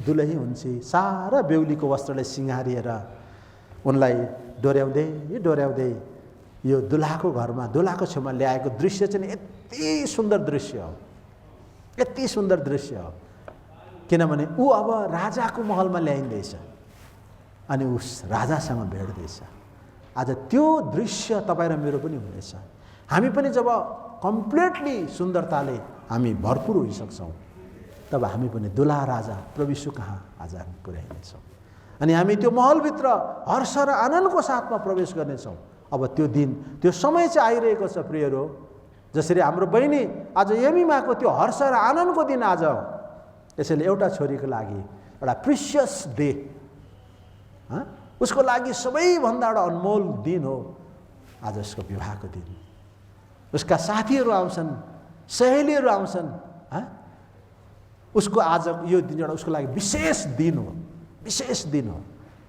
दुलही हुन्छी सारा बेहुलीको वस्त्रले सिँगारिएर उनलाई डोर्याउँदै डोर्याउँदै यो दुल्हाको घरमा दुल्हाको छेउमा ल्याएको दृश्य चाहिँ यति सुन्दर दृश्य हो, यति सुन्दर दृश्य हो। किनभने ऊ अब राजाको महलमा ल्याइँदैछ अनि उस राजासँग भेट्दैछ। आज त्यो दृश्य तपाईँ र मेरो पनि हुनेछ। हामी पनि जब कम्प्लिटली सुन्दरताले हामी भरपुर होइसक्छौँ तब हामी पनि दुल्हा राजा प्रभु यीशु कहाँ आज हामी पुर्याइनेछौँ अनि हामी त्यो महलभित्र हर्ष र आनन्दको साथमा प्रवेश गर्नेछौँ। अब त्यो दिन त्यो समय चाहिँ आइरहेको छ प्रियहरू। जसरी हाम्रो बहिनी आज यमिमाको त्यो हर्ष र आनन्दको दिन आज हो, त्यसैले एउटा छोरीको लागि एउटा प्रिसियस डे, उसको लागि सबैभन्दा एउटा अनमोल दिन हो आज उसको विवाहको दिन। उसका साथीहरू आउँछन्, सहेलीहरू आउँछन्, उसको आज यो दिन एउटा उसको लागि विशेष दिन हो, विशेष दिन हो।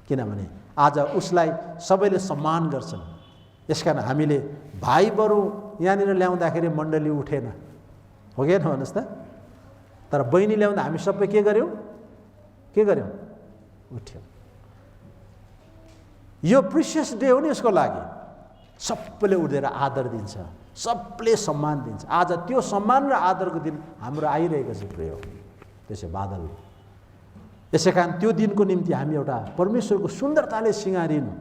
किनभने आज उसलाई सबैले सम्मान गर्छन्। यसकारण हामीले भाइ बरु यहाँनिर ल्याउँदाखेरि मण्डली उठेन, हो कि भन्नुहोस् त। तर बहिनी ल्याउँदा हामी सबै के गर्यौँ? उठ्यौँ। यो प्रिसियस डे हो नि उसको लागि। सबैले उठेर आदर दिन्छ, सबले सम्मान दिन्छ। आज त्यो सम्मान र आदरको दिन हाम्रो आइरहेको छ प्रिय, त्यसो बादल। यसै कारण त्यो दिनको निम्ति हामी एउटा परमेश्वरको सुन्दरताले सिँगारिनु।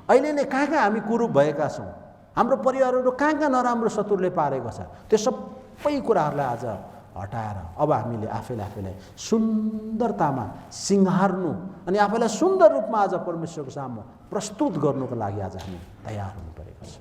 अहिले नै कहाँ कहाँ हामी कुरूप भएका छौँ, हाम्रो परिवारहरू कहाँ कहाँ नराम्रो शत्रुले पारेको छ, त्यो सबै कुराहरूलाई आज हटाएर अब हामीले आफैलाई सुन्दरतामा सिँगार्नु अनि आफैलाई सुन्दर रूपमा आज परमेश्वरको सामु प्रस्तुत गर्नुको लागि आज हामी तयार हुनु परेको छ।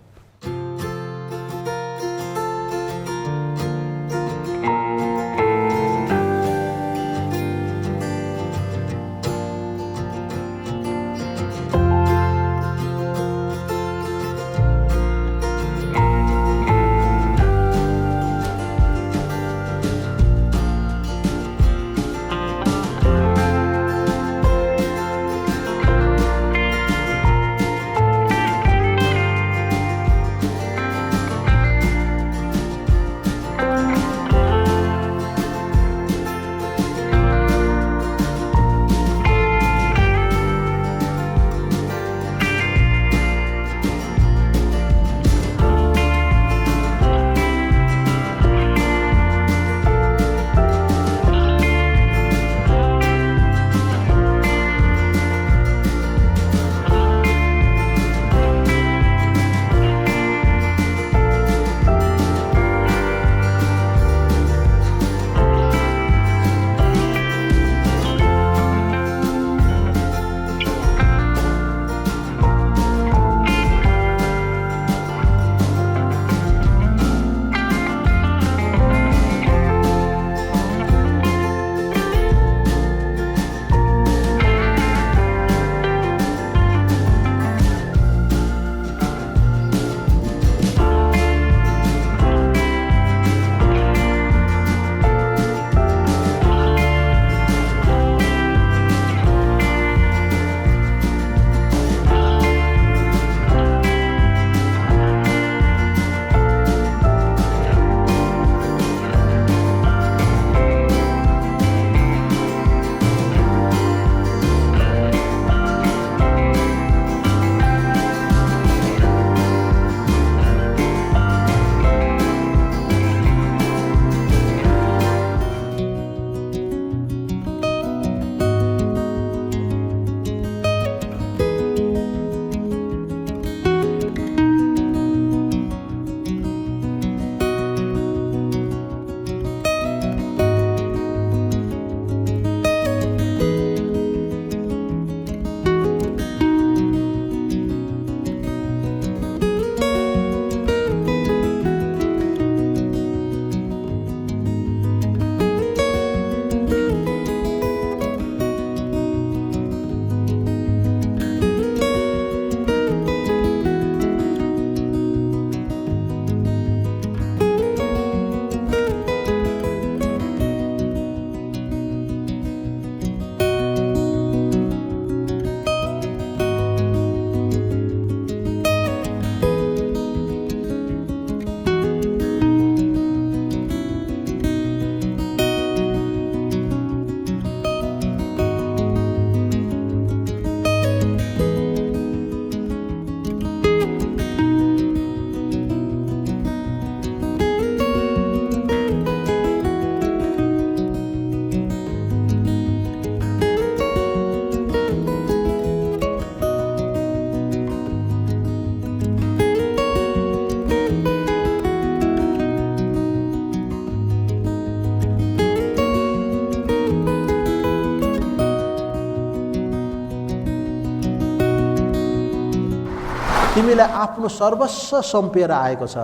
तिमीलाई आफ्नो सर्वस्व सम्पिएर आएको छ,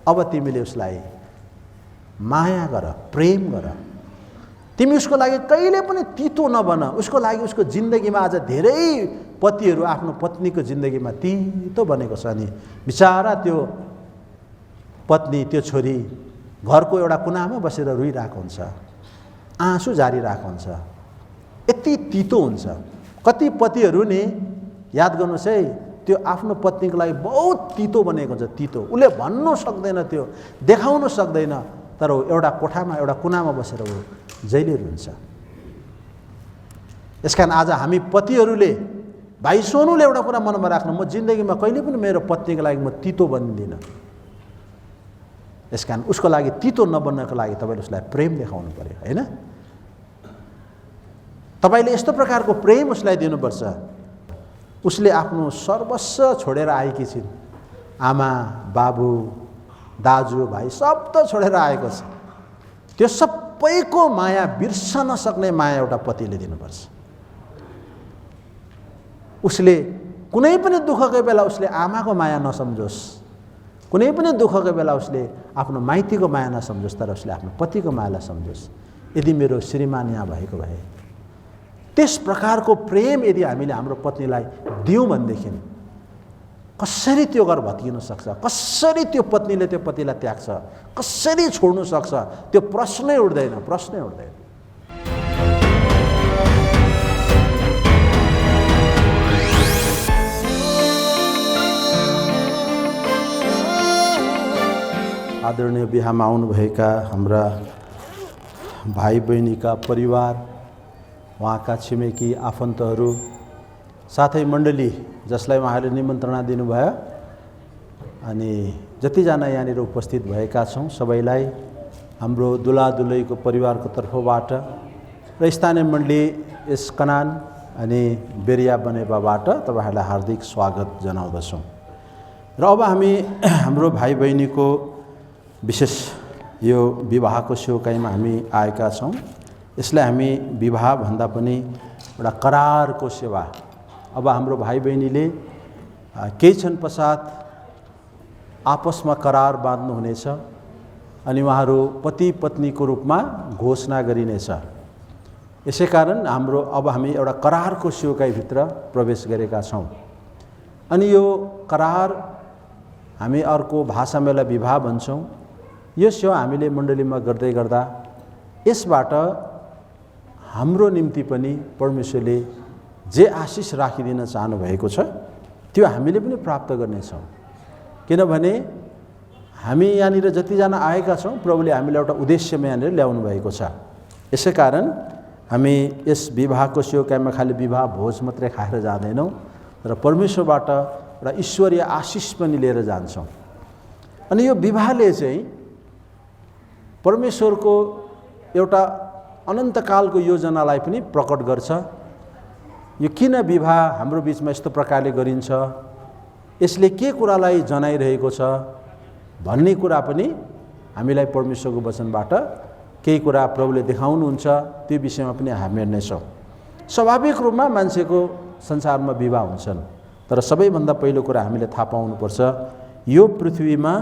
अब तिमीले उसलाई माया गर, प्रेम गर। तिमी उसको लागि कहिले पनि तितो नबन। उसको लागि उसको जिन्दगीमा आज धेरै पतिहरू आफ्नो पत्नीको जिन्दगीमा तितो बनेको छ नि बिचारा त्यो पत्नी, त्यो छोरी घरको एउटा कुनामा बसेर रोइरहेको हुन्छ, आँसु झारिरहेको हुन्छ, यति तितो हुन्छ। कति पतिहरू नि याद गर्नुहोस् है, त्यो आफ्नो पत्नीको लागि बहुत तितो बनेको हुन्छ। तितो उसले भन्नु सक्दैन, त्यो देखाउनु सक्दैन, तर एउटा कोठामा एउटा कुनामा बसेर ऊ जहिले रुन्छ। यसकारण आज हामी पतिहरूले, भाइ सोनुले एउटा कुरा मनमा राख्नु, म जिन्दगीमा कहिले पनि मेरो पत्नीको लागि म तितो बन्दिनँ। यसकारण उसको लागि तितो नबन्नको लागि तपाईँले उसलाई प्रेम देखाउनु पर्यो, होइन? तपाईँले यस्तो प्रकारको प्रेम उसलाई दिनुपर्छ। उसले आफ्नो सर्वस्व छोडेर आएकी छिन्, आमा बाबु दाजु भाइ सब त छोडेर आएको छ। त्यो सबैको माया बिर्सन सक्ने माया एउटा पतिले दिनुपर्छ। उसले कुनै पनि दुःखको बेला उसले आमाको माया नसम्झोस्, कुनै पनि दुःखको बेला उसले आफ्नो माइतीको माया नसम्झोस्, तर उसले आफ्नो पतिको मायालाई सम्झोस्। यदि मेरो श्रीमान यहाँ भएको भए, त्यस प्रकारको प्रेम यदि हामीले हाम्रो पत्नीलाई दियौँ भनेदेखि कसरी त्यो घर भत्किन सक्छ, कसरी त्यो पत्नीले त्यो पतिलाई त्याग्छ, कसरी छोड्नु सक्छ, त्यो प्रश्नै उठ्दैन, प्रश्नै उठ्दैन। आदरणीय बिहामा आउनुभएका हाम्रा भाइ बहिनीका परिवार, उहाँका छिमेकी आफन्तहरू, साथै मण्डली जसलाई उहाँले निमन्त्रणा दिनुभयो, अनि जतिजना यहाँनिर उपस्थित भएका छौँ सबैलाई हाम्रो दुला दुलहीको परिवारको तर्फबाट र स्थानीय मण्डली यस कनान अनि बेरिया बनेपाबाट तपाईँहरूलाई हार्दिक स्वागत जनाउँदछौँ। र अब हामी हाम्रो भाइ बहिनीको विशेष यो विवाहको सेवाकाईमा हामी आएका छौँ। यसलाई हामी विवाह भन्दा पनि एउटा करारको सेवा। अब हाम्रो भाइ बहिनीले केही क्षण पश्चात आपसमा करार बाँध्नुहुनेछ अनि उहाँहरू पति पत्नीको रूपमा घोषणा गरिनेछ। यसै कारण हाम्रो अब हामी एउटा करारको सेवाकाईभित्र प्रवेश गरेका छौँ। अनि यो करार हामी अर्को भाषामा यसलाई विवाह भन्छौँ। यो सेवा हामीले मण्डलीमा गर्दै गर्दा यसबाट हाम्रो निम्ति पनि परमेश्वरले जे आशिष राखिदिन चाहनुभएको छ त्यो हामीले पनि प्राप्त गर्नेछौँ। किनभने हामी यहाँनिर जतिजना आएका छौँ प्रभुले हामीलाई एउटा उद्देश्यमा यहाँनिर ल्याउनु भएको छ। यसै कारण हामी यस विवाहको सेवाकाईमा खालि विवाह भोज मात्रै खाएर जाँदैनौँ, र परमेश्वरबाट एउटा ईश्वरीय आशिष पनि लिएर जान्छौँ। अनि यो विवाहले चाहिँ परमेश्वरको एउटा अनन्तकालको योजनालाई पनि प्रकट गर्छ। यो किन विवाह हाम्रो बिचमा यस्तो प्रकारले गरिन्छ, यसले के कुरालाई जनाइरहेको छ भन्ने कुरा पनि हामीलाई परमेश्वरको वचनबाट केही कुरा प्रभुले देखाउनुहुन्छ, त्यो विषयमा पनि हामी हेर्नेछौँ। स्वाभाविक रूपमा मान्छेको संसारमा विवाह हुन्छन्, तर सबैभन्दा पहिलो कुरा हामीले थाहा पाउनुपर्छ यो पृथ्वीमा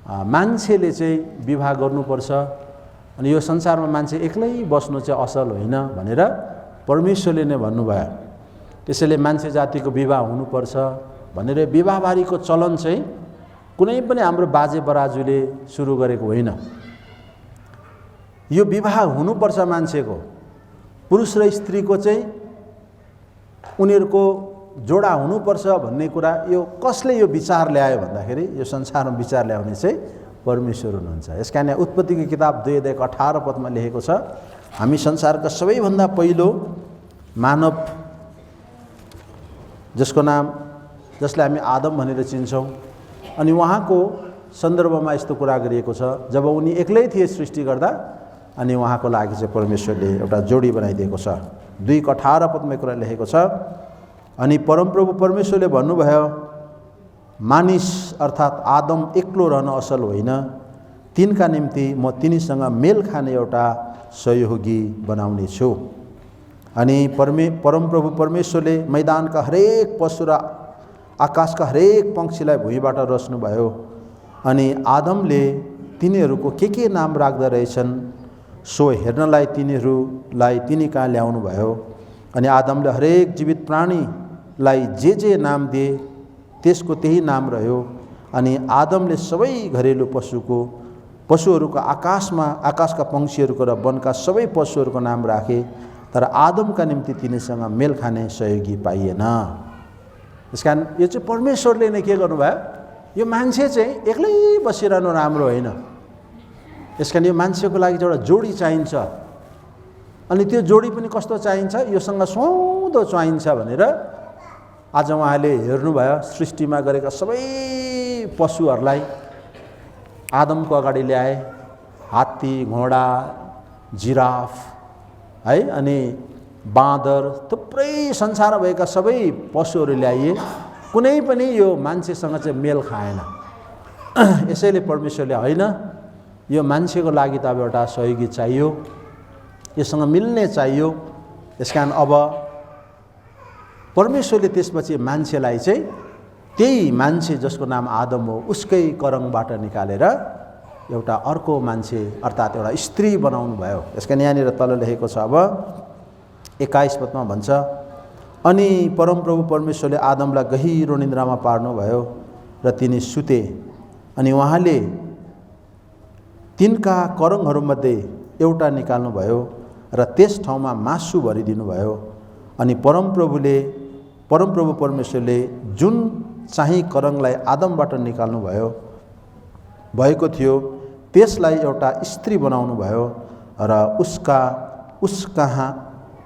मान्छेले चाहिँ विवाह गर्नुपर्छ। अनि यो संसारमा मान्छे एक्लै बस्नु चाहिँ असल होइन भनेर परमेश्वरले नै भन्नुभयो। त्यसैले मान्छे जातिको विवाह हुनुपर्छ भनेर विवाहबारीको चलन चाहिँ कुनै पनि हाम्रो बाजे बराजुले सुरु गरेको होइन। यो विवाह हुनुपर्छ मान्छेको, पुरुष र स्त्रीको चाहिँ उनीहरूको जोडा हुनुपर्छ भन्ने कुरा यो कसले यो विचार ल्यायो भन्दाखेरि यो संसारमा विचार ल्याउने चाहिँ परमेश्वर हुनुहुन्छ। यसकारण यहाँ उत्पत्तिको किताब 2:18 लेखेको छ, हामी संसारका सबैभन्दा पहिलो मानव जसलाई हामी आदम भनेर चिन्छौँ, अनि उहाँको सन्दर्भमा यस्तो कुरा गरिएको छ जब उनी एक्लै थिए सृष्टि गर्दा, अनि उहाँको लागि चाहिँ परमेश्वरले एउटा जोडी बनाइदिएको छ। 2:18 कुरा लेखेको छ, अनि परमप्रभु परमेश्वरले भन्नुभयो मानिस अर्थात् आदम एक्लो रहन असल होइन, तिनका निम्ति म तिनीसँग मेल खाने एउटा सहयोगी बनाउने छु। अनि परमप्रभु परमेश्वरले मैदानका हरेक पशु र आकाशका हरेक पक्षीलाई भुइँबाट रच्नुभयो। अनि आदमले तिनीहरूको के नाम राख्दा रहेछन् सो हेर्नलाई तिनीहरूलाई तिनी कहाँ ल्याउनु भयो। अनि आदमले हरेक जीवित प्राणीलाई जे नाम दिए त्यसको त्यही नाम रह्यो। अनि आदमले सबै घरेलु पशुहरूको आकाशका पक्षीहरूको र वनका सबै पशुहरूको नाम राखे। तर आदमका निम्ति तिनीसँग मेल खाने सहयोगी पाइएन। त्यसकारण यो चाहिँ परमेश्वरले नै के गर्नुभयो, यो मान्छे चाहिँ एक्लै बसिरहनु राम्रो होइन। यसकारण यो मान्छेको लागि चाहिँ एउटा जोडी चाहिन्छ। अनि त्यो जोडी पनि कस्तो चाहिन्छ, योसँग सुहाउँदो चाहिन्छ भनेर आज उहाँले हेर्नुभयो सृष्टिमा गरेका सबै पशुहरूलाई आदमको अगाडि ल्याए। हात्ती, घोडा, जिराफ है, अनि बाँदर, थुप्रै संसारमा भएका सबै पशुहरू ल्याइए। कुनै पनि यो मान्छेसँग चाहिँ मेल खाएन। यसैले परमेश्वरले होइन, यो मान्छेको लागि त अब एउटा सहयोगी चाहियो, योसँग मिल्ने चाहियो। यसकारण अब परमेश्वरले त्यसपछि मान्छेलाई चाहिँ त्यही मान्छे जसको नाम आदम हो उसकै करङबाट निकालेर एउटा अर्को मान्छे अर्थात् एउटा स्त्री बनाउनु भयो। यसका यहाँनिर तल लेखेको छ, अब 21 पदमा भन्छ, अनि परमप्रभु परमेश्वरले आदमलाई गहिरो निन्द्रामा पार्नुभयो र तिनी सुते। अनि उहाँले तिनका करङहरूमध्ये एउटा निकाल्नुभयो र त्यस ठाउँमा मासु भरिदिनु भयो। अनि परमप्रभु परमेश्वरले जुन चाहिँ करङलाई आदमबाट निकाल्नु भएको थियो त्यसलाई एउटा स्त्री बनाउनु भयो र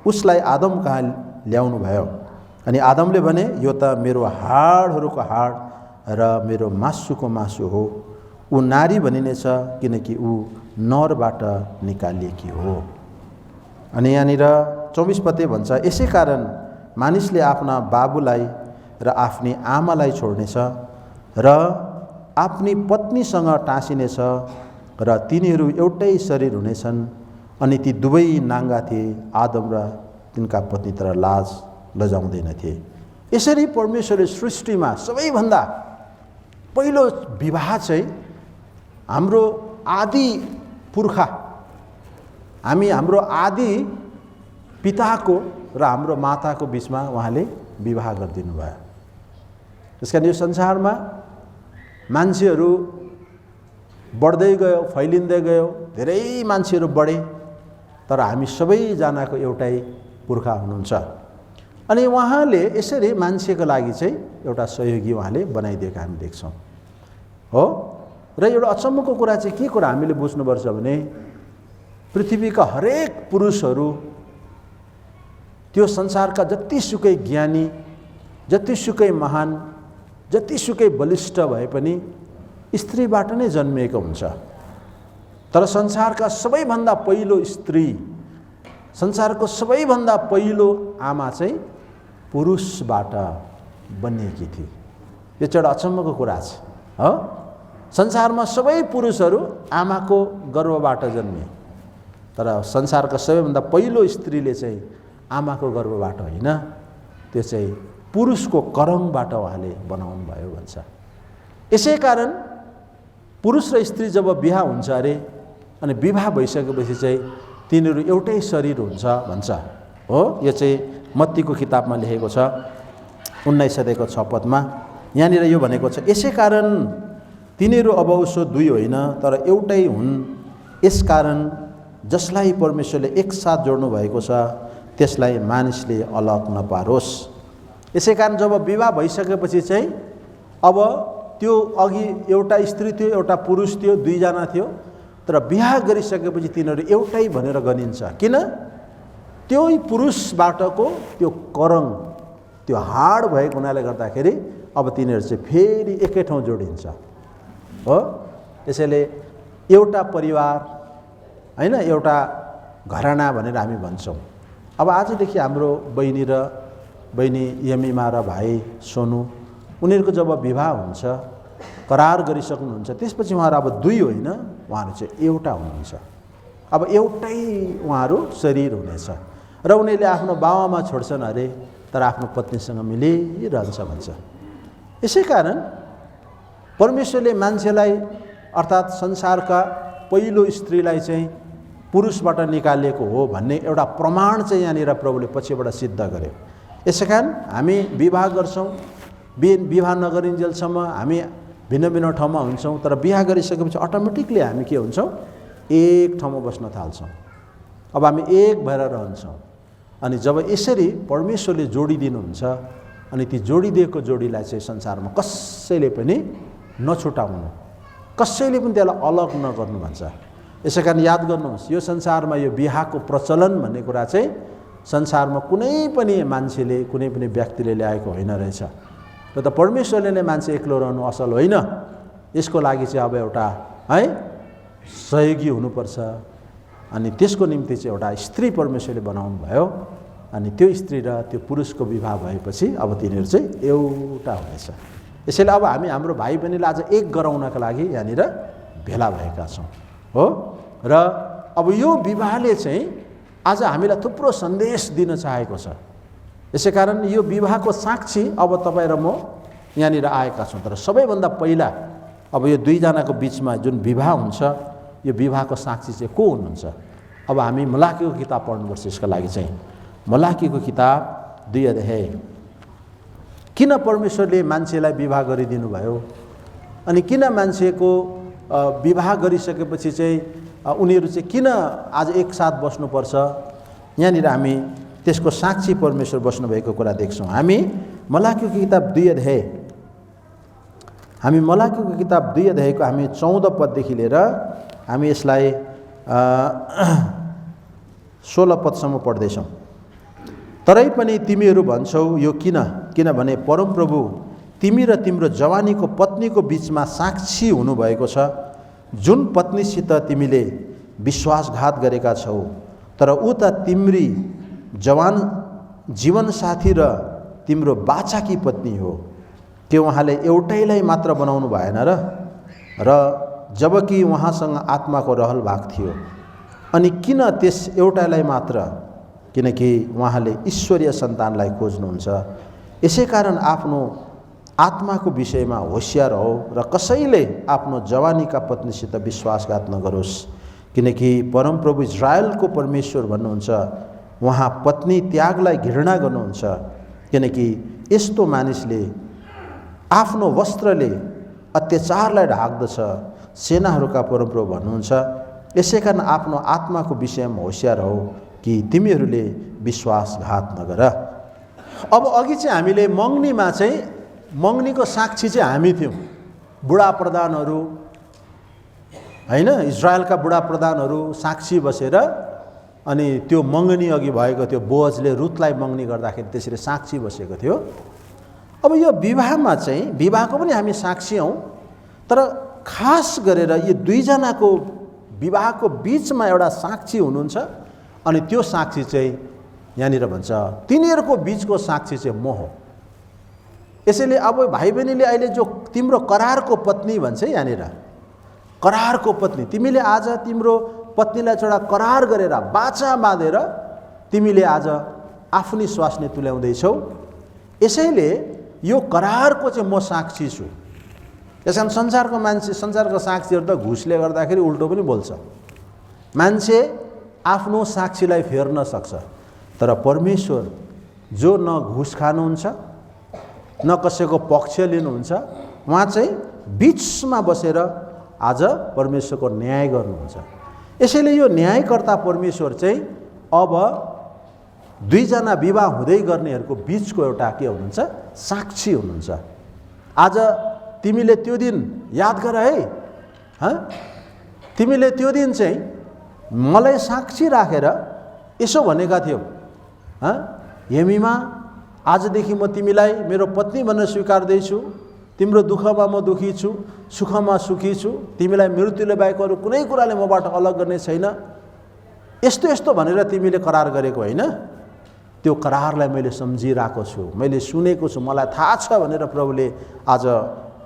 उसलाई आदम कहाँ ल्याउनु भयो। अनि आदमले भने, यो त मेरो हाडहरूको हाड र मेरो मासुको मासु हो। ऊ नारी भनिनेछ किनकि ऊ नरबाट निकालिएकी हो। अनि यहाँनिर 24 पदले भन्छ, यसै कारण मानिसले आफ्ना बाबुलाई र आफ्नी आमालाई छोड्नेछ र आफ्नी पत्नीसँग टाँसिनेछ र तिनीहरू एउटै शरीर हुनेछन्। अनि ती दुवै नाङ्गा थिए, आदम र तिनका पत्नी, तर लाज लजाउँदैनथे। यसरी परमेश्वरले सृष्टिमा सबैभन्दा पहिलो विवाह चाहिँ हाम्रो आदि पुर्खा, हाम्रो आदि पिताको र हाम्रो माताको बिचमा उहाँले विवाह गरिदिनु भयो। त्यसकारण यो संसारमा मान्छेहरू बढ्दै गयो, फैलिँदै गयो, धेरै मान्छेहरू बढे, तर हामी सबैजनाको एउटै पुर्खा हुनुहुन्छ। अनि उहाँले यसरी मान्छेको लागि चाहिँ एउटा सहयोगी उहाँले बनाइदिएको हामी देख्छौँ हो। र एउटा अचम्मको कुरा चाहिँ के कुरा हामीले बुझ्नुपर्छ भने, पृथ्वीका हरेक पुरुषहरू त्यो संसारका जतिसुकै ज्ञानी, जतिसुकै महान, जतिसुकै बलिष्ठ भए पनि स्त्रीबाट नै जन्मिएको हुन्छ। तर संसारका सबैभन्दा पहिलो स्त्री, संसारको सबैभन्दा पहिलो आमा चाहिँ पुरुषबाट बनिएकी थिए। यो चाहिँ एउटा अचम्मको कुरा छ हो। संसारमा सबै पुरुषहरू आमाको गर्भबाट जन्मिए, तर संसारको सबैभन्दा पहिलो स्त्रीले चाहिँ आमाको गर्भबाट होइन, त्यो चाहिँ पुरुषको करङबाट उहाँले बनाउनु भयो भन्छ। यसै कारण पुरुष र स्त्री जब बिहा हुन्छ अरे, अनि विवाह भइसकेपछि चाहिँ तिनीहरू एउटै शरीर हुन्छ भन्छ हो। यो चाहिँ मत्तीको किताबमा लेखेको छ 19 अध्यायको 6 पदमा। यहाँनिर यो भनेको छ, यसै कारण तिनीहरू अब उसो दुई होइन तर एउटै हुन्। यसकारण जसलाई परमेश्वरले एकसाथ जोड्नु भएको छ त्यसलाई मानिसले अलग नपारोस्। यसै कारण जब विवाह भइसकेपछि चाहिँ अब त्यो अघि एउटा स्त्री थियो, एउटा पुरुष थियो, दुईजना थियो, तर बिहा गरिसकेपछि तिनीहरू एउटै भनेर गनिन्छ। किन? त्यो पुरुषबाटको त्यो करङ, त्यो हाड भएको हुनाले गर्दाखेरि अब तिनीहरू चाहिँ फेरि एकै ठाउँ जोडिन्छ हो। त्यसैले एउटा परिवार होइन, एउटा घराना भनेर हामी भन्छौँ। अब आजदेखि हाम्रो बहिनी यमिमा र भाइ सोनु, उनीहरूको जब विवाह हुन्छ, करार गरिसक्नुहुन्छ, त्यसपछि उहाँहरू अब दुई होइन, उहाँहरू चाहिँ एउटा हुनुहुन्छ। अब एउटै उहाँहरू शरीर हुनेछ र उनीहरूले आफ्नो बाबामा छोड्छन् अरे, तर आफ्नो पत्नीसँग मिलिरहन्छ भन्छ यसै कारण परमेश्वरले मान्छेलाई अर्थात् संसारका पहिलो स्त्रीलाई चाहिँ पुरुषबाट निकालिएको हो भन्ने एउटा प्रमाण चाहिँ यहाँनिर प्रभुले पछिबाट सिद्ध गर्यो। यसै कारण हामी विवाह गर्छौँ, विवाह नगरिन्जेलसम्म हामी भिन्न भिन्न ठाउँमा हुन्छौँ, तर बिहा गरिसकेपछि अटोमेटिकली हामी के हुन्छौँ, एक ठाउँमा बस्न थाल्छौँ। अब हामी एक भएर रहन्छौँ। अनि जब यसरी परमेश्वरले जोडिदिनुहुन्छ अनि ती जोडिदिएको जोडीलाई चाहिँ संसारमा कसैले पनि नछुटाउनु, कसैले पनि त्यसलाई अलग नगर्नु भन्छ। यसै कारण याद गर्नुहोस्, यो संसारमा यो बिहाको प्रचलन भन्ने कुरा चाहिँ संसारमा कुनै पनि मान्छेले, कुनै पनि व्यक्तिले ल्याएको होइन रहेछ। र त परमेश्वरले नै मान्छे एक्लो रहनु असल होइन, यसको लागि चाहिँ अब एउटा है सहयोगी हुनुपर्छ। अनि त्यसको निम्ति चाहिँ एउटा स्त्री परमेश्वरले बनाउनु भयो। अनि त्यो स्त्री र त्यो पुरुषको विवाह भएपछि अब तिनीहरू चाहिँ एउटा हुनेछ। यसैले अब हामी हाम्रो भाइ बहिनीलाई आज एक गराउनका लागि यहाँनिर भेला भएका छौँ हो। र अब यो विवाहले चाहिँ आज हामीलाई थुप्रो सन्देश दिन चाहेको छ। यसै कारण यो विवाहको साक्षी अब तपाईँ र म यहाँनिर आएका छौँ। तर सबैभन्दा पहिला अब यो दुईजनाको बिचमा जुन विवाह हुन्छ, यो विवाहको साक्षी चाहिँ को हुनुहुन्छ? अब हामी मलाकीको किताब पढ्नुपर्छ। यसका लागि चाहिँ मलाकीको किताब 2 अध्याय। किन परमेश्वरले मान्छेलाई विवाह गरिदिनु भयो अनि किन मान्छेको विवाह गरिसकेपछि चाहिँ उनीहरू चाहिँ किन आज एकसाथ बस्नुपर्छ, यहाँनिर हामी त्यसको साक्षी परमेश्वर बस्नुभएको कुरा देख्छौँ। हामी मलाकीको किताब 2 अध्याय, हामी मलाकीको किताब 2 अध्यायको हामी 14 पददेखि लिएर हामी यसलाई 16 पदसम्म पढ्दैछौँ। तरै पनि तिमीहरू भन्छौ यो किनभने परमप्रभु तिमी र तिम्रो जवानीको पत्नीको बिचमा साक्षी हुनुभएको छ। जुन पत्नीसित तिमीले विश्वासघात गरेका छौ, तर ऊ त तिम्री जवान जीवनसाथी र तिम्रो बाछाकी पत्नी हो। के उहाँले एउटैलाई मात्र बनाउनु भएन र जबकि उहाँसँग आत्माको रहल भाग थियो? अनि किन त्यस एउटालाई मात्र? किनकि उहाँले ईश्वरीय सन्तानलाई खोज्नुहुन्छ। यसै कारण आफ्नो आत्माको विषयमा होशियार हो र कसैले आफ्नो जवानीका पत्नीसित विश्वासघात नगरोस्। किनकि परमप्रभु इजरायलको परमेश्वर भन्नुहुन्छ, उहाँ पत्नी त्यागलाई घृणा गर्नुहुन्छ। किनकि यस्तो मानिसले आफ्नो वस्त्रले अत्याचारलाई ढाक्दछ। सेनाहरूका परमप्रभु भन्नुहुन्छ, यसै कारण आफ्नो आत्माको विषयमा होशियार हो कि तिमीहरूले विश्वासघात नगर। अब अघि चाहिँ हामीले मङ्गनीमा चाहिँ मङ्गनीको साक्षी चाहिँ हामी थियौँ, बुढा प्रधानहरू होइन, इजरायलका बुढा प्रधानहरू साक्षी बसेर अनि त्यो मङ्गनी अघि भएको थियो। बोअजले रुथलाई मङ्गनी गर्दाखेरि त्यसरी साक्षी बसेको थियो। अब यो विवाहमा चाहिँ विवाहको पनि हामी साक्षी हौँ, तर खास गरेर यो दुईजनाको विवाहको बिचमा एउटा साक्षी हुनुहुन्छ। अनि त्यो साक्षी चाहिँ यहाँनिर भन्छ तिनीहरूको बिचको साक्षी चाहिँ म हो। यसैले अब भाइ बहिनीले अहिले जो तिम्रो करारको पत्नी भन्छ यहाँनिर, करारको पत्नी, तिमीले आज तिम्रो पत्नीलाई एउटा करार गरेर बाचा बाँधेर तिमीले आज आफ्नै स्वास्नी तुल्याउँदैछौ। यसैले यो करारको चाहिँ म साक्षी छु। त्यस कारण संसारको मान्छे, संसारको साक्षीहरू त घुसले गर्दाखेरि उल्टो पनि बोल्छ। मान्छे आफ्नो साक्षीलाई फेर्न सक्छ, तर परमेश्वर जो न घुस खानुहुन्छ न कसैको पक्ष लिनुहुन्छ, उहाँ चाहिँ बिचमा बसेर आज परमेश्वरको न्याय गर्नुहुन्छ। यसैले यो न्यायकर्ता परमेश्वर चाहिँ अब दुईजना विवाह हुँदै गर्नेहरूको बिचको एउटा के हुनुहुन्छ, साक्षी हुनुहुन्छ। आज तिमीले त्यो दिन याद गर है, तिमीले त्यो दिन चाहिँ मलाई साक्षी राखेर यसो भनेका थियौ, हेमीमा आजदेखि म तिमीलाई मेरो पत्नी भनेर स्वीकार्दैछु। तिम्रो दुःखमा म दुःखी छु, सुखमा सुखी छु। तिमीलाई मृत्युले बाहेक अरू कुनै कुराले मबाट अलग गर्ने छैन। यस्तो यस्तो भनेर तिमीले करार गरेको होइन, त्यो करारलाई मैले सम्झिरहेको छु, मैले सुनेको छु, मलाई थाहा छ भनेर प्रभुले आज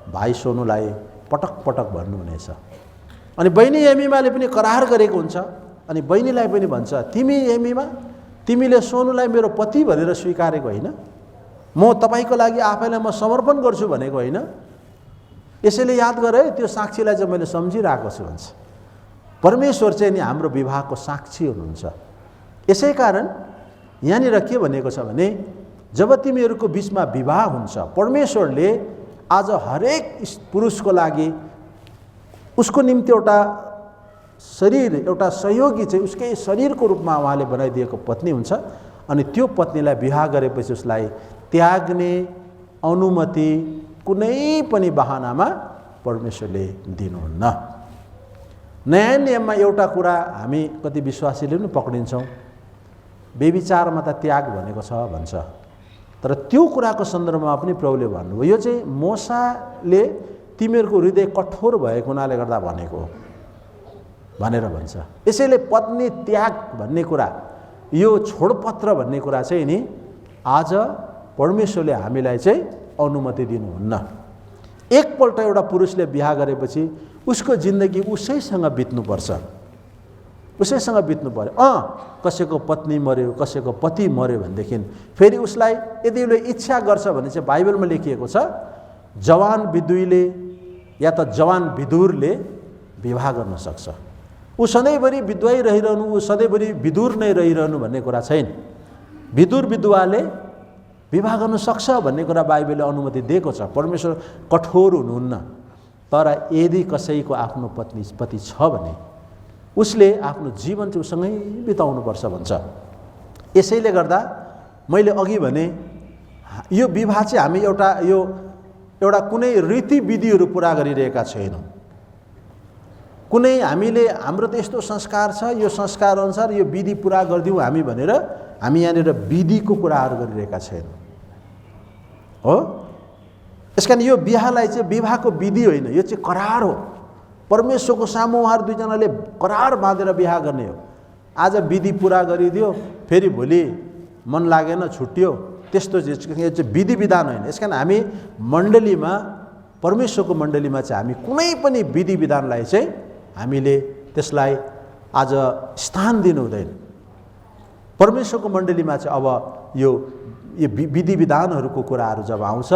भाइ सोनुलाई पटक पटक भन्नुहुनेछ। अनि बहिनी हेमीमाले पनि करार गरेको हुन्छ। अनि बहिनीलाई पनि भन्छ, तिमी हेमीमा तिमीले सोनुलाई मेरो पति भनेर स्वीकारेको होइन, म तपाईँको लागि आफैलाई म समर्पण गर्छु भनेको होइन। यसैले याद गरे त्यो साक्षीलाई चाहिँ मैले सम्झिरहेको छु भन्छ। परमेश्वर चाहिँ नि हाम्रो विवाहको साक्षी हुनुहुन्छ। यसै कारण यहाँनिर के भनेको छ भने जब तिमीहरूको बिचमा विवाह हुन्छ, परमेश्वरले आज हरेक पुरुषको लागि उसको निम्ति एउटा शरीर, एउटा सहयोगी चाहिँ उसकै शरीरको रूपमा उहाँले बनाइदिएको पत्नी हुन्छ। अनि त्यो पत्नीलाई विवाह गरेपछि उसलाई त्याग्ने अनुमति कुनै पनि बहानामा परमेश्वरले दिनुहुन्न। नयाँ नियममा एउटा कुरा हामी कति विश्वासीले पनि पक्रिन्छौँ, व्यभिचारमा त त्याग भनेको छ भन्छ। तर त्यो कुराको सन्दर्भमा पनि प्रभुले भन्नुभयो यो चाहिँ मोसाले तिमीहरूको हृदय कठोर भएको हुनाले गर्दा भनेको भनेर भन्छ। यसैले पत्नी त्याग भन्ने कुरा, यो छोडपत्र भन्ने कुरा चाहिँ नि आज परमेश्वरले हामीलाई चाहिँ अनुमति दिनुहुन्न। एकपल्ट एउटा पुरुषले बिहा गरेपछि उसको जिन्दगी उसैसँग बित्नुपर्छ, उसैसँग बित्नु पर्यो। कसैको पत्नी मर्यो, कसैको पति मर्यो भनेदेखि फेरि उसलाई यदि उसले इच्छा गर्छ भने चाहिँ बाइबलमा लेखिएको छ जवान विधुईले या त जवान विधुरले विवाह गर्न सक्छ। ऊ सधैँभरि विधुवै रहिरहनु, ऊ सधैँभरि विधुर नै रहिरहनु भन्ने कुरा छैन। विधुर विधुवाले विवाह गर्न सक्छ भन्ने कुरा बाइबलले अनुमति दिएको छ। परमेश्वर कठोर हुनुहुन्न। तर यदि कसैको आफ्नो पति छ भने उसले आफ्नो जीवन चाहिँ उसँगै बिताउनुपर्छ भन्छ। यसैले गर्दा मैले अघि भने यो विवाह चाहिँ हामी एउटा कुनै रीतिविधिहरू पुरा गरिरहेका छैनौँ। कुनै हामीले हाम्रो त यस्तो संस्कार छ, यो संस्कार अनुसार यो विधि पुरा गरिदिउँ हामी भनेर हामी यहाँनिर विधिको कुराहरू गरिरहेका छैनौँ हो। यसकारण यो बिहालाई चाहिँ विवाहको विधि होइन, यो चाहिँ करार हो। परमेश्वरको सामु उहाँहरू दुईजनाले करार बाँधेर बिहा गर्ने हो। आज विधि पुरा गरिदियो, फेरि भोलि मन लागेन छुट्यो, त्यस्तो चाहिँ विधि विधान होइन। यसकारण हामी मण्डलीमा, परमेश्वरको मण्डलीमा चाहिँ हामी कुनै पनि विधि विधानलाई चाहिँ हामीले त्यसलाई आज स्थान दिनु हुँदैन। परमेश्वरको मण्डलीमा चाहिँ अब यो विधि विधानहरूको कुराहरू जब आउँछ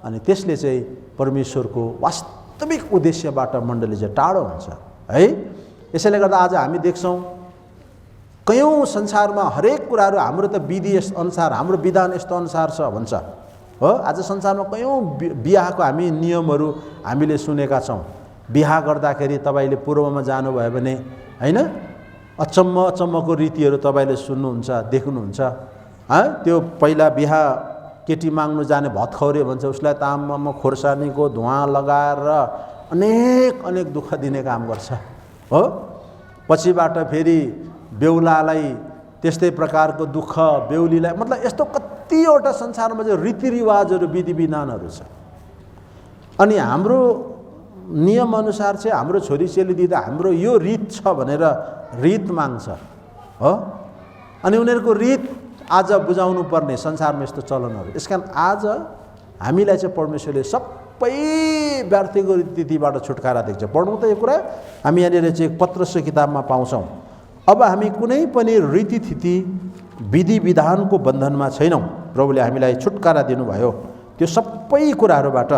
अनि त्यसले चाहिँ परमेश्वरको वास्तविक उद्देश्यबाट मण्डली चाहिँ टाढो हुन्छ है। यसैले गर्दा आज हामी देख्छौँ कयौँ संसारमा हरेक कुराहरू हाम्रो त विधि अनुसार, हाम्रो विधान यस्तो अनुसार छ भन्छ हो। आज संसारमा कयौँ बिहाको हामी नियमहरू हामीले सुनेका छौँ। बिहा गर्दाखेरि तपाईँले पूर्वमा जानुभयो भने होइन अचम्मको रीतिहरू तपाईँले सुन्नुहुन्छ, देख्नुहुन्छ। त्यो पहिला बिहा केटी माग्नु जाने भत्खौरे भन्छ, उसलाई ताममा खोर्सानीको धुवाँ लगाएर अनेक दुःख दिने काम गर्छ हो। पछिबाट फेरि बेहुलालाई त्यस्तै प्रकारको दुःख, बेहुलीलाई, मतलब यस्तो कतिवटा संसारमा चाहिँ रीतिरिवाजहरू विधि विधानहरू छ। अनि हाम्रो नियमअनुसार चाहिँ हाम्रो छोरीचेली दिँदा हाम्रो यो रीत छ भनेर रीत माग्छ हो। अनि उनीहरूको रीत आज बुझाउनु पर्ने संसारमा यस्तो चलनहरू। यसकारण आज हामीलाई चाहिँ परमेश्वरले सबै व्यर्थको रीतिबाट छुटकारा दिन्छ। पढौँ त यो कुरा, हामी यहाँनिर चाहिँ पत्रसको किताबमा पाउँछौँ। अब हामी कुनै पनि रीतिथिति विधि विधानको बन्धनमा छैनौँ। प्रभुले हामीलाई छुटकारा दिनुभयो त्यो सबै कुराहरूबाट।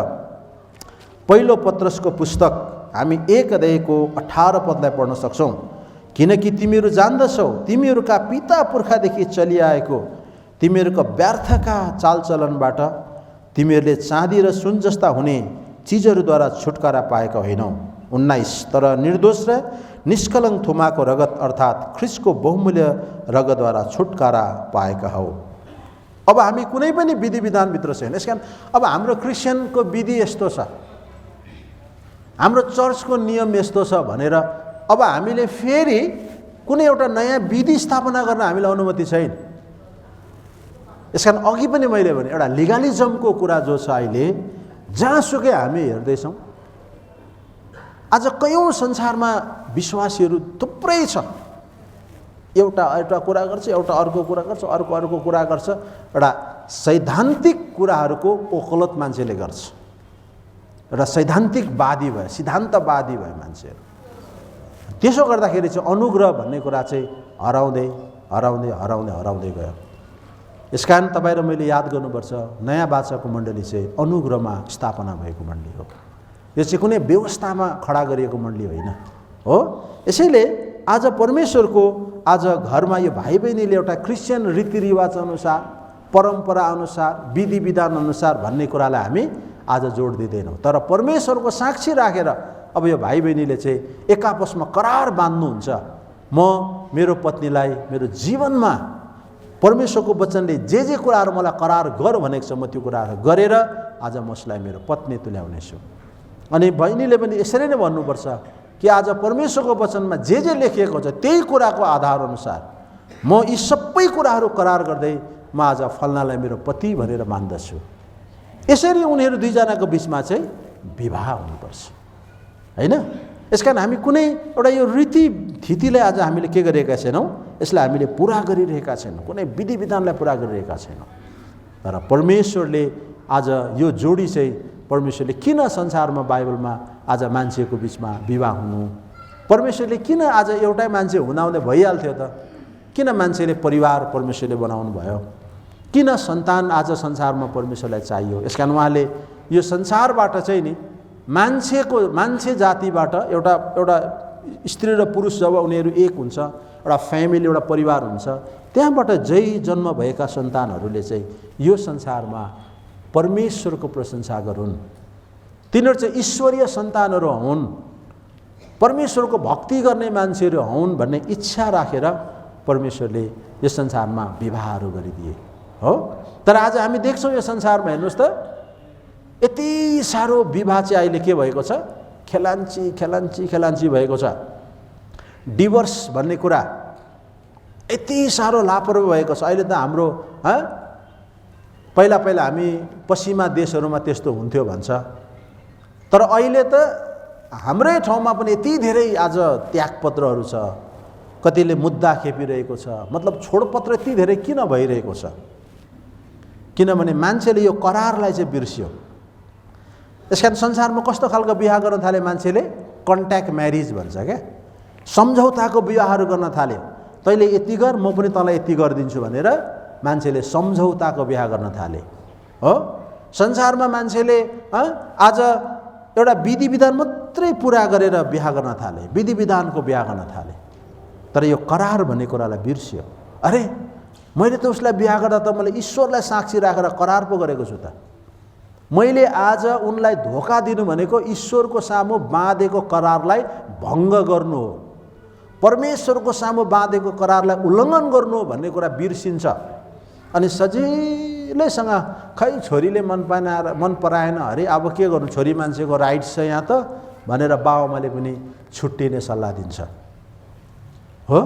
पहिलो पत्रसको पुस्तक हामी 1 अध्यायको 18 पदलाई पढ्न सक्छौँ। किनकि तिमीहरू जान्दछौ तिमीहरूका पिता पुर्खादेखि चलिआएको तिमीहरूका व्यर्थका चालचलनबाट तिमीहरूले चाँदी र सुन जस्ता हुने चिजहरूद्वारा छुटकारा पाएका होइनौ। 19 तर निर्दोष र निष्कलङ्क थुमाको रगत अर्थात् ख्रिस्टको बहुमूल्य रगतद्वारा छुटकारा पाएका हौ। अब हामी कुनै पनि विधि विधानभित्र छैन। यसकारण अब हाम्रो क्रिस्चियनको विधि यस्तो छ, हाम्रो चर्चको नियम यस्तो छ भनेर अब हामीले फेरि कुनै एउटा नयाँ विधि स्थापना गर्न हामीलाई अनुमति छैन। यसकारण अघि पनि मैले भने एउटा लिगलिजमको कुरा जो छ अहिले जहाँसुकै हामी हेर्दैछौँ। आज कयौँ संसारमा विश्वासीहरू थुप्रै छ, एउटा कुरा गर्छ, एउटा अर्को कुरा गर्छ, अर्को कुरा गर्छ। एउटा सैद्धान्तिक कुराहरूको ओकलत मान्छेले गर्छ, एउटा सैद्धान्तिकवादी भयो, सिद्धान्तवादी भयो मान्छेहरू। त्यसो गर्दाखेरि चाहिँ अनुग्रह भन्ने कुरा चाहिँ हराउँदै गयो। यसकारण तपाईँ र मैले याद गर्नुपर्छ, नयाँ बाचाको मण्डली चाहिँ अनुग्रहमा स्थापना भएको मण्डली हो। यो चाहिँ कुनै व्यवस्थामा खडा गरिएको मण्डली होइन हो। यसैले आज परमेश्वरको आज घरमा यो भाइ बहिनीले एउटा क्रिस्चियन रीतिरिवाज अनुसार, परम्परा अनुसार, विधि विधान अनुसार भन्ने कुरालाई हामी आज जोड दिँदैनौँ। तर परमेश्वरको साक्षी राखेर अब यो भाइ बहिनीले चाहिँ एक आपसमा करार बाँध्नुहुन्छ, म मेरो पत्नीलाई मेरो जीवनमा परमेश्वरको वचनले जे कुराहरू मलाई करार गर भनेको छ, म त्यो कुराहरू गरेर आज म उसलाई मेरो पत्नी तुल्याउनेछु। अनि बहिनीले पनि यसरी नै भन्नुपर्छ कि आज परमेश्वरको वचनमा जे लेखिएको छ त्यही कुराको आधार अनुसार म यी सबै कुराहरू करार गर्दै म आज फल्नालाई मेरो पति भनेर मान्दछु। यसरी उनीहरू दुईजनाको बिचमा चाहिँ विवाह हुनुपर्छ होइन। यसकारण हामी कुनै एउटा यो रीतिथितिलाई आज हामीले के गरिरहेका छैनौँ, यसलाई हामीले पुरा गरिरहेका छैनौँ, कुनै विधि विधानलाई पुरा गरिरहेका छैनौँ। तर परमेश्वरले आज यो जोडी चाहिँ परमेश्वरले किन संसारमा बाइबलमा आज मान्छेको बिचमा विवाह हुनु, परमेश्वरले किन आज एउटै मान्छे हुनाउँदै भइहाल्थ्यो त, किन मान्छेले परिवार परमेश्वरले बनाउनु भयो, किन सन्तान आज संसारमा परमेश्वरलाई चाहियो। यसकारण उहाँले यो संसारबाट चाहिँ नि मान्छे जातिबाट एउटा स्त्री र पुरुष जब उनीहरू एक हुन्छ, एउटा फ्यामिली एउटा परिवार हुन्छ, त्यहाँबाट जन्म भएका सन्तानहरूले चाहिँ यो संसारमा परमेश्वरको प्रशंसा गरून्, तिनीहरू चाहिँ ईश्वरीय सन्तानहरू हुन्, परमेश्वरको भक्ति गर्ने मान्छेहरू हुन् भन्ने इच्छा राखेर परमेश्वरले यस संसारमा विवाहहरू गरिदिए हो। तर आज हामी देख्छौँ यो संसारमा हेर्नुहोस् त, यति साह्रो विवाह चाहिँ अहिले के भएको छ, खेलाञ्ची भएको छ। डिभोर्स भन्ने कुरा यति साह्रो लापरवाही भएको छ अहिले त। हाम्रो पहिला हामी पश्चिमा देशहरूमा त्यस्तो हुन्थ्यो भन्छ, तर अहिले त हाम्रै ठाउँमा पनि यति धेरै आज त्यागपत्रहरू छ, कतिले मुद्दा खेपिरहेको छ। मतलब छोडपत्र यति धेरै किन भइरहेको छ, किनभने मान्छेले यो करारलाई चाहिँ बिर्स्यो। यसकारण संसारमा कस्तो खालको बिहा गर्न थाले मान्छेले, कन्ट्याक्ट म्यारिज भन्छ क्या, सम्झौताको विवाहहरू गर्न थाल्यो। तैँले यति गर म पनि तँलाई यति गरिदिन्छु भनेर मान्छेले सम्झौताको बिहा गर्न थाले हो। संसारमा मान्छेले आज एउटा विधि विधान मात्रै पुरा गरेर बिहा गर्न थाले, विधि विधानको बिहा गर्न थाले। तर यो करार भन्ने कुरालाई बिर्स्यो। अरे मैले त उसलाई बिहा गर्दा त मैले ईश्वरलाई साक्षी राखेर करार पो गरेको छु त, मैले आज उनलाई धोका दिनु भनेको ईश्वरको सामु बाँधेको करारलाई भङ्ग गर्नु हो, परमेश्वरको सामु बाँधेको करारलाई उल्लङ्घन गर्नु हो भन्ने कुरा बिर्सिन्छ। अनि सजिलैसँग खै छोरीले मन पराएन अरे अब के गर्नु, छोरी मान्छेको राइट छ यहाँ त भनेर बाबुआमाले पनि छुट्टिने सल्लाह दिन्छ हो।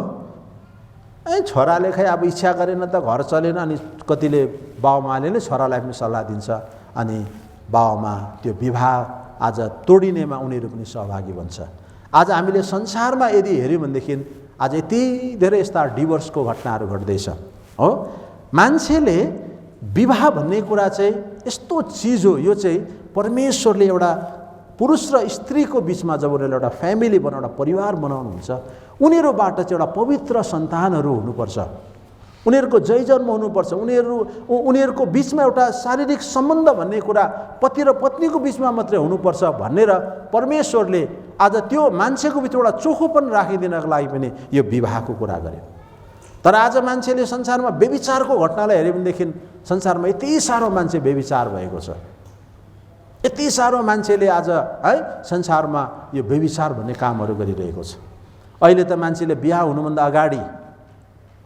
छोराले खै अब इच्छा गरेन त घर चलेन, अनि कतिले बाबुआमाले नै छोरालाई पनि सल्लाह दिन्छ, अनि बाबुआमा त्यो विवाह आज तोडिनेमा उनीहरू पनि सहभागी बन्छ। आज हामीले संसारमा यदि हेऱ्यौँ भनेदेखि आज यति धेरै यस्ता डिभोर्सको घटनाहरू घट्दैछ हो। मान्छेले विवाह भन्ने कुरा चाहिँ यस्तो चिज हो, यो चाहिँ परमेश्वरले एउटा पुरुष र स्त्रीको बिचमा जब उनीहरूले एउटा फ्यामिली बनाएर एउटा परिवार बनाउनुहुन्छ, उनीहरूबाट चाहिँ एउटा पवित्र सन्तानहरू हुनुपर्छ, उनीहरूको जन्म हुनुपर्छ, उनीहरूको बिचमा एउटा शारीरिक सम्बन्ध भन्ने कुरा पति र पत्नीको बिचमा मात्रै हुनुपर्छ भनेर परमेश्वरले आज त्यो मान्छेको बिच एउटा चोखोपन राखिदिनको लागि पनि यो विवाहको कुरा गर्यो। तर आज मान्छेले संसारमा व्यभिचारको घटनालाई हेऱ्यो भनेदेखि संसारमा यति साह्रो मान्छे व्यभिचार भएको छ, यति साह्रो मान्छेले आज संसारमा यो व्यभिचार भन्ने कामहरू गरिरहेको छ। अहिले त मान्छेले बिहा हुनुभन्दा अगाडि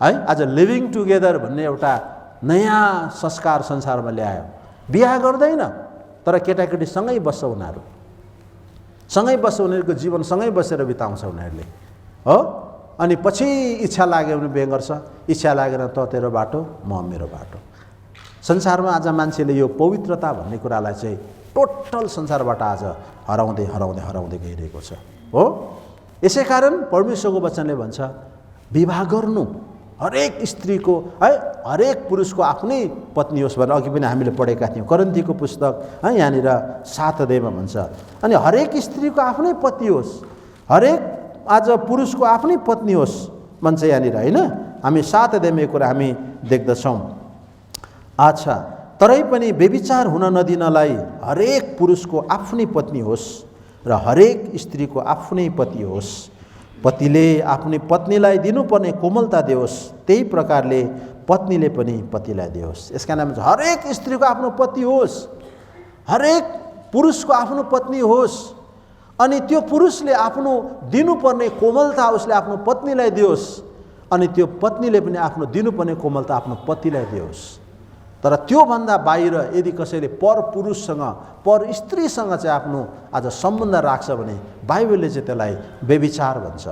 आज लिभिङ टुगेदर भन्ने एउटा नयाँ संस्कार संसारमा ल्यायो। बिहा गर्दैन तर केटाकेटी सँगै बस्छ, उनीहरू सँगै बस्छ, उनीहरूको जीवन सँगै बसेर बिताउँछ उनीहरूले हो। अनि पछि इच्छा लाग्यो भने बिहे गर्छ, इच्छा लागेन त तेरो बाटो म मेरो बाटो। संसारमा आज मान्छेले यो पवित्रता भन्ने कुरालाई चाहिँ टोटल संसारबाट आज हराउँदै गइरहेको छ हो। यसै कारण परमेश्वरको वचनले भन्छ विवाह गर्नु हरेक स्त्रीको हरेक पुरुषको आफ्नै पत्नी होस् भनेर अघि पनि हामीले पढेका थियौँ, कोरिन्थीको पुस्तक यहाँनिर 7 अध्यायमा भन्छ। अनि हरेक स्त्रीको आफ्नै पति होस्, हरेक आज पुरुषको आफ्नै पत्नी होस् भन्छ यहाँनिर होइन। हामी 7 अध्यायमा यो कुरा हामी देख्दछौँ। अच्छा, तरै पनि व्यभिचार हुन नदिनलाई हरेक पुरुषको आफ्नै पत्नी होस् र हरेक स्त्रीको आफ्नै पति होस्। पतिले आफ्नै पत्नीलाई दिनुपर्ने कोमलता दियोस्, त्यही प्रकारले पत्नीले पनि पतिलाई दियोस्। यसका नाम हरेक स्त्रीको आफ्नो पति होस्, हरेक पुरुषको आफ्नो पत्नी होस्, अनि त्यो पुरुषले आफ्नो दिनुपर्ने कोमलता उसले आफ्नो पत्नीलाई दियोस्, अनि त्यो पत्नीले पनि आफ्नो दिनुपर्ने कोमलता आफ्नो पतिलाई दियोस्। तर त्योभन्दा बाहिर यदि कसैले पर पुरुषसँग पर स्त्रीसँग चाहिँ आफ्नो आज सम्बन्ध राख्छ भने बाइबलले चाहिँ त्यसलाई व्यभिचार भन्छ।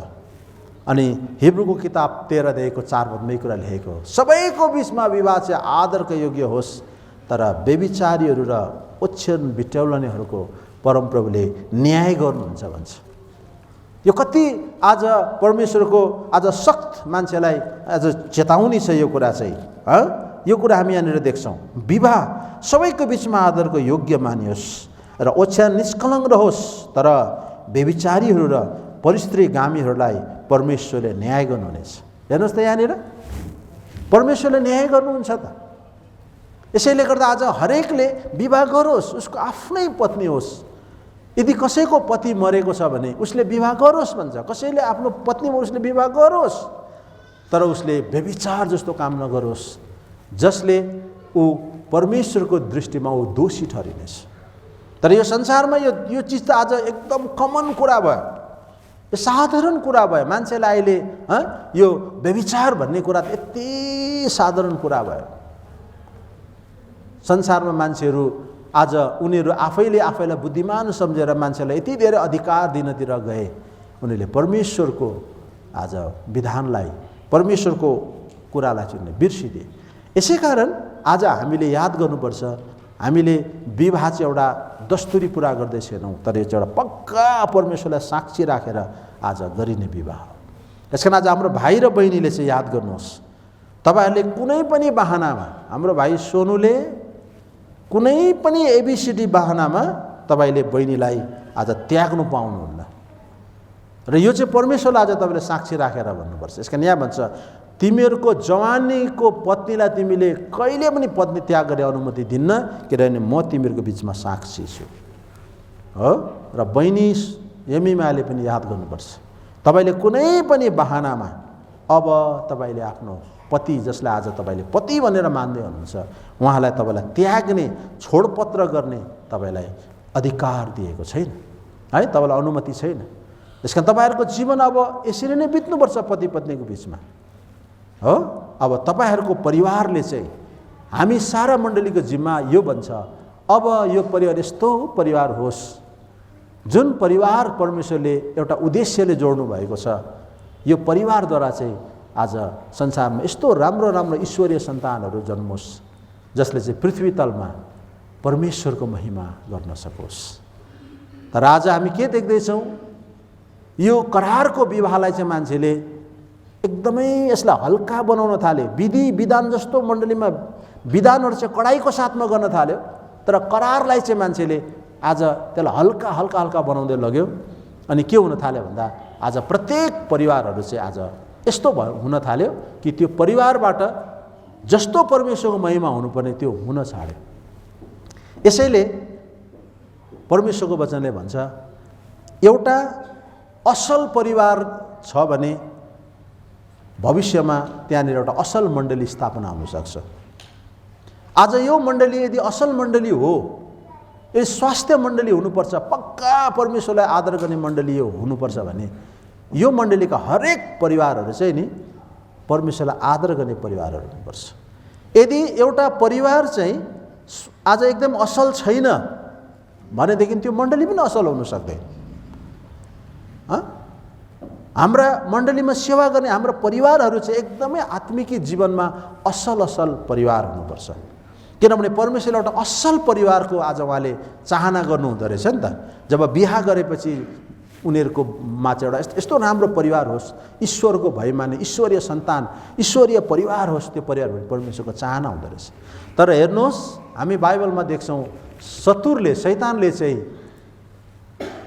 अनि हिब्रूको किताब 13:4 कुरा लेखेको हो, सबैको बिचमा विवाह चाहिँ आदरका योग्य होस्, तर व्यभिचारीहरू र ओछ्यान बिट्याउलनेहरूको परमप्रभुले न्याय गर्नुहुन्छ भन्छ। यो कति आज परमेश्वरको आज सख्त मान्छेलाई आज चेतावनी छ यो कुरा चाहिँ। यो कुरा हामी यहाँनिर देख्छौँ, विवाह सबैको बिचमा आदरको योग्य मानियोस् र ओछ्यान निष्कलङ्क रहोस्, तर व्यभिचारीहरू र परिस्त्रीगामीहरूलाई परमेश्वरले न्याय गर्नुहुनेछ। हेर्नुहोस् त, यहाँनिर परमेश्वरले न्याय गर्नुहुन्छ त। यसैले गर्दा आज हरेकले विवाह गरोस्, उसको आफ्नै पत्नी होस्। यदि कसैको पति मरेको छ भने उसले विवाह गरोस् भन्छ, कसैले आफ्नो पत्नीमा उसले विवाह गरोस्, तर उसले व्यभिचार जस्तो काम नगरोस्, जसले ऊ परमेश्वरको दृष्टिमा ऊ दोषी ठहरिनेछ। तर यो संसारमा यो चिज त आज एकदम कमन कुरा भयो, यो साधारण कुरा भयो। मान्छेलाई अहिले यो व्यभिचार भन्ने कुरा त यति साधारण कुरा भयो। संसारमा मान्छेहरू आज उनीहरू आफैले आफैलाई बुद्धिमान सम्झेर मान्छेलाई यति धेरै अधिकार दिनतिर गए, उनीहरूले परमेश्वरको आज विधानलाई, परमेश्वरको कुरालाई चाहिँ बिर्सिदिए। यसै कारण आज हामीले याद गर्नुपर्छ, हामीले विवाह चाहिँ एउटा दस्तुरी पुरा गर्दै छैनौँ, तर यो चाहिँ एउटा पक्का परमेश्वरलाई साक्षी राखेर आज गरिने विवाह हो। यसकारण आज हाम्रो भाइ र बहिनीले चाहिँ याद गर्नुहोस्, तपाईँहरूले कुनै पनि बहानामा, हाम्रो भाइ सोनुले कुनै पनि एबिसिडी बहानामा तपाईँले बहिनीलाई आज त्याग्नु पाउनुहुन्न। र यो चाहिँ परमेश्वरलाई आज तपाईँले साक्षी राखेर भन्नुपर्छ। यसकारण यहाँ भन्छ, तिमीहरूको जवानीको पत्नीलाई तिमीले कहिले पनि पत्नी त्याग गर्ने अनुमति दिन्न, किनभने म तिमीहरूको बिचमा साक्षी छु हो। र बहिनी यमिमाले पनि याद गर्नुपर्छ, तपाईँले कुनै पनि बहानामा अब तपाईँले आफ्नो पति, जसलाई आज तपाईँले पति भनेर मान्दै हुनुहुन्छ, उहाँलाई तपाईँलाई त्याग्ने, छोडपत्र गर्ने तपाईँलाई अधिकार दिएको छैन है, तपाईँलाई अनुमति छैन। त्यसकारण तपाईँहरूको जीवन अब यसरी नै बित्नुपर्छ पति पत्नीको बिचमा हो। अब तपाईँहरूको परिवारले चाहिँ, हामी सारा मण्डलीको जिम्मा यो भन्छ, अब यो परिवार यस्तो परिवार होस् जुन परिवार परमेश्वरले एउटा उद्देश्यले जोड्नु भएको छ। यो परिवारद्वारा चाहिँ आज संसारमा यस्तो राम्रो राम्रो ईश्वरीय सन्तानहरू जन्मोस्, जसले चाहिँ पृथ्वी तलमा परमेश्वरको महिमा गर्न सकोस्। तर आज हामी के देख्दैछौँ, यो करारको विवाहलाई चाहिँ मान्छेले एकदमै यसलाई हल्का बनाउन थाले। विधि विधान जस्तो मण्डलीमा विधानहरू चाहिँ कडाइको साथमा गर्न थाल्यो, तर करारलाई चाहिँ मान्छेले आज त्यसलाई हल्का हल्का हल्का बनाउँदै लग्यो। अनि के हुन थाल्यो भन्दा आज प्रत्येक परिवारहरू चाहिँ आज यस्तो हुन थाल्यो कि त्यो परिवारबाट जस्तो परमेश्वरको महिमा हुनुपर्ने त्यो हुन छाड्यो। यसैले परमेश्वरको वचनले भन्छ, एउटा असल परिवार छ भने भविष्यमा त्यहाँनिर एउटा असल मण्डली स्थापना हुनसक्छ। आज यो मण्डली यदि असल मण्डली हो, यदि स्वास्थ्य मण्डली हुनुपर्छ, पक्का परमेश्वरलाई आदर गर्ने मण्डली यो हुनुपर्छ भने यो मण्डलीका हरेक परिवारहरू चाहिँ नि परमेश्वरलाई आदर गर्ने परिवारहरू हुनुपर्छ। यदि एउटा परिवार चाहिँ आज एकदम असल छैन भनेदेखि त्यो मण्डली पनि असल हुन सक्दैन। हाम्रा मण्डलीमा सेवा गर्ने हाम्रो परिवारहरू चाहिँ एकदमै आत्मिक जीवनमा असल असल परिवार हुनुपर्छ। किनभने परमेश्वरले एउटा असल परिवारको आज उहाँले चाहना गर्नुहुँदो रहेछ नि त। जब बिहा गरेपछि उनीहरूको मा चाहिँ एउटा यस्तो राम्रो परिवार होस्, ईश्वरको भय माने ईश्वरीय सन्तान, ईश्वरीय परिवार होस्, त्यो परिवार परमेश्वरको चाहना हुँदो रहेछ। तर हेर्नुहोस्, हामी बाइबलमा देख्छौँ शत्रुले, शैतानले चाहिँ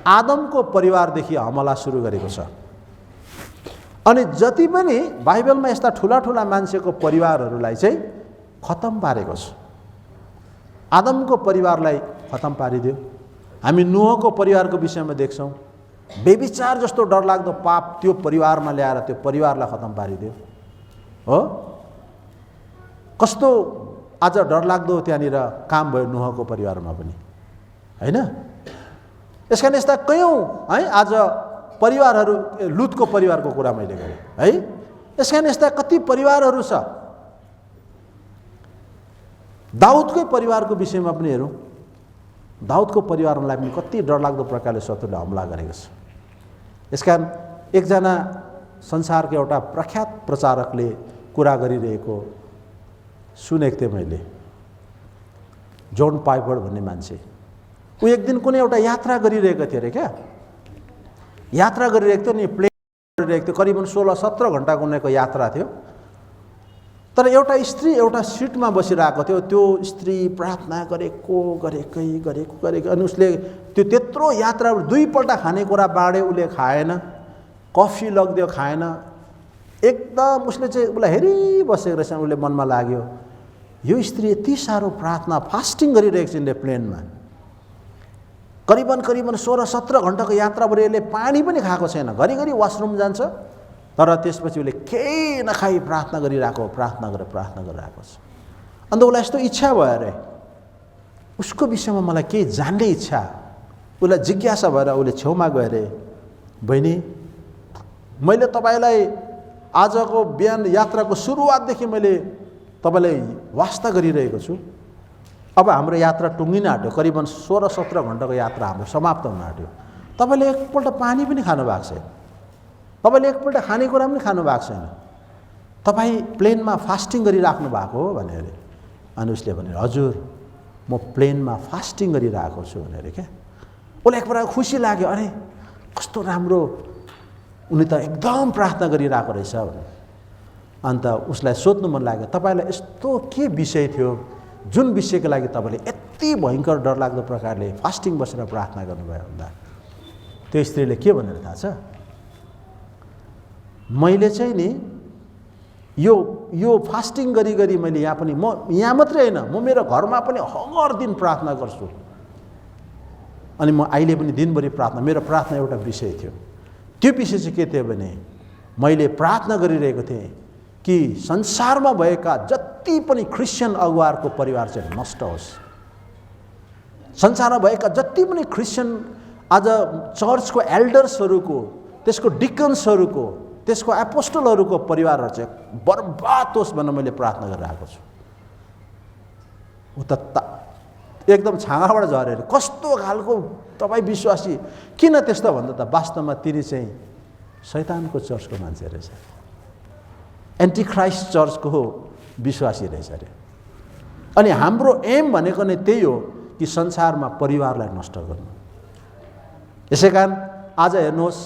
आदमको परिवारदेखि हमला सुरु गरेको छ। अनि जति पनि बाइबलमा यस्ता ठुला ठुला मान्छेको परिवारहरूलाई चाहिँ खतम पारेको छ। आदमको परिवारलाई खतम पारिदियो। हामी नूहको परिवारको विषयमा देख्छौँ, बेविचार जस्तो डरलाग्दो पाप त्यो परिवारमा ल्याएर त्यो परिवारलाई खतम पारिदियो। हो, कस्तो आज डरलाग्दो त्यहाँनिर काम भयो नूहको परिवारमा पनि, होइन? यसकारण यस्ता कयौँ है आज परिवारहरू, लुतको परिवारको कुरा मैले गरेँ है। यसकारण यस्ता कति परिवारहरू छ। दाउदकै परिवारको विषयमा पनि हेरौँ, दाउदको परिवारलाई पनि कति डरलाग्दो प्रकारले शत्रुले हमला गरेको छ। यसकारण एकजना संसारको एउटा प्रख्यात प्रचारकले कुरा गरिरहेको सुनेको थिएँ मैले, जोन पाइपर भन्ने मान्छे। ऊ एक दिन कुनै एउटा यात्रा गरिरहेको थियो अरे क्या, यात्रा गरिरहेको थियो नि, प्लेन गरिरहेको थियो, करिबन 16-17 घन्टाको उनीहरूको यात्रा थियो। तर एउटा स्त्री एउटा सिटमा बसिरहेको थियो, त्यो स्त्री प्रार्थना गरेको अनि उसले त्यो त्यत्रो यात्रा 2 पल्ट खानेकुरा बाँडे, उसले खाएन, कफी लगिदियो खाएन, एकदम उसले चाहिँ उसलाई हेरिबसेको रहेछ। उसले मनमा लाग्यो यो स्त्री यति साह्रो प्रार्थना फास्टिङ गरिरहेको छ प्लेनमा, करिबन 16-17 घन्टाको यात्राबाट यसले पानी पनि खाएको छैन, घरिघरि वासरुम जान्छ, तर त्यसपछि उसले केही नखाई प्रार्थना गरिरहेको छ। अन्त उसलाई यस्तो इच्छा भयो अरे, उसको विषयमा मलाई केही जान्ने इच्छा, उसलाई जिज्ञासा भएर उसले छेउमा गयो अरे, बहिनी मैले तपाईँलाई आजको बिहान यात्राको सुरुवातदेखि मैले तपाईँलाई वास्ता गरिरहेको छु। अब हाम्रो यात्रा टुङ्गिन आँट्यो, करिबन 16-17 घन्टाको यात्रा हाम्रो समाप्त हुन आँट्यो। तपाईँले एकपल्ट पानी पनि खानु भएको छैन, तपाईँले एकपल्ट खानेकुरा पनि खानु भएको छैन, तपाईँ प्लेनमा फास्टिङ गरिराख्नु भएको हो भने अरे। अनि उसले भने हजुर म प्लेनमा फास्टिङ गरिरहेको छु भनेर क्या। उसलाई एक प्रकार खुसी लाग्यो, अरे कस्तो राम्रो, उनी त एकदम प्रार्थना गरिरहेको रहेछ भने। अन्त उसलाई सोध्नु मन लाग्यो, तपाईँलाई यस्तो के विषय थियो जुन विषयको लागि तपाईँले यति भयङ्कर डरलाग्दो प्रकारले फास्टिङ बसेर प्रार्थना गर्नुभयो भन्दा त्यो स्त्रीले के भनेर थाहा छ? मैले चाहिँ नि यो फास्टिङ गरी मैले यहाँ पनि, म यहाँ मात्रै होइन, म मेरो घरमा पनि हर दिन प्रार्थना गर्छु। अनि म अहिले पनि दिनभरि प्रार्थना, मेरो प्रार्थना एउटा विषय थियो। त्यो विषय चाहिँ के थियो भने मैले प्रार्थना गरिरहेको थिएँ कि संसारमा भएका जति पनि क्रिस्चियन अगुवाहरूको परिवार चाहिँ नष्ट होस्। संसारमा भएका जति पनि क्रिस्चियन आज चर्चको एल्डर्सहरूको, त्यसको डिकन्सहरूको, त्यसको एपोस्टलहरूको परिवारहरू चाहिँ बर्बाद होस् भनेर मैले प्रार्थना गरिरहेको छु। ऊ त एकदम छाँगाबाट झरेर, कस्तो खालको तपाईँ विश्वासी, किन त्यस्तो भन्दा त वास्तवमा तिनी चाहिँ शैतानको चर्चको मान्छे रहेछ, एन्टिक्राइस्ट चर्चको विश्वासी रहेछ अरे। अनि हाम्रो एम भनेको नै त्यही हो कि संसारमा परिवारलाई नष्ट गर्नु। यसै कारण आज हेर्नुहोस्,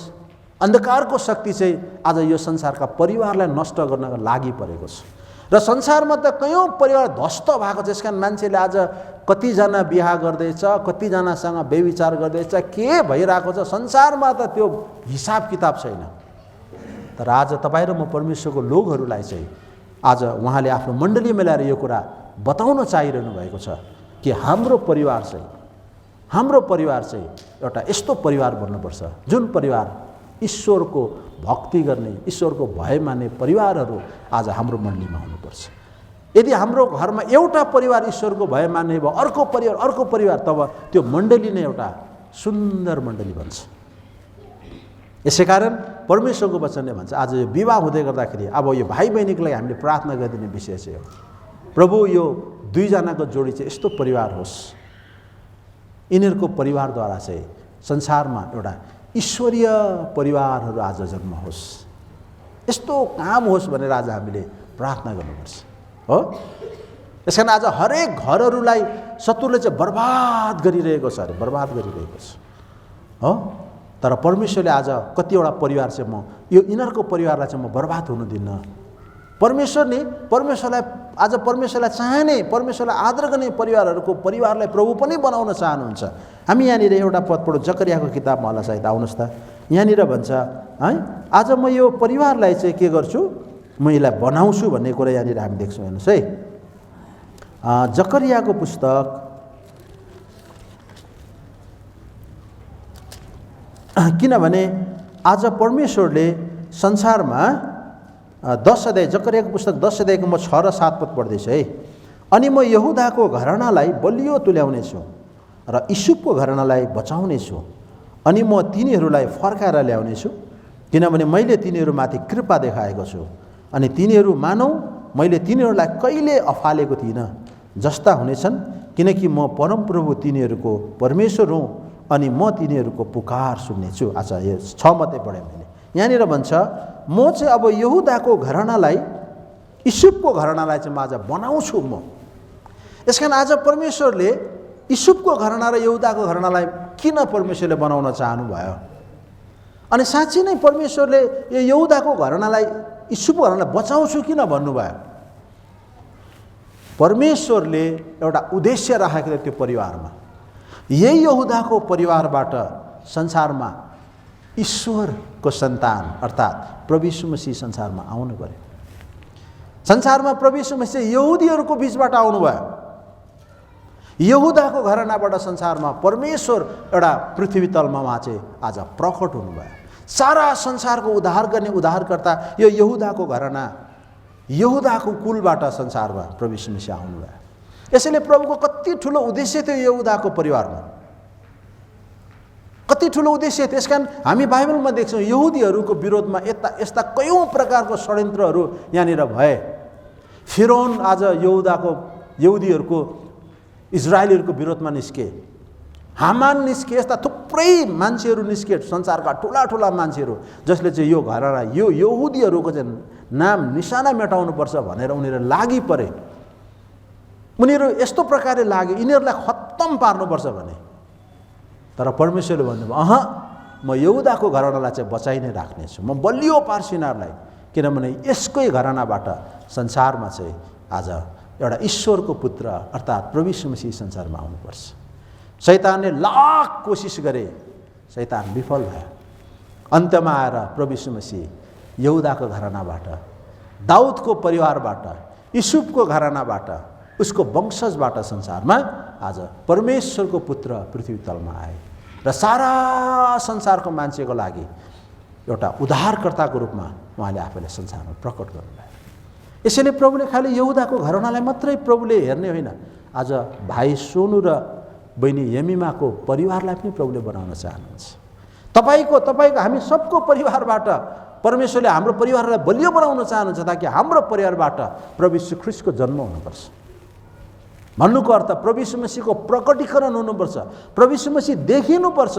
अन्धकारको शक्ति चाहिँ आज यो संसारका परिवारलाई नष्ट गर्नका लागि परेको छ र संसारमा त कयौँ परिवार ध्वस्त भएको छ। यसकारण मान्छेले आज कतिजना बिहा गर्दैछ, कतिजनासँग व्यभिचार गर्दैछ, के भइरहेको छ संसारमा त त्यो हिसाब किताब छैन। तर आज तपाईँ र म परमेश्वरको लोकहरूलाई चाहिँ आज उहाँले आफ्नो मण्डली मिलाएर यो कुरा बताउन चाहिरहनु भएको छ कि हाम्रो परिवार चाहिँ एउटा यस्तो परिवार बन्नुपर्छ जुन परिवार ईश्वरको भक्ति गर्ने, ईश्वरको भय मान्ने परिवारहरू आज हाम्रो मण्डलीमा हुनुपर्छ। यदि हाम्रो घरमा एउटा परिवार ईश्वरको भय मान्ने भयो, अर्को परिवार, तब त्यो मण्डली नै एउटा सुन्दर मण्डली बन्छ। यसै कारण परमेश्वरको वचनले भन्छ आज यो विवाह हुँदै गर्दाखेरि अब यो भाइ बहिनीको लागि हामीले प्रार्थना गरिदिने विषय चाहिँ हो, प्रभु यो 2 जनाको जोडी चाहिँ यस्तो परिवार होस्, यिनीहरूको परिवारद्वारा चाहिँ संसारमा एउटा ईश्वरीय परिवारहरू आज जन्म होस्, यस्तो काम होस् भनेर आज हामीले प्रार्थना गर्नुपर्छ हो। यसकारण आज हरेक घरहरूलाई शत्रुले चाहिँ बर्बाद गरिरहेको छ हो। तर परमेश्वरले आज कतिवटा परिवार चाहिँ म यिनीहरूको परिवारलाई चाहिँ म बर्बाद हुन दिन्न। परमेश्वरलाई चाहने, परमेश्वरलाई आदर गर्ने परिवारलाई प्रभु पनि बनाउन चाहनुहुन्छ। हामी यहाँनिर एउटा पद पढौँ, जकरियाको किताबमा होला सायद, आउनुहोस् त। यहाँनिर भन्छ है, आज म यो परिवारलाई चाहिँ के गर्छु, म यसलाई बनाउँछु भन्ने कुरा यहाँनिर हामी देख्छौँ। हेर्नुहोस् है, जकरियाको पुस्तक किनभने आज परमेश्वरले संसारमा 10 अध्याय, जकरियाको पुस्तक 10 अध्यायको म 6 र 7 पद पढ्दैछु है। अनि म यहुदाको घरानालाई बलियो तुल्याउनेछु र यूसुफको घरानालाई बचाउनेछु, अनि म तिनीहरूलाई फर्काएर ल्याउनेछु, किनभने मैले तिनीहरूमाथि कृपा देखाएको छु, अनि तिनीहरू मानौ मैले तिनीहरूलाई कहिले अफालेको थिइनँ जस्ता हुनेछन्, किनकि म परमप्रभु तिनीहरूको परमेश्वर हुँ, अनि म तिनीहरूको पुकार सुन्नेछु। अच्छा, यो 6 मात्रै पढेँ मैले। यहाँनिर भन्छ म चाहिँ अब यहुदाको घरानालाई, यूसुफको घरानालाई चाहिँ म आज बनाउँछु म। यसकारण आज परमेश्वरले यूसुफको घराना र यहुदाको घरानालाई किन परमेश्वरले बनाउन चाहनुभयो? अनि साँच्चै नै परमेश्वरले यो यहुदाको घरानालाई, यूसुफको घरानालाई बचाउँछु किन भन्नुभयो? परमेश्वरले एउटा उद्देश्य राखेको थियो त्यो परिवारमा। यही यहुदाको परिवारबाट संसारमा ईश्वरको सन्तान अर्थात् प्रभु यीशु मसीह संसारमा आउनु पर्यो। संसारमा प्रभु यीशु मसीह यहुदीहरूको बीचबाट आउनुभयो। यहुदाको घरानाबाट संसारमा परमेश्वर एउटा पृथ्वी तलमा उहाँ चाहिँ आज प्रकट हुनुभयो। सारा संसारको उद्धार गर्ने उद्धारकर्ता यो यहुदाको घराना, यहुदाको कुलबाट संसारमा प्रभु यीशु मसीह आउनुभयो। यसैले प्रभुको कति ठुलो उद्देश्य थियो यहुदाको परिवारमा, कति ठुलो उद्देश्य थियो। त्यसकारण हामी बाइबलमा देख्छौँ यहुदीहरूको विरोधमा यस्ता कयौँ प्रकारको षड्यन्त्रहरू यहाँनिर भए। फिरौन आज यहुदीहरूको इजरायलीहरूको विरोधमा निस्के, हामान निस्के, यस्ता थुप्रै मान्छेहरू निस्के, संसारका ठुला ठुला मान्छेहरू जसले चाहिँ यो घराना, यो यहुदीहरूको चाहिँ नाम निशाना मेटाउनुपर्छ भनेर उनीहरू लागि परे। उनीहरू यस्तो प्रकारले लागे यिनीहरूलाई खत्तम पार्नुपर्छ भने, तर परमेश्वरले भन्नुभयो अह, म यहुदाको घरानालाई चाहिँ बचाइ नै राख्नेछु, म बलियो पार्छु यिनीहरूलाई, किनभने यसकै घरानाबाट संसारमा चाहिँ आज एउटा ईश्वरको पुत्र अर्थात् प्रभु यीशु मसीह संसारमा आउनुपर्छ। शैतानले लाख कोसिस गरे, शैतान विफल भयो। अन्त्यमा आएर प्रभु यीशु मसीह यहुदाको घरानाबाट, दाउदको परिवारबाट, यूसुफको घरानाबाट, उसको वंशजबाट संसारमा आज परमेश्वरको पुत्र पृथ्वी तलमा आए र सारा संसारको मान्छेको लागि एउटा उद्धारकर्ताको रूपमा उहाँले आफैले संसारमा प्रकट गर्नुभयो। यसैले प्रभुले खालि यहुदाको घरानालाई मात्रै प्रभुले हेर्ने होइन, आज भाइ सोनु र बहिनी यमिमाको परिवारलाई पनि प्रभुले बनाउन चाहनुहुन्छ। तपाईँको हामी सबको परिवारबाट परमेश्वरले हाम्रो परिवारलाई बलियो बनाउन चाहनुहुन्छ, ताकि हाम्रो परिवारबाट प्रभु यीशु ख्रीष्टको जन्म हुनुपर्छ। भन्नुको अर्थ प्रभु यीशु मसीहको प्रकटीकरण हुनुपर्छ, प्रभु यीशु मसीह देखिनुपर्छ,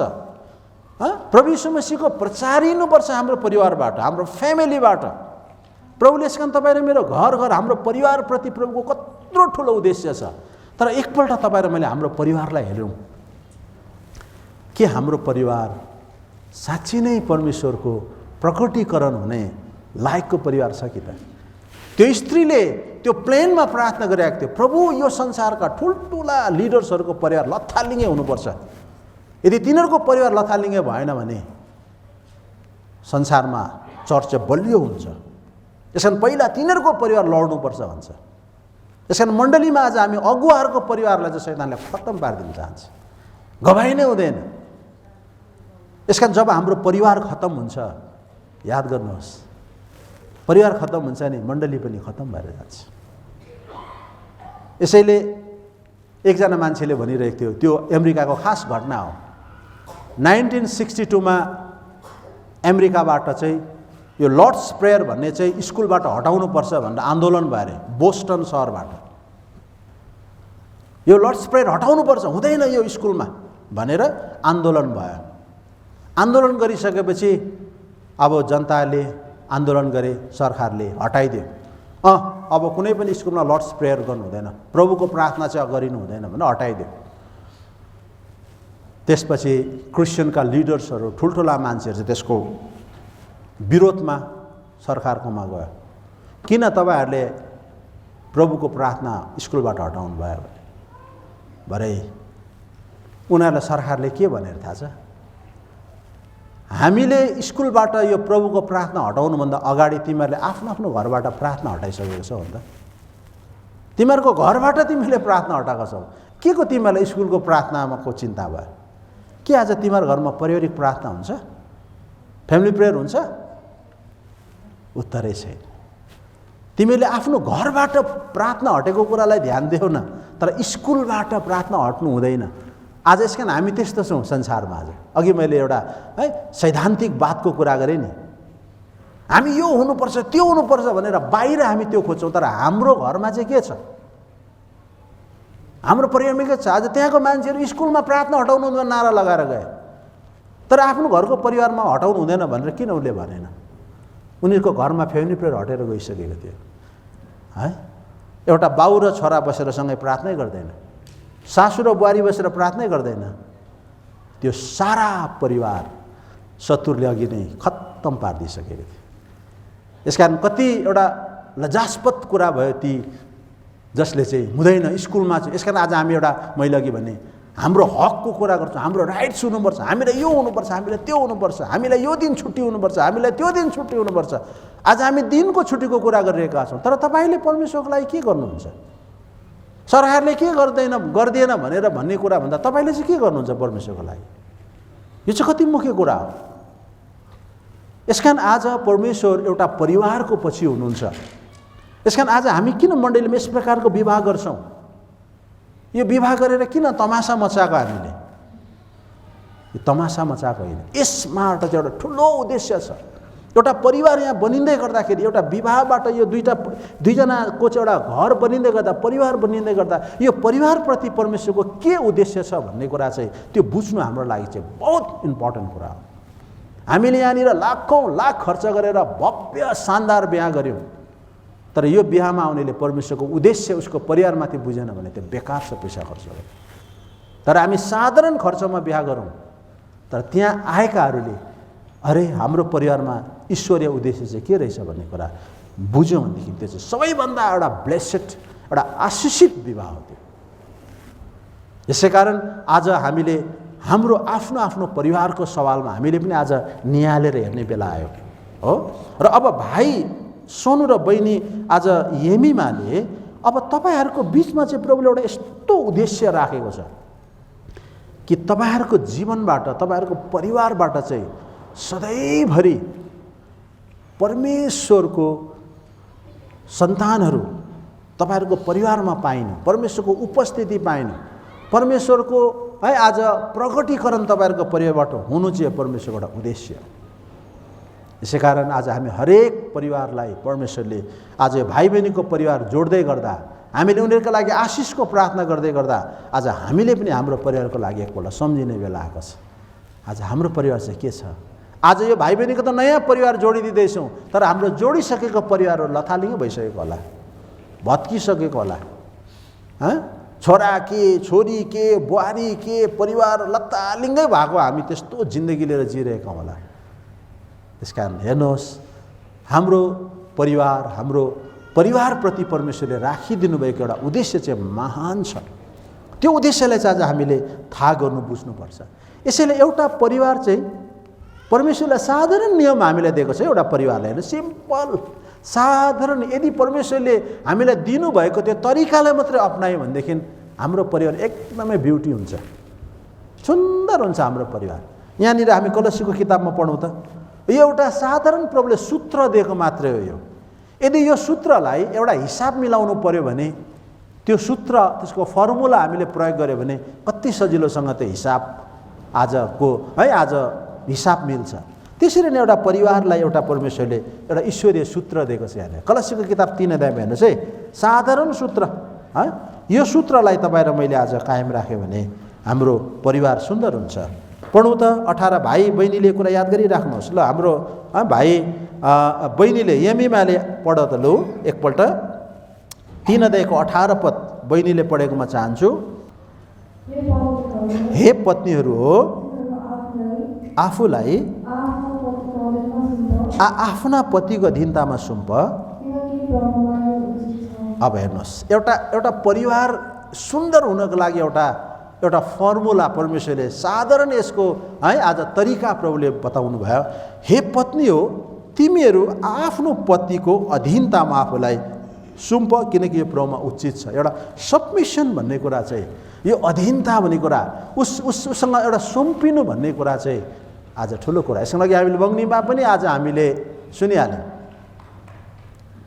प्रभु यीशु मसीहको प्रचारिनुपर्छ हाम्रो परिवारबाट, हाम्रो फ्यामिलीबाट। प्रभुले यसकारण तपाईँ र मेरो घर हाम्रो परिवारप्रति प्रभुको कत्रो ठुलो उद्देश्य छ। तर एकपल्ट तपाईँ र मैले हाम्रो परिवारलाई हेरौँ, के हाम्रो परिवार साँच्चै नै परमेश्वरको प्रकटीकरण हुने लायकको परिवार छ कि त? त्यो स्त्रीले त्यो प्लेनमा प्रार्थना गरिरहेको थियो, प्रभु यो संसारका ठुल्ठुला लिडर्सहरूको परिवार लथालिङ्गे हुनुपर्छ। यदि तिनीहरूको परिवार लथालिङ्गे भएन भने संसारमा चर्च बलियो हुन्छ। यसकारण पहिला तिनीहरूको परिवार लड्नुपर्छ भन्छ। यसकारण मण्डलीमा आज हामी अगुवाहरूको परिवारलाई चाहिँ शैतानले खत्तम पारिदिन चाहन्छ, गवाई नै हुँदैन। यसकारण जब हाम्रो परिवार खत्तम हुन्छ, याद गर्नुहोस्, परिवार खत्तम हुन्छ नि मण्डली पनि खत्तम भएर जान्छ। यसैले एकजना मान्छेले भनिरहेको थियो, त्यो अमेरिकाको खास घटना हो। 1962 मा अमेरिकाबाट चाहिँ यो लर्ड्स प्रेयर भन्ने चाहिँ स्कुलबाट हटाउनुपर्छ भनेर आन्दोलन भयो अरे बोस्टन सहरबाट। यो लर्ड्स प्रेयर हटाउनुपर्छ, हुँदैन यो स्कुलमा भनेर आन्दोलन भयो। आन्दोलन गरिसकेपछि अब जनताले आन्दोलन गरे, सरकारले हटाइदियो। अब कुनै पनि स्कुलमा लर्ड्स प्रेयर गर्नु हुँदैन, प्रभुको प्रार्थना चाहिँ गरिनु हुँदैन भनेर हटाइदियो। त्यसपछि क्रिस्चियनका लिडर्सहरू, ठुल्ठुला मान्छेहरू चाहिँ त्यसको विरोधमा सरकारकोमा गयो, किन तपाईँहरूले प्रभुको प्रार्थना स्कुलबाट हटाउनु भयो भने। भरे उनीहरूलाई सरकारले के भनेर थाहा छ? हामीले स्कुलबाट यो प्रभुको प्रार्थना हटाउनुभन्दा अगाडि तिमीहरूले आफ्नो आफ्नो घरबाट प्रार्थना हटाइसकेको छौ भन्दा, तिमीहरूको घरबाट तिमीले प्रार्थना हटाएको छौ, के को तिमीहरूलाई स्कुलको प्रार्थनाको चिन्ता भयो? के आज तिमीहरूको घरमा पारिवारिक प्रार्थना हुन्छ? फ्यामिली प्रेयर हुन्छ? उत्तरै छैन। तिमीले आफ्नो घरबाट प्रार्थना हटेको कुरालाई ध्यान देऊ न, तर स्कुलबाट प्रार्थना हट्नु हुँदैन। आज यसकारण हामी त्यस्तो छौँ संसारमा। आज अघि मैले एउटा सैद्धान्तिक बातको कुरा गरेँ नि, हामी यो हुनुपर्छ त्यो हुनुपर्छ भनेर बाहिर हामी त्यो खोज्छौँ, तर हाम्रो घरमा चाहिँ के छ? हाम्रो परिवारमा के छ? आज त्यहाँको मान्छेहरू स्कुलमा प्रार्थना हटाउनु हुँदैन नारा लगाएर गए, तर आफ्नो घरको परिवारमा हटाउनु हुँदैन भनेर किन उसले भनेन? उनीहरूको घरमा फ्यामिली प्रेयर हटेर गइसकेको थियो है। एउटा बाउ र छोरा बसेर सँगै प्रार्थनै गर्दैन, सासू र बुहारी बसेर प्रार्थनै गर्दैन, त्यो सारा परिवार शत्रुले अघि नै खत्तम पारिदिइसकेको थियो। यसकारण कति एउटा लज्जास्पद कुरा भयो ती जसले चाहिँ हुँदैन स्कुलमा चाहिँ। यसकारण आज हामी एउटा मैले अघि भने हाम्रो हकको कुरा गर्छौँ, हाम्रो राइट्स हुनुपर्छ, हामीलाई यो हुनुपर्छ, हामीलाई त्यो हुनुपर्छ, हामीलाई यो दिन छुट्टी हुनुपर्छ, हामीलाई त्यो दिन छुट्टी हुनुपर्छ। आज हामी दिनको छुट्टीको कुरा गरिरहेका छौँ, तर तपाईँले परमेश्वरको लागि के गर्नुहुन्छ? सरकारले के गर्दैन भनेर भन्ने कुरा भन्दा तपाईँले चाहिँ के गर्नुहुन्छ परमेश्वरको लागि? यो चाहिँ कति मुख्य कुरा हो। यसकारण आज परमेश्वर एउटा परिवारको पछि हुनुहुन्छ। यसकारण आज हामी किन मण्डलीमा यस प्रकारको विवाह गर्छौँ? यो विवाह गरेर किन तमासा मचाएको? हामीले यो तमासा मचाएको होइन, यसबाट चाहिँ एउटा ठुलो उद्देश्य छ। एउटा परिवार यहाँ बनिँदै गर्दाखेरि, एउटा विवाहबाट यो दुईजनाको चाहिँ एउटा घर बनिँदै गर्दा, परिवार बनिँदै गर्दा यो परिवारप्रति परमेश्वरको के उद्देश्य छ भन्ने कुरा चाहिँ त्यो बुझ्नु हाम्रो लागि चाहिँ बहुत इम्पोर्टेन्ट कुरा हो। हामीले यहाँनिर लाखौँ लाख खर्च गरेर भव्य शानदार बिहा गऱ्यौँ, तर यो बिहामा आउनेले परमेश्वरको उद्देश्य उसको परिवारमाथि बुझेन भने त्यो बेकार छ पैसा खर्च गर्यो। तर हामी साधारण खर्चमा बिहा गरौँ, तर त्यहाँ आएकाहरूले अरे हाम्रो परिवारमा ईश्वरीय उद्देश्य चाहिँ के रहेछ भन्ने कुरा बुझ्यौँ भनेदेखि त्यो चाहिँ सबैभन्दा एउटा ब्लेसेड, एउटा आशिषित विवाह हो त्यो। यसै कारण आज हामीले हाम्रो आफ्नो आफ्नो परिवारको सवालमा हामीले पनि आज निहालेर हेर्ने बेला आयो हो। र अब भाइ सोनु र बहिनी आज येमिमाले अब तपाईँहरूको बिचमा चाहिँ प्रभुले एउटा यस्तो उद्देश्य राखेको छ कि तपाईँहरूको जीवनबाट, तपाईँहरूको परिवारबाट चाहिँ सधैँभरि परमेश्वरको सन्तानहरू तपाईँहरूको परिवारमा पाइनु, परमेश्वरको उपस्थिति पाइनु, परमेश्वरको है आज प्रकटीकरण तपाईँहरूको परिवारबाट हुनु चाहिँ परमेश्वरको एउटा उद्देश्य। यसै कारण आज हामी हरेक परिवारलाई परमेश्वरले आज भाइ बहिनीको परिवार जोड्दै गर्दा, हामीले उनीहरूको लागि आशिषको प्रार्थना गर्दै गर्दा आज हामीले पनि हाम्रो परिवारको लागि एकपल्ट सम्झिने बेला आएको छ। आज हाम्रो परिवार चाहिँ के छ? आज यो भाइ बहिनीको त नयाँ परिवार जोडिदिँदैछौँ, तर हाम्रो जोडिसकेको परिवारहरू लथालिङ्गै भइसकेको होला, भत्किसकेको होला। छोरा के, छोरी के, बुहारी के, परिवार लत्तालिङ्गै भएको हामी त्यस्तो जिन्दगी लिएर जिरहेका होला। त्यसकारण हेर्नुहोस्, हाम्रो परिवारप्रति परमेश्वरले राखिदिनु भएको एउटा उद्देश्य चाहिँ महान छ। त्यो उद्देश्यलाई चाहिँ आज हामीले थाहा गर्नु बुझ्नुपर्छ। यसैले एउटा परिवार चाहिँ परमेश्वरले साधारण नियम हामीलाई दिएको छ। एउटा परिवारलाई हेर्नु, सिम्पल साधारण, यदि परमेश्वरले हामीलाई दिनुभएको त्यो तरिकालाई मात्रै अप्नायो भनेदेखि हाम्रो परिवार एकदमै ब्युटी हुन्छ, सुन्दर हुन्छ हाम्रो परिवार। यहाँनिर हामी कलसीको किताबमा पढौँ त, यो एउटा साधारण प्रभुले सूत्र दिएको मात्रै हो। यो यदि यो सूत्रलाई एउटा हिसाब मिलाउनु पर्यो भने त्यो सूत्र, त्यसको फर्मुला हामीले प्रयोग गर्यो भने कति सजिलोसँग त्यो हिसाब आजको है आज हिसाब मिल्छ। त्यसरी नै एउटा परिवारलाई एउटा परमेश्वरले एउटा ईश्वरीय सूत्र दिएको छ। यहाँ कलसीको किताब 3 अध्यायमा हेर्नुहोस् है, साधारण सूत्र है। यो सूत्रलाई तपाईँ र मैले आज कायम राख्यो भने हाम्रो परिवार सुन्दर हुन्छ। पढौँ त 18 भाइ बहिनीले कुरा याद गरिराख्नुहोस् ल। हाम्रो भाइ बहिनीले येमिमाले पढ त लु एकपल्ट 3 अध्यायको 18 पद बहिनीले पढेको म चाहन्छु। हे पत्नीहरू हो, आफूलाई आफ्ना पतिको अधीनतामा सुम्प। अब हेर्नुहोस्, एउटा परिवार सुन्दर हुनको लागि एउटा फर्मुला परमेश्वरले साधारण यसको है आज तरिका प्रभुले बताउनु भयो। हे पत्नी हो, तिमीहरू आफ्नो पतिको अधीनतामा आफूलाई सुम्प, किनकि यो प्रभुमा उचित छ। एउटा सबमिसन भन्ने कुरा चाहिँ, यो अधीनता भन्ने कुरा, उसँग एउटा सुम्पिनु भन्ने कुरा चाहिँ आज ठुलो कुरा। यसको लागि हामीले मगनीमा पनि आज हामीले सुनिहाल्यौँ।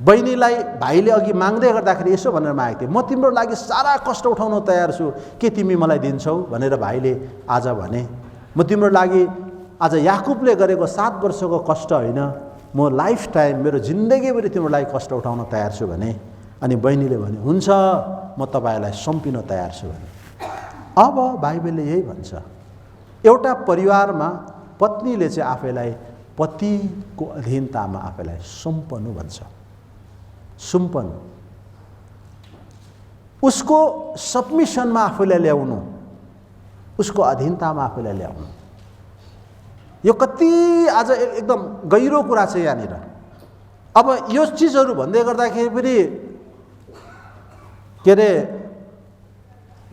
बहिनीलाई भाइले अघि माग्दै गर्दाखेरि यसो भनेर मागेको थिएँ, म तिम्रो लागि सारा कष्ट उठाउन तयार छु, के तिमी मलाई दिन्छौ भनेर भाइले आज भने। म तिम्रो लागि आज याकुबले गरेको 7 वर्षको कष्ट होइन, म लाइफ टाइम मेरो जिन्दगीभरि तिम्रो लागि कष्ट उठाउन तयार छु भने। अनि बहिनीले भने हुन्छ, म तपाईँलाई सम्पिन तयार छु भने। अब बाइबलले यही भन्छ, एउटा परिवारमा पत्नीले चाहिँ आफैलाई पतिको अधीनतामा आफैलाई सुम्पनु भन्छ। सुम्पनु, उसको सबमिसनमा आफैलाई ल्याउनु, उसको अधीनतामा आफैलाई ल्याउनु। यो कति आज एकदम गहिरो कुरा छ यहाँनिर। अब यो चिजहरू भन्दै गर्दाखेरि पनि के अरे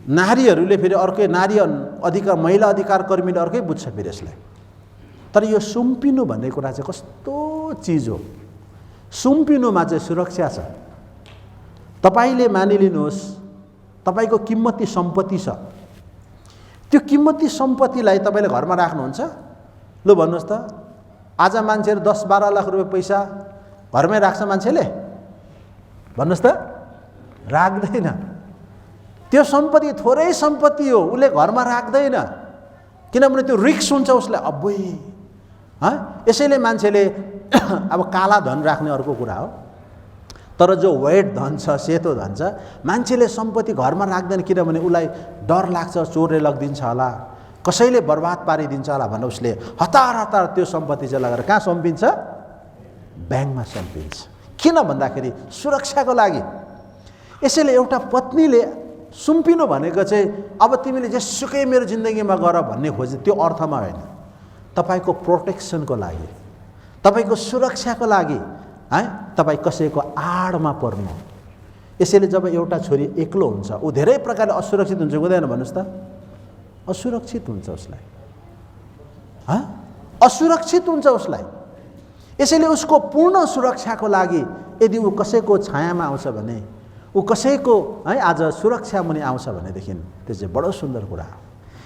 नारीहरूले फेरि अर्कै, नारी अधिकार, महिला अधिकार कर्मीले अर्कै बुझ्छ फेरि यसलाई। तर यो सुम्पिनु भन्ने कुरा चाहिँ कस्तो चिज हो। सुम्पिनुमा चाहिँ सुरक्षा छ। तपाईँले मानिलिनुहोस् तपाईँको किम्मती सम्पत्ति छ, त्यो किम्मती सम्पत्तिलाई तपाईँले घरमा राख्नुहुन्छ। लु भन्नुहोस् त, आज मान्छेहरू 10-12 लाख रुपियाँ पैसा घरमै राख्छ मान्छेले? भन्नुहोस् त, राख्दैन। त्यो सम्पत्ति थोरै सम्पत्ति हो, उसले घरमा राख्दैन, किनभने त्यो रिक्स हुन्छ उसलाई। अब्बुई यसैले मान्छेले अब काला धन राख्ने अर्को कुरा हो, तर जो व्हाइट धन छ, सेतो धन छ, मान्छेले सम्पत्ति घरमा राख्दैन, किनभने उसलाई डर लाग्छ चोरले लगिदिन्छ होला, कसैले बर्बाद पारिदिन्छ होला भनेर उसले हतार हतार त्यो सम्पत्ति चाहिँ लगेर कहाँ सम्पिन्छ? ब्याङ्कमा सम्पिन्छ। किन भन्दाखेरि सुरक्षाको लागि। यसैले एउटा पत्नीले सुम्पिनु भनेको चाहिँ अब तिमीले जेसुकै मेरो जिन्दगीमा गर भन्ने खोजे त्यो अर्थमा होइन, तपाईँको प्रोटेक्सनको लागि, तपाईँको सुरक्षाको लागि है, तपाईँ कसैको आडमा पर्नु। यसैले जब एउटा छोरी एक्लो हुन्छ, ऊ धेरै प्रकारले असुरक्षित हुन्छ, हुँदैन भन्नुहोस् त? असुरक्षित हुन्छ उसलाई, असुरक्षित हुन्छ उसलाई। यसैले उसको पूर्ण सुरक्षाको लागि यदि ऊ कसैको छायामा आउँछ भने, ऊ कसैको है आज सुरक्षा मुनि आउँछ भनेदेखि त्यो चाहिँ बडो सुन्दर कुरा हो।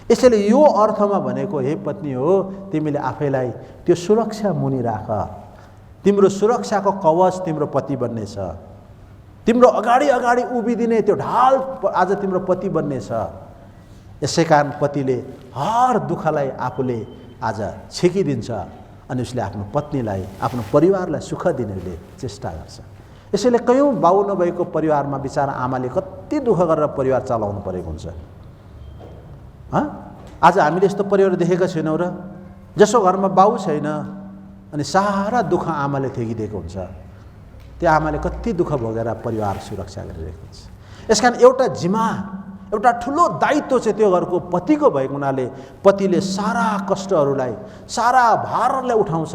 यसैले यो अर्थमा भनेको, हे पत्नी हो, तिमीले आफैलाई त्यो सुरक्षा मुनि राख। तिम्रो सुरक्षाको कवच तिम्रो पति बन्नेछ। तिम्रो अगाडि अगाडि उभिदिने त्यो ढाल आज तिम्रो पति बन्नेछ। यसै कारण पतिले हर दुःखलाई आफूले आज छेकिदिन्छ अनि उसले आफ्नो पत्नीलाई, आफ्नो परिवारलाई सुख दिनेले चेष्टा गर्छ। यसैले कयौँ बाउ नभएको परिवारमा बिचारा आमाले कति दुःख गरेर परिवार चलाउनु परेको हुन्छ। आज हामीले यस्तो परिवार देखेका छैनौँ र, जसो घरमा बाउ छैन अनि सारा दुःख आमाले थेकिदिएको हुन्छ। त्यो आमाले कति दुःख भोगेर परिवार सुरक्षा गरिरहेको हुन्छ। यसकारण एउटा जिम्मा, एउटा ठुलो दायित्व चाहिँ त्यो घरको पतिको भएको हुनाले पतिले सारा कष्टहरूलाई, सारा भारहरूलाई उठाउँछ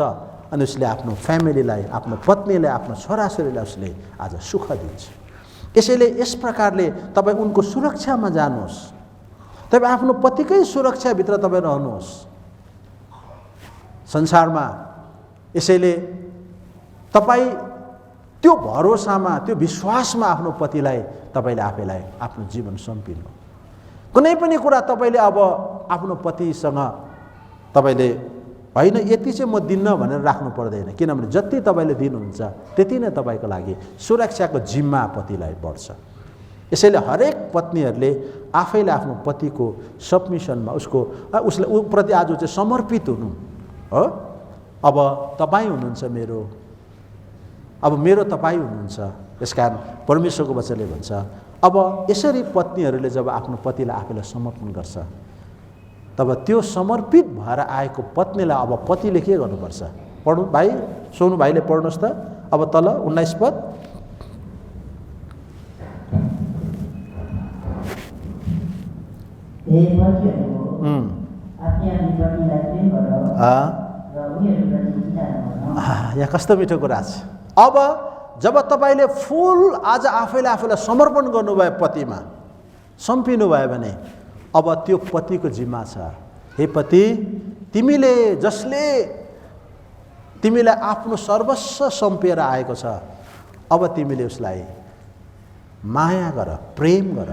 अनि उसले आफ्नो फ्यामिलीलाई, आफ्नो पत्नीलाई, आफ्नो छोराछोरीलाई उसले आज सुख दिन्छ। यसैले यस प्रकारले तपाईँ उनको सुरक्षामा जानुहोस्, तपाईँ आफ्नो पतिकै सुरक्षाभित्र तपाईँ रहनुहोस् संसारमा। यसैले तपाईँ त्यो भरोसामा, त्यो विश्वासमा आफ्नो पतिलाई तपाईँले आफैलाई आफ्नो जीवन सुम्पिनु। कुनै पनि कुरा तपाईँले अब आफ्नो पतिसँग तपाईँले होइन यति चाहिँ म दिन्न भनेर राख्नु पर्दैन, किनभने जति तपाईँले दिनुहुन्छ त्यति नै तपाईँको लागि सुरक्षाको जिम्मा पतिलाई बढ्छ। यसैले हरेक पत्नीहरूले आफैले आफ्नो पतिको सबमिसनमा उसले ऊप्रति आज चाहिँ समर्पित हुनु हो। अब तपाईँ हुनुहुन्छ मेरो, अब मेरो तपाईँ हुनुहुन्छ। यसकारण परमेश्वरको वचनले भन्छ, अब यसरी पत्नीहरूले जब आफ्नो पतिलाई आफैलाई समर्पण गर्छ, तब त्यो समर्पित भएर आएको पत्नीलाई अब पतिले के गर्नुपर्छ? पढ्नु भाइ, सोनु भाइले पढ्नुहोस् त। अब तल 19 पद। यहाँ कस्तो मिठो कुरा छ। अब जब तपाईँले फुल आज आफैलाई समर्पण गर्नुभयो, पतिमा सम्पिनु भयो भने अब त्यो पतिको जिम्मा छ। हे पति, तिमीले जसले तिमीलाई आफ्नो सर्वस्व सम्पिएर आएको छ, अब तिमीले उसलाई माया गर, प्रेम गर।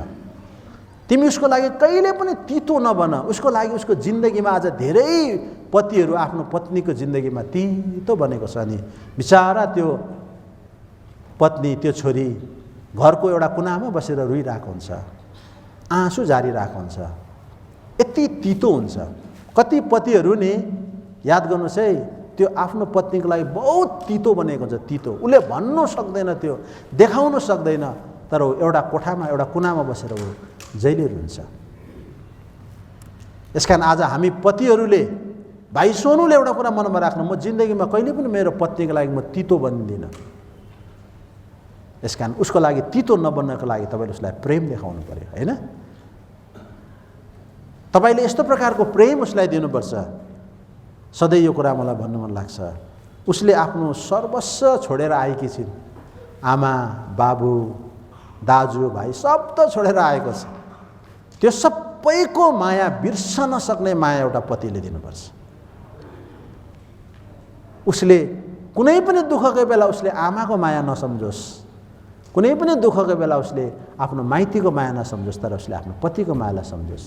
तिमी उसको लागि कहिले पनि तितो नबन। उसको लागि उसको जिन्दगीमा आज धेरै पतिहरू आफ्नो पत्नीको जिन्दगीमा तितो बनेको छ नि बिचारा त्यो पत्नी त्यो छोरी घरको एउटा कुनामा बसेर रोइरहेको हुन्छ, आँसु झारिरहेको हुन्छ, यति तितो हुन्छ। कति पतिहरू नि याद गर्नुहोस् है, त्यो आफ्नो पत्नीको लागि बहुत तितो बनेको हुन्छ, तितो। उसले भन्नु सक्दैन, त्यो देखाउन सक्दैन, तर एउटा कोठामा एउटा कुनामा बसेर ऊ जहिले रुन्छ। यसकारण आज हामी पतिहरूले, भाइ सोनुले एउटा कुरा मनमा राख्नु, म जिन्दगीमा कहिले पनि मेरो पत्नीको लागि म तितो बन्दिनँ। यसकारण उसको लागि तितो नबन्नको लागि तपाईँले उसलाई प्रेम देखाउनु पर्यो, होइन? तपाईँले यस्तो प्रकारको प्रेम उसलाई दिनुपर्छ। सधैँ यो कुरा मलाई भन्नु मन लाग्छ, उसले आफ्नो सर्वस्व छोडेर आएकी छिन्। आमा, बाबु, दाजु, भाइ सब त छोडेर आएको छ। त्यो सबैको माया बिर्सन सक्ने माया एउटा पतिले दिनुपर्छ। उसले कुनै पनि दुःखको बेला उसले आमाको माया नसम्झोस्, कुनै पनि दुःखको बेला उसले आफ्नो माइतीको माया नसम्झोस्, तर उसले आफ्नो पतिको मायालाई सम्झोस्।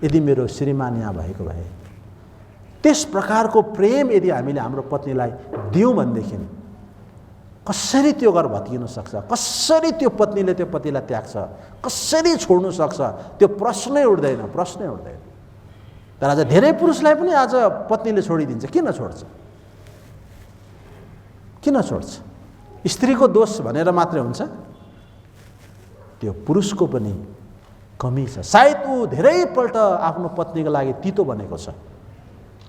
यदि मेरो श्रीमान यहाँ भएको भए, त्यस प्रकारको प्रेम यदि हामीले हाम्रो पत्नीलाई दियौँ भनेदेखि कसरी त्यो घर भत्किन सक्छ, कसरी त्यो पत्नीले त्यो पतिलाई त्याग्छ, कसरी छोड्नु सक्छ, त्यो प्रश्नै उठ्दैन, प्रश्नै उठ्दैन। तर आज धेरै पुरुषलाई पनि आज पत्नीले छोडिदिन्छ। किन छोड्छ? किन छोड्छ? स्त्रीको दोष भनेर मात्रै हुन्छ? त्यो पुरुषको पनि कमी छ। सायद ऊ धेरैपल्ट आफ्नो पत्नीको लागि तितो बनेको छ,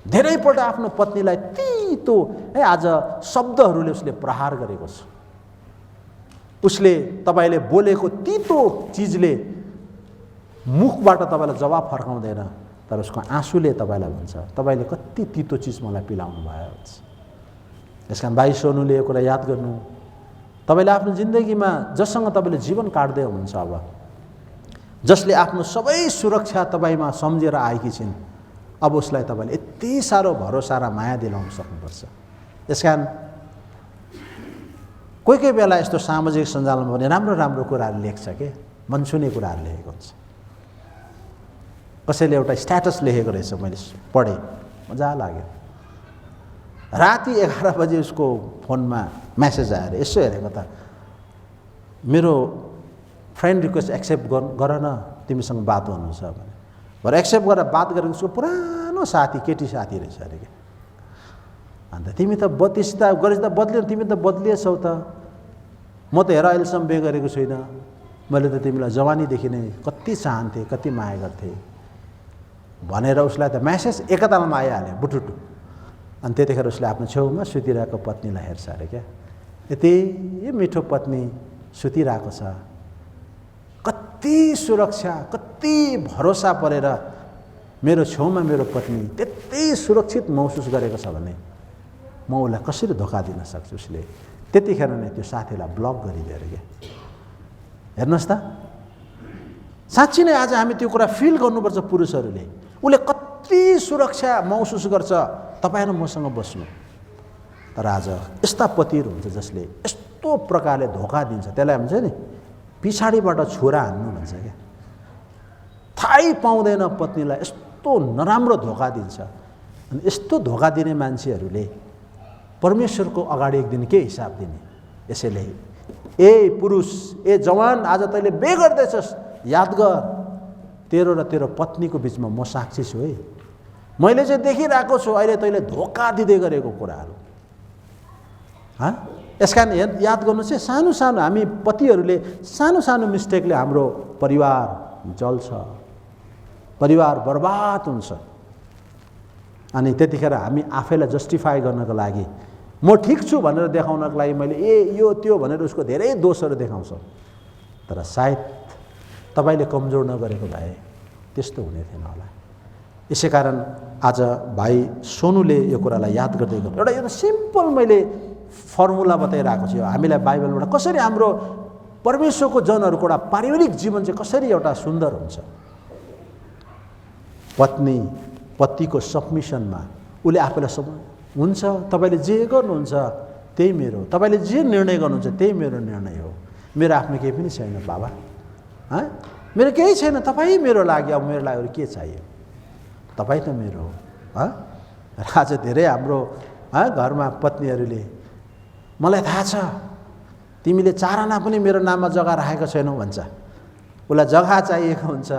धेरैपल्ट आफ्नो पत्नीलाई तितो आज शब्दहरूले उसले प्रहार गरेको छ। उसले तपाईँले बोलेको तितो चिजले मुखबाट तपाईँलाई जवाब फर्काउँदैन, तर उसको आँसुले तपाईँलाई भन्छ तपाईँले कति तितो चिज मलाई पिलाउनु भयो। यस कारण भाइ सोनुले यो कुरा याद गर्नु, तपाईँले आफ्नो जिन्दगीमा जससँग तपाईँले जीवन काट्दै हुनुहुन्छ, अब जसले आफ्नो सबै सुरक्षा तपाईँमा सम्झेर आएकी छिन्, अब उसलाई तपाईँले यति साह्रो भरोसा र माया दिलाउन सक्नुपर्छ। यसकारण कोही कोही बेला यस्तो सामाजिक सञ्जालमा पनि राम्रो राम्रो कुराहरू लेख्छ के, मनसुने कुराहरू लेखेको हुन्छ। कसैले एउटा स्ट्याटस लेखेको रहेछ, मैले पढेँ, मजा लाग्यो। राति 11 बजे उसको फोनमा मेसेज आएर यसो हेरेको त, मेरो फ्रेन्ड रिक्वेस्ट एक्सेप्ट गर न, तिमीसँग बात गर्नु छ भने। भरे एक्सेप्ट गरेर बात गरेको उसको पुरानो साथी, केटी साथी रहेछ अरे कि। अन्त तिमी त त्यस्ता गरेछ त बदलियो, तिमी त बदलिएछौ त, म त हेर अहिलेसम्म बिहे गरेको छुइनँ, मैले त तिमीलाई जवानीदेखि नै कति चाहन्थेँ, कति माया गर्थेँ भनेर उसलाई त मेसेज एकतालमा आइहाल्यो बुटुटु। अनि त्यतिखेर उसले आफ्नो छेउमा सुतिरहेको पत्नीलाई हेर्छ अरे क्या, यति मिठो पत्नी सुतिरहेको छ, कति सुरक्षा, कति भरोसा परेर मेरो छेउमा मेरो पत्नी त्यति सुरक्षित महसुस गरेको छ भने म उसलाई कसरी धोका दिन सक्छु। उसले त्यतिखेर नै त्यो साथीलाई ब्लक गरिदियो अरे क्या। हेर्नुहोस् त, साँच्ची नै आज हामी त्यो कुरा फिल गर्नुपर्छ पुरुषहरूले। उसले कति सुरक्षा महसुस गर्छ तपाईँ र मसँग बस्नु, तर आज यस्ता पतिहरू हुन्छ जसले यस्तो प्रकारले धोका दिन्छ, त्यसलाई हुन्छ नि पछाडिबाट छोरा हान्नु भन्छ क्या। थाहै पाउँदैन पत्नीलाई, यस्तो नराम्रो धोका दिन्छ। अनि यस्तो धोका दिने मान्छेहरूले परमेश्वरको अगाडि एक दिन के हिसाब दिने? यसैले ए पुरुष, ए जवान, आज तैँले बे गर्दैछस्, याद गर तेरो र तेरो पत्नीको बिचमा म साक्षी छु है। मैले चाहिँ देखिरहेको छु अहिले तैँले धोका दिँदै गरेको कुराहरू। यसकारण याद गर्नु चाहिँ सानो सानो हामी पतिहरूले सानो सानो मिस्टेकले हाम्रो परिवार जल्छ, परिवार बर्बाद हुन्छ। अनि त्यतिखेर हामी आफैलाई जस्टिफाई गर्नको लागि, म ठिक छु भनेर देखाउनको लागि मैले यो त्यो भनेर उसको धेरै दोषहरू देखाउँछौँ, तर सायद तपाईँले कमजोर नगरेको भए त्यस्तो हुने थिएन होला। यसै कारण आज भाइ सोनुले यो कुरालाई याद गर्दै गर्नु, एउटा सिम्पल मैले फर्मुला बताइरहेको छु हामीलाई बाइबलबाट कसरी हाम्रो परमेश्वरको जनहरूको एउटा पारिवारिक जीवन चाहिँ कसरी एउटा सुन्दर हुन्छ। पत्नी पतिको सबमिसनमा उसले आफूलाई हुन्छ, तपाईँले जे गर्नुहुन्छ त्यही मेरो, तपाईँले जे निर्णय गर्नुहुन्छ त्यही मेरो निर्णय हो, मेरो आफ्नो केही पनि छैन बाबा, मेरो केही छैन, तपाईँ मेरो लागि, अब मेरो लागि अरू के चाहियो, तपाईँ त मेरो हो। आज धेरै हाम्रो घरमा पत्नीहरूले मलाई थाहा छ तिमीले 4 आना पनि मेरो नाममा जग्गा राखेको छैनौ भन्छ। उसलाई जग्गा चाहिएको हुन्छ,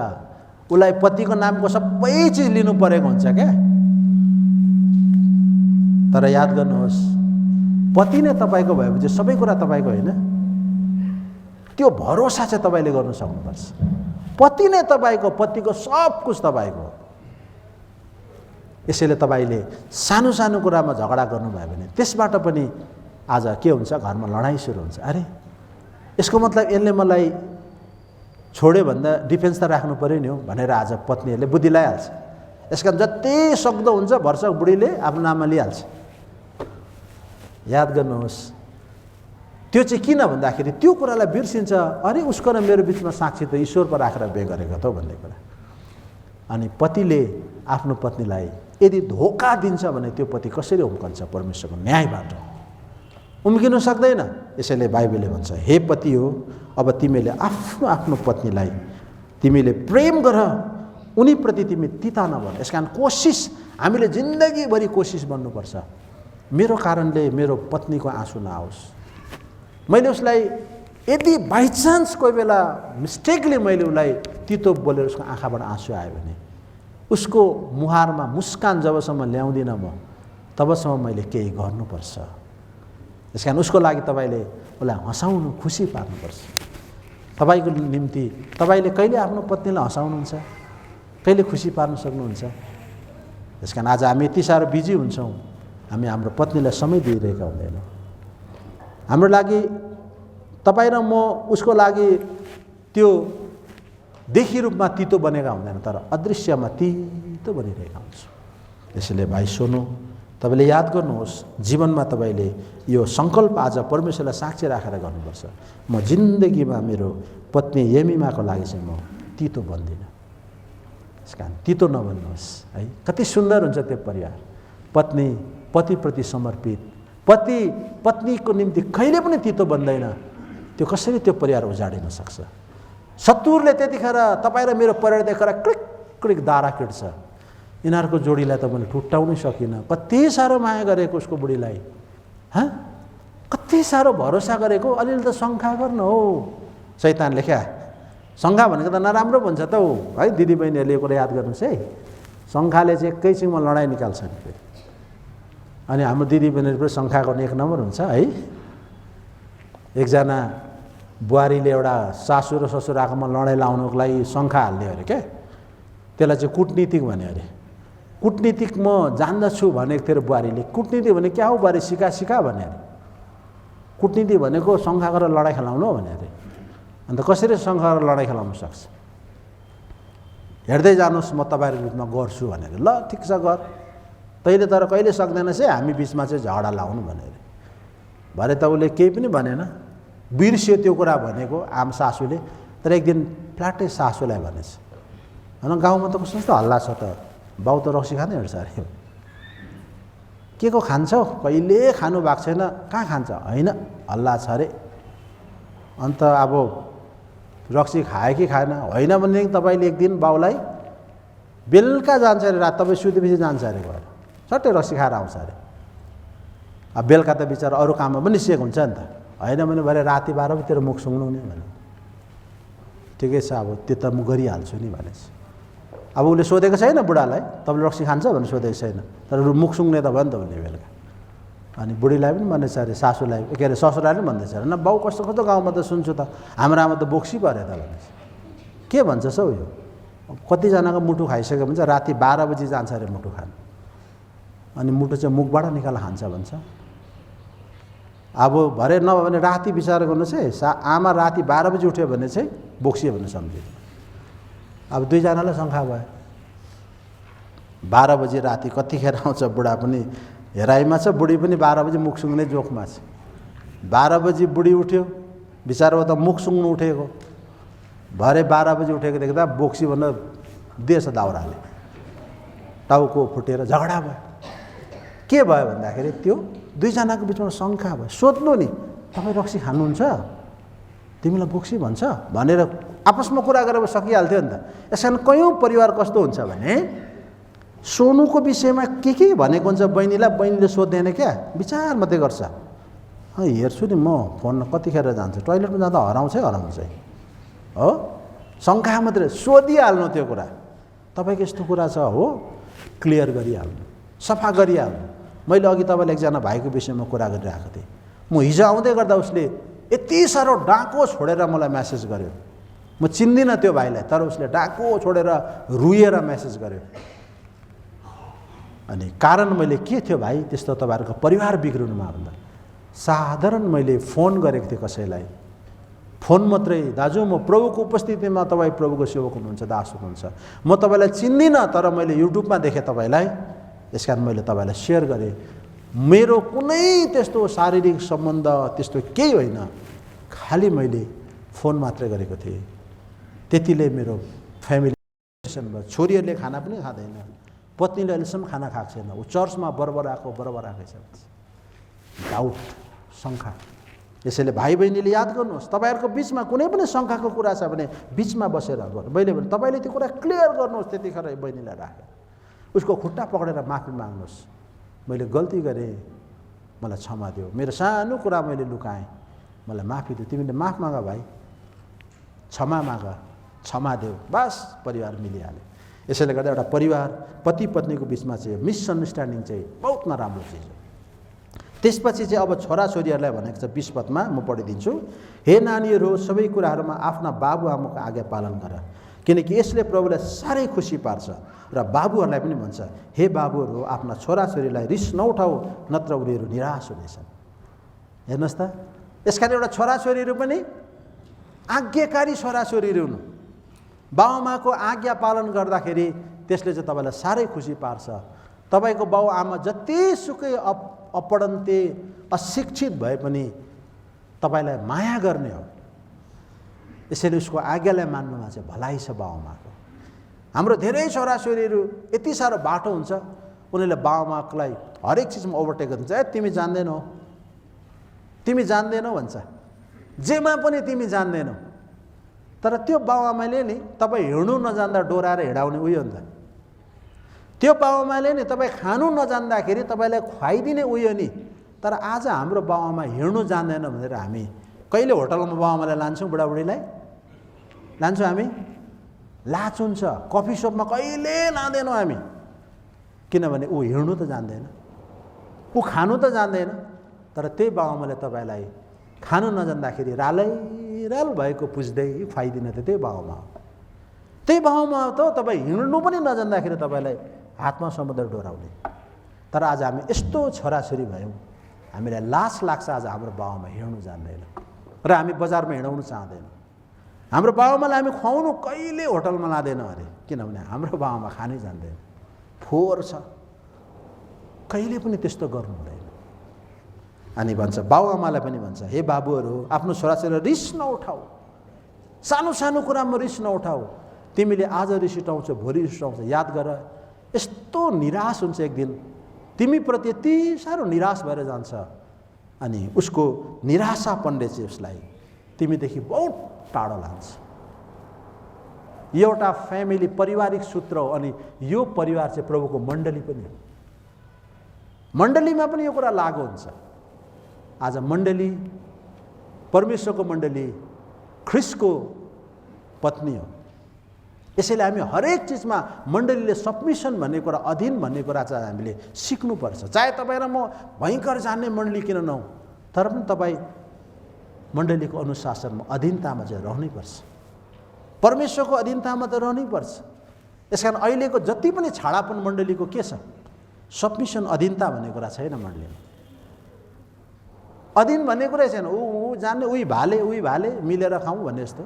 उसलाई पतिको नामको सबै चिज लिनु परेको हुन्छ क्या। तर याद गर्नुहोस्, पति नै तपाईँको भएपछि सबै कुरा तपाईँको होइन। त्यो भरोसा चाहिँ तपाईँले गर्नु सक्नुपर्छ। पति नै तपाईँको, पतिको सब कुछ तपाईँको। यसैले तपाईँले सानो सानो कुरामा झगडा गर्नुभयो भने त्यसबाट पनि आज के हुन्छ, घरमा लडाइँ सुरु हुन्छ। अरे यसको मतलब यसले मलाई छोड्यो भन्दा डिफेन्स त राख्नु पऱ्यो नि हो भनेर आज पत्नीहरूले बुद्धि लगाइहाल्छ। यसकारण जति सक्दो हुन्छ भरसक बुढीले आफ्नो नाममा लिइहाल्छ। याद गर्नुहोस्, त्यो चाहिँ किन भन्दाखेरि त्यो कुरालाई बिर्सिन्छ। अरे उसको र मेरो बिचमा साक्षी त ईश्वर पर राखेर बिहे गरेको त भन्ने कुरा। अनि पतिले आफ्नो पत्नीलाई यदि धोका दिन्छ भने त्यो पति कसरी उम्कन्छ परमेश्वरको न्यायबाट? उम्किनु सक्दैन। यसैले बाइबलले भन्छ, हे पति हो, अब तिमीले आफ्नो आफ्नो पत्नीलाई तिमीले प्रेम गर, उनीप्रति तिमी तिता नभन। यसकारण कोसिस, हामीले जिन्दगीभरि कोसिस गर्नुपर्छ मेरो कारणले मेरो पत्नीको आँसु नआओस्। मैले उसलाई यदि बाइचान्स कोही बेला मिस्टेकले मैले उसलाई तितो बोलेर उसको आँखाबाट आँसु आयो भने उसको मुहारमा मुस्कान जबसम्म ल्याउँदिनँ म तबसम्म मैले केही गर्नुपर्छ। त्यसकारण उसको लागि तपाईँले उसलाई हँसाउनु, खुसी पार्नुपर्छ। तपाईँको निम्ति तपाईँले कहिले आफ्नो पत्नीलाई हँसाउनुहुन्छ, कहिले खुसी पार्न सक्नुहुन्छ? त्यसकारण आज हामी यति साह्रो बिजी हुन्छौँ, हामी हाम्रो पत्नीलाई समय दिइरहेका हुँदैनौँ। हाम्रो लागि तपाईँ र म उसको लागि त्यो देखी रूपमा तितो बनेका हुँदैन, तर अदृश्यमा तितो बनिरहेका हुन्छौँ। त्यसैले भाइ सुन्नु, तपाईँले याद गर्नुहोस्, जीवनमा तपाईँले यो सङ्कल्प आज परमेश्वरलाई साक्षी राखेर गर्नुपर्छ। म जिन्दगीमा मेरो पत्नी यमिमाको लागि चाहिँ म तितो बन्दिनँ। त्यस कारण तितो नबन्नुहोस् है। कति सुन्दर हुन्छ त्यो परिवार, पत्नी पतिप्रति समर्पित, पति पत्नीको निम्ति कहिले पनि तितो बन्दैन। त्यो कसरी त्यो परिवार उजाडिन सक्छ? शत्रुले त्यतिखेर तपाईँ र मेरो परिवार देखेर क्लिक क्लिक दारा किट्छ। यिनीहरूको जोडीलाई त मैले टुट्टाउनै सकिनँ। कति साह्रो माया गरेको उसको बुढीलाई, कति साह्रो भरोसा गरेको। अलिअलि त शङ्का गर्नु हो, शैतानले क्या शङ्का भनेको त नराम्रो भन्छ त हो है। दिदीबहिनीहरूले यो कुरा याद गर्नुहोस् है, शङ्काले चाहिँ एकैछिनमा लडाइँ निकाल्छ नि। अनि हाम्रो दिदीबहिनीहरू पनि शङ्का गर्ने एक नम्बर हुन्छ है। एकजना बुहारीले एउटा सासू र ससुराकोमा लडाइँ लाउनुको लागि शङ्का हाल्ने अरे क्या। त्यसलाई चाहिँ कुटनीतिक भन्यो अरे। कुटनीतिक म जान्दछु भनेको थियो बुहारीले। कुटनीति भने क्या हो बुहारी, सिका सिका भन्यो अरे। कुटनीति भनेको शङ्का गरेर लडाइँ खेलाउनु भन्यो अरे। अन्त कसरी शङ्का गरेर लडाइँ खेलाउन सक्छ? हेर्दै जानुहोस्, म तपाईँहरूको बिचमा गर्छु भनेर। ल ठिक छ गर, तैँले तर कहिले सक्दैनस् है हामी बिचमा चाहिँ झगडा लाउनु भनेर। भरे त उसले केही पनि भनेन, बिर्स्यो त्यो कुरा भनेको आम सासूले। तर एक दिन फ्ल्याटै सासूलाई भनेछ, होइन गाउँमा त कस्तो कस्तो हल्ला छ त, बाउ त रक्सी खाँदै हिँड्छ अरे। के को खान्छौ? कहिले खानु भएको छैन। कहाँ खान्छ? होइन हल्ला छ अरे। अन्त अब रक्सी खायो कि खाएन? होइन भनेदेखि तपाईँले एक दिन बाउलाई बेलुका जान्छ अरे, रात तपाईँ सुतेपछि जान्छ अरे घर, सट्टै रक्सी खाएर आउँछ अरे। अब बेलुका त बिचरा अरू काममा पनि निस्किएको हुन्छ नि त। होइन भने भरे राति 12 बजीतिर मुख सुँग्नु नि भने। ठिकै छ, अब त्यो त म गरिहाल्छु नि भनेछ। अब उसले सोधेको छैन बुढालाई, तपाईँले रक्सी खान्छ भनेर सोधेको छैन, तर मुख सुँग्ने त भयो नि त उसले बेलुका। अनि बुढीलाई पनि भन्दैछ अरे, सासूलाई के अरे ससुराले पनि भन्दैछ अरे, न बाउ कस्तो कस्तो गाउँमा त सुन्छु त, हाम्रो आमा त बोक्सी पऱ्यो त भनेछ। के भन्छ सौ यो? कतिजनाको मुटु खाइसक्यो भने चाहिँ राति 12 बजी जान्छ अरे मुटु खानु। अनि मुटु चाहिँ मुखबाट निकालेर खान्छ भन्छ। अब भरे नभए भने राति विचार गर्नुहोस् है, आमा राति 12 बजी उठ्यो भने चाहिँ बोक्सियो भने सम्झियो। अब दुईजनालाई शङ्का भयो। 12 बजी राति कतिखेर आउँछ बुढा पनि हेराइमा छ, बुढी पनि 12 बजी मुख सुँग्ने जोखमा छ। 12 बजी बुढी उठ्यो, बिचारो त मुख सुँग्नु उठेको। भरे 12 बजी उठेको देख्दा बोक्सी भनेर दिएछ दाउराले, टाउको फुटेर झगडा भयो। के भयो भन्दाखेरि त्यो दुईजनाको बिचमा शङ्का भयो। सोध्नु नि, तपाईँ रक्सी खानुहुन्छ, तिमीलाई बोक्सी भन्छ भनेर आपसमा कुरा गरेर सकिहाल्थ्यो नि त। यसकारण कयौँ परिवार कस्तो हुन्छ भने सोनुको विषयमा के भनेको हुन्छ बहिनीलाई, बहिनीले सोध्दैन क्या, विचार मात्रै गर्छ। हेर्छु नि म फोन कतिखेर जान्छ, टोइलेटमा जाँदा हराउँछै हो, शङ्का मात्रै, सोधिहाल्नु त्यो कुरा। तपाईँको यस्तो कुरा छ हो, क्लियर गरिहाल्नु, सफा गरिहाल्नु। मैले अघि तपाईँलाई एकजना भाइको विषयमा कुरा गरिरहेको थिएँ। म हिजो आउँदै गर्दा उसले यति साह्रो डाको छोडेर मलाई म्यासेज गर्यो। म चिन्दिनँ त्यो भाइलाई, तर उसले डाको छोडेर रुएर म्यासेज गर्यो। अनि कारण मैले के थियो भाइ त्यस्तो तपाईँहरूको परिवार बिग्रिनुमा भन्दा, साधारण मैले फोन गरेको थिएँ कसैलाई, फोन मात्रै, दाजु म प्रभुको उपस्थितिमा तपाईँ प्रभुको सेवक हुनुहुन्छ, दास हुनुहुन्छ, म तपाईँलाई चिन्दिनँ, तर मैले युट्युबमा देखेँ तपाईँलाई, यसकारण मैले तपाईँलाई सेयर गरेँ। मेरो कुनै त्यस्तो शारीरिक सम्बन्ध त्यस्तो केही होइन, खालि मैले फोन मात्रै गरेको थिएँ। त्यतिले मेरो फ्यामिली भयो। छोरीहरूले खाना पनि खाँदैन, पत्नीले अहिलेसम्म खाना खाएको छैन, ऊ चर्चमा बराबर आएको छ। डाउट, शङ्का। यसैले भाइ बहिनीले याद गर्नुहोस्, तपाईँहरूको बिचमा कुनै पनि शङ्काको कुरा छ भने बिचमा बसेर गर्नु। मैले भने तपाईँले त्यो कुरा क्लियर गर्नुहोस्, त्यतिखेर बहिनीलाई राखेर उसको खुट्टा पक्रेर माफी माग्नुहोस्, मैले गल्ती गरेँ, मलाई क्षमा दियो, मेरो सानो कुरा मैले लुकाएँ, मलाई माफी दियो, तिमीले माफ माग भाइ, क्षमा माग, क्षमा देऊ, बस परिवार मिलिहाल्यो। यसैले गर्दा एउटा परिवार पति पत्नीको बिचमा चाहिँ मिसअन्डरस्ट्यान्डिङ चाहिँ बहुत नराम्रो चिज हो। त्यसपछि चाहिँ अब छोराछोरीहरूलाई भनेको छ 20 पदमा, म पढिदिन्छु। हे नानीहरू, सबै कुराहरूमा आफ्ना बाबुआमाको आज्ञा पालन गर, किनकि यसले प्रभुलाई साह्रै खुसी पार्छ। र बाबुहरूलाई पनि भन्छ, हे बाबुहरू, आफ्ना छोराछोरीलाई रिस नउठाऊ, नत्र उनीहरू निराश हुनेछन्। हेर्नुहोस् त, यसकारण एउटा छोराछोरीहरू पनि आज्ञाकारी छोराछोरीहरू हुनु। बाबुआमाको आज्ञा पालन गर्दाखेरि त्यसले चाहिँ तपाईँलाई साह्रै खुसी पार्छ। तपाईँको बाबुआमा जतिसुकै अपढन्ते अशिक्षित भए पनि तपाईँलाई माया गर्ने हो। यसैले उसको आज्ञालाई मान्नुमा चाहिँ भलाइ छ बाबुआमाको। हाम्रो धेरै छोराछोरीहरू यति साह्रो बाटो हुन्छ, उनीहरूले बाबुआमालाई हरेक चिजमा ओभरटेक गर्नुहुन्छ। तिमी जान्दैनौ, तिमी जान्दैनौ भन्छ, जेमा पनि तिमी जान्दैनौ। तर त्यो बाबुआमाले नि तपाईँ हिँड्नु नजान्दा डोराएर हिँडाउने उयो हो नि त। त्यो बाबुआमाले नि तपाईँ खानु नजान्दाखेरि तपाईँलाई खुवाइदिने उयो नि। तर आज हाम्रो बाबुआमा हिँड्नु जान्दैन भनेर हामी कहिले होटलमा बाबुआमालाई लान्छौँ, बुढाबुढीलाई लान्छौँ हामी, लाज हुन्छ। कफी सपमा कहिले लाँदैनौँ हामी, किनभने ऊ हिँड्नु त जान्दैन, ऊ खानु त जान्दैन। तर त्यही बाबुआमाले तपाईँलाई खानु नजान्दाखेरि राल भएको पुज्दै खुवाइदिन त त्यही बाबुआमा हो। त्यही बाबुआमा त तपाईँ हिँड्नु पनि नजान्दाखेरि तपाईँलाई हातमा समुद्र डोराउने। तर आज हामी यस्तो छोराछोरी भयौँ, हामीलाई लाज लाग्छ आज हाम्रो बाबुआमा हिँड्नु जान्दैन र हामी बजारमा हिँडाउनु चाहँदैनौँ। हाम्रो बाबुआमालाई हामी खुवाउनु कहिले होटलमा लाँदैनौँ अरे, किनभने हाम्रो बाबुआमा खानै जान्दैन, फोहोर छ, कहिले पनि त्यस्तो गर्नु हुँदैन। अनि भन्छ बाबुआमालाई पनि भन्छ, हे बाबुहरू, आफ्नो छोराछोरीलाई रिस नउठाऊ, सानो सानो कुरामा रिस नउठाऊ। तिमीले आज रिस उठाउँछौ, भोलि रिस उठाउँछ, याद गर यस्तो निराश हुन्छ एक दिन, तिमीप्रति यति साह्रो निराश भएर जान्छ। अनि उसको निराशापनले चाहिँ उसलाई तिमीदेखि बहुत टाढो लान्छ। यो एउटा फ्यामिली पारिवारिक सूत्र हो। अनि यो परिवार चाहिँ प्रभुको मण्डली पनि हो। मण्डलीमा पनि यो कुरा लागु हुन्छ। आज मण्डली परमेश्वरको मण्डली ख्रिस्टको पत्नी हो। यसैले हामी हरेक चिजमा मण्डलीले सबमिसन भन्ने कुरा, अधीन भन्ने कुरा चाहिँ हामीले सिक्नुपर्छ। चाहे तपाईँ र म भयङ्कर जान्ने मण्डली किन नहौँ, तर पनि तपाईँ मण्डलीको अनुशासनमा अधीनतामा चाहिँ रहनैपर्छ, परमेश्वरको अधीनतामा त रहनैपर्छ। यसकारण अहिलेको जति पनि छाडापन मण्डलीको के छ, सबमिसन अधीनता भन्ने कुरा छैन मण्डलीमा। अधीन भन्ने कुरै छैन, ऊ जान्ने, उही भाले मिलेर खाउँ भन्ने जस्तो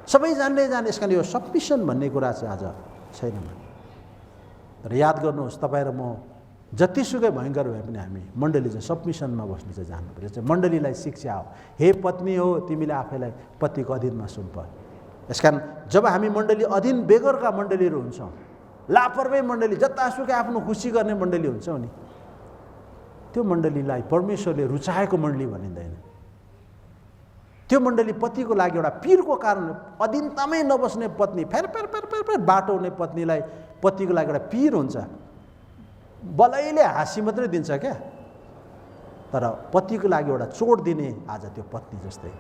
सबै जान्ने। यसकारण यो सबमिसन भन्ने कुरा चाहिँ आज छैन। तर याद गर्नुहोस्, तपाईँ र म जतिसुकै भयङ्कर भए पनि हामी मण्डली चाहिँ सबमिसनमा बस्नु चाहिँ जान्नुपर्छ। मण्डलीलाई शिक्षा हो, हे पत्नी हो, तिमीले आफैलाई पतिको अधीनमा सुम्प। यसकारण जब हामी मण्डली अधीन बेगरका मण्डलीहरू हुन्छौँ, लापरवाही मण्डली, जतासुकै आफ्नो खुसी गर्ने मण्डली हुन्छौँ नि, त्यो मण्डलीलाई परमेश्वरले रुचाएको मण्डली भनिँदैन। त्यो मण्डली पतिको लागि एउटा पीरको कारण, अधीनतामै नबस्ने पत्नी, फेर बाटो हुने पत्नीलाई पतिको लागि एउटा पीर हुन्छ। बलैले हाँसी मात्रै दिन्छ क्या, तर पतिको लागि एउटा चोट दिने आज त्यो पत्नी जस्तै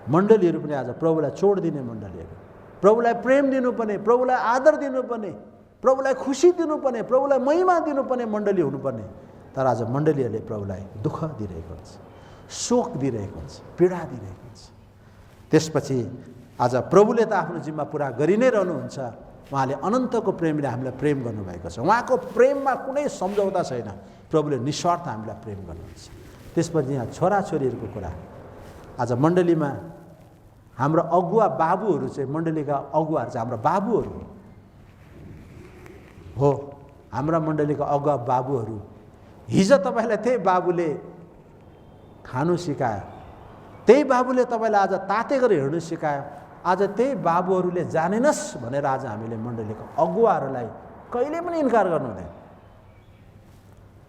मण्डलीहरू पनि आज प्रभुलाई चोट दिने मण्डलीहरू, प्रभुलाई प्रेम दिनुपर्ने, प्रभुलाई आदर दिनुपर्ने, प्रभुलाई खुसी दिनुपर्ने, प्रभुलाई महिमा दिनुपर्ने मण्डली हुनुपर्ने, तर आज मण्डलीहरूले प्रभुलाई दुःख दिइरहेको हुन्छ, शोक दिइरहेको हुन्छ, पीडा दिइरहेको हुन्छ। त्यसपछि आज प्रभुले त आफ्नो जिम्मा पुरा गरि नै रहनुहुन्छ। उहाँले अनन्तको प्रेमले हामीलाई प्रेम गर्नुभएको छ। उहाँको प्रेममा कुनै सम्झौता छैन। प्रभुले निस्वार्थ हामीलाई प्रेम गर्नुहुन्छ। त्यसपछि यहाँ छोराछोरीहरूको कुरा, आज मण्डलीमा हाम्रो अगुवा बाबुहरू चाहिँ, मण्डलीका अगुवाहरू चाहिँ हाम्रो बाबुहरू हो। हाम्रा मण्डलीका अगुवा बाबुहरू, हिजो तपाईँलाई त्यही बाबुले खानु सिकायो, त्यही बाबुले तपाईँलाई आज ताते गरेर हिँड्नु सिकायो। आज त्यही बाबुहरूले जानेनस् भनेर आज हामीले मण्डलीको अगुवाहरूलाई कहिले पनि इन्कार गर्नु हुँदैन।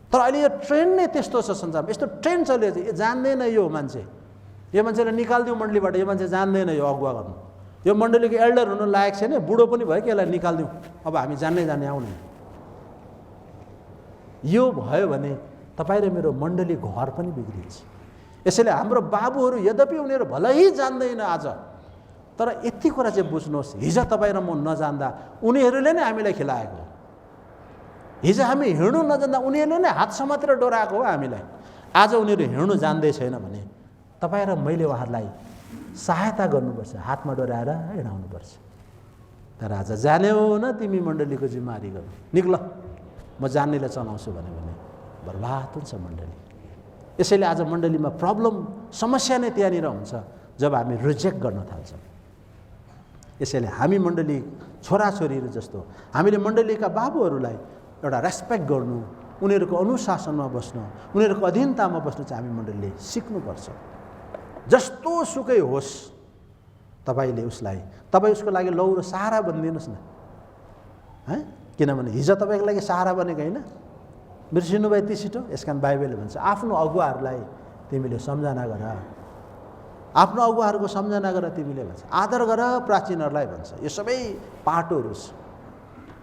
तर अहिले यो ट्रेन्ड नै त्यस्तो छ संसारमा, यस्तो ट्रेन्ड चलेको छ। यो जान्दैन, यो मान्छेलाई निकालिदिउँ मण्डलीबाट, यो मान्छे जान्दैन यो अगुवा गर्नु, यो मण्डलीको एल्डर हुनु लायक छैन, बुढो पनि भयो कि यसलाई निकालिदिउँ, अब हामी जान्ने आउने। यो भयो भने तपाईँ र मेरो मण्डली घर पनि बिग्रिन्छ। यसैले हाम्रो बाबुहरू यद्यपि उनीहरू भलै जान्दैन आज, तर यति कुरा चाहिँ बुझ्नुहोस्, हिजो तपाईँ र म नजान्दा उनीहरूले नै हामीलाई खिलाएको। हिजो हामी हिँड्नु नजान्दा उनीहरूले नै हात समातेर डोराएको हो हामीलाई। आज उनीहरू हिँड्नु जान्दै छैन भने तपाईँ र मैले उहाँहरूलाई सहायता गर्नुपर्छ, हातमा डोराएर हिँडाउनुपर्छ। तर आज जान्यौ न तिमी मण्डलीको जिम्मेवारी गर्नु, निक्ल म जान्नेलाई चलाउँछु भने बर्बाद हुन्छ मण्डली। यसैले आज मण्डलीमा प्रब्लम, समस्या नै त्यहाँनिर हुन्छ जब हामी रिजेक्ट गर्न थाल्छौँ। यसैले हामी मण्डली छोराछोरीहरू जस्तो हामीले मण्डलीका बाबुहरूलाई एउटा रेस्पेक्ट गर्नु, उनीहरूको अनुशासनमा बस्नु, उनीहरूको अधीनतामा बस्नु चाहिँ हामी मण्डलीले सिक्नुपर्छ। जस्तो सुकै होस् तपाईँ उसको लागि लौरो सहारा बनिदिनुहोस् न, किनभने हिजो तपाईँको लागि सहारा बनेको होइन, बिर्सिनु भयो ती छिटो। यस कारण बाइबलले भन्छ आफ्नो अगुवाहरूलाई तिमीले सम्झना गर, आफ्नो अगुवाहरूको सम्झना गर, तिमीले भन्छ आदर गर प्राचीनहरूलाई भन्छ। यो सबै पाटोहरू छ।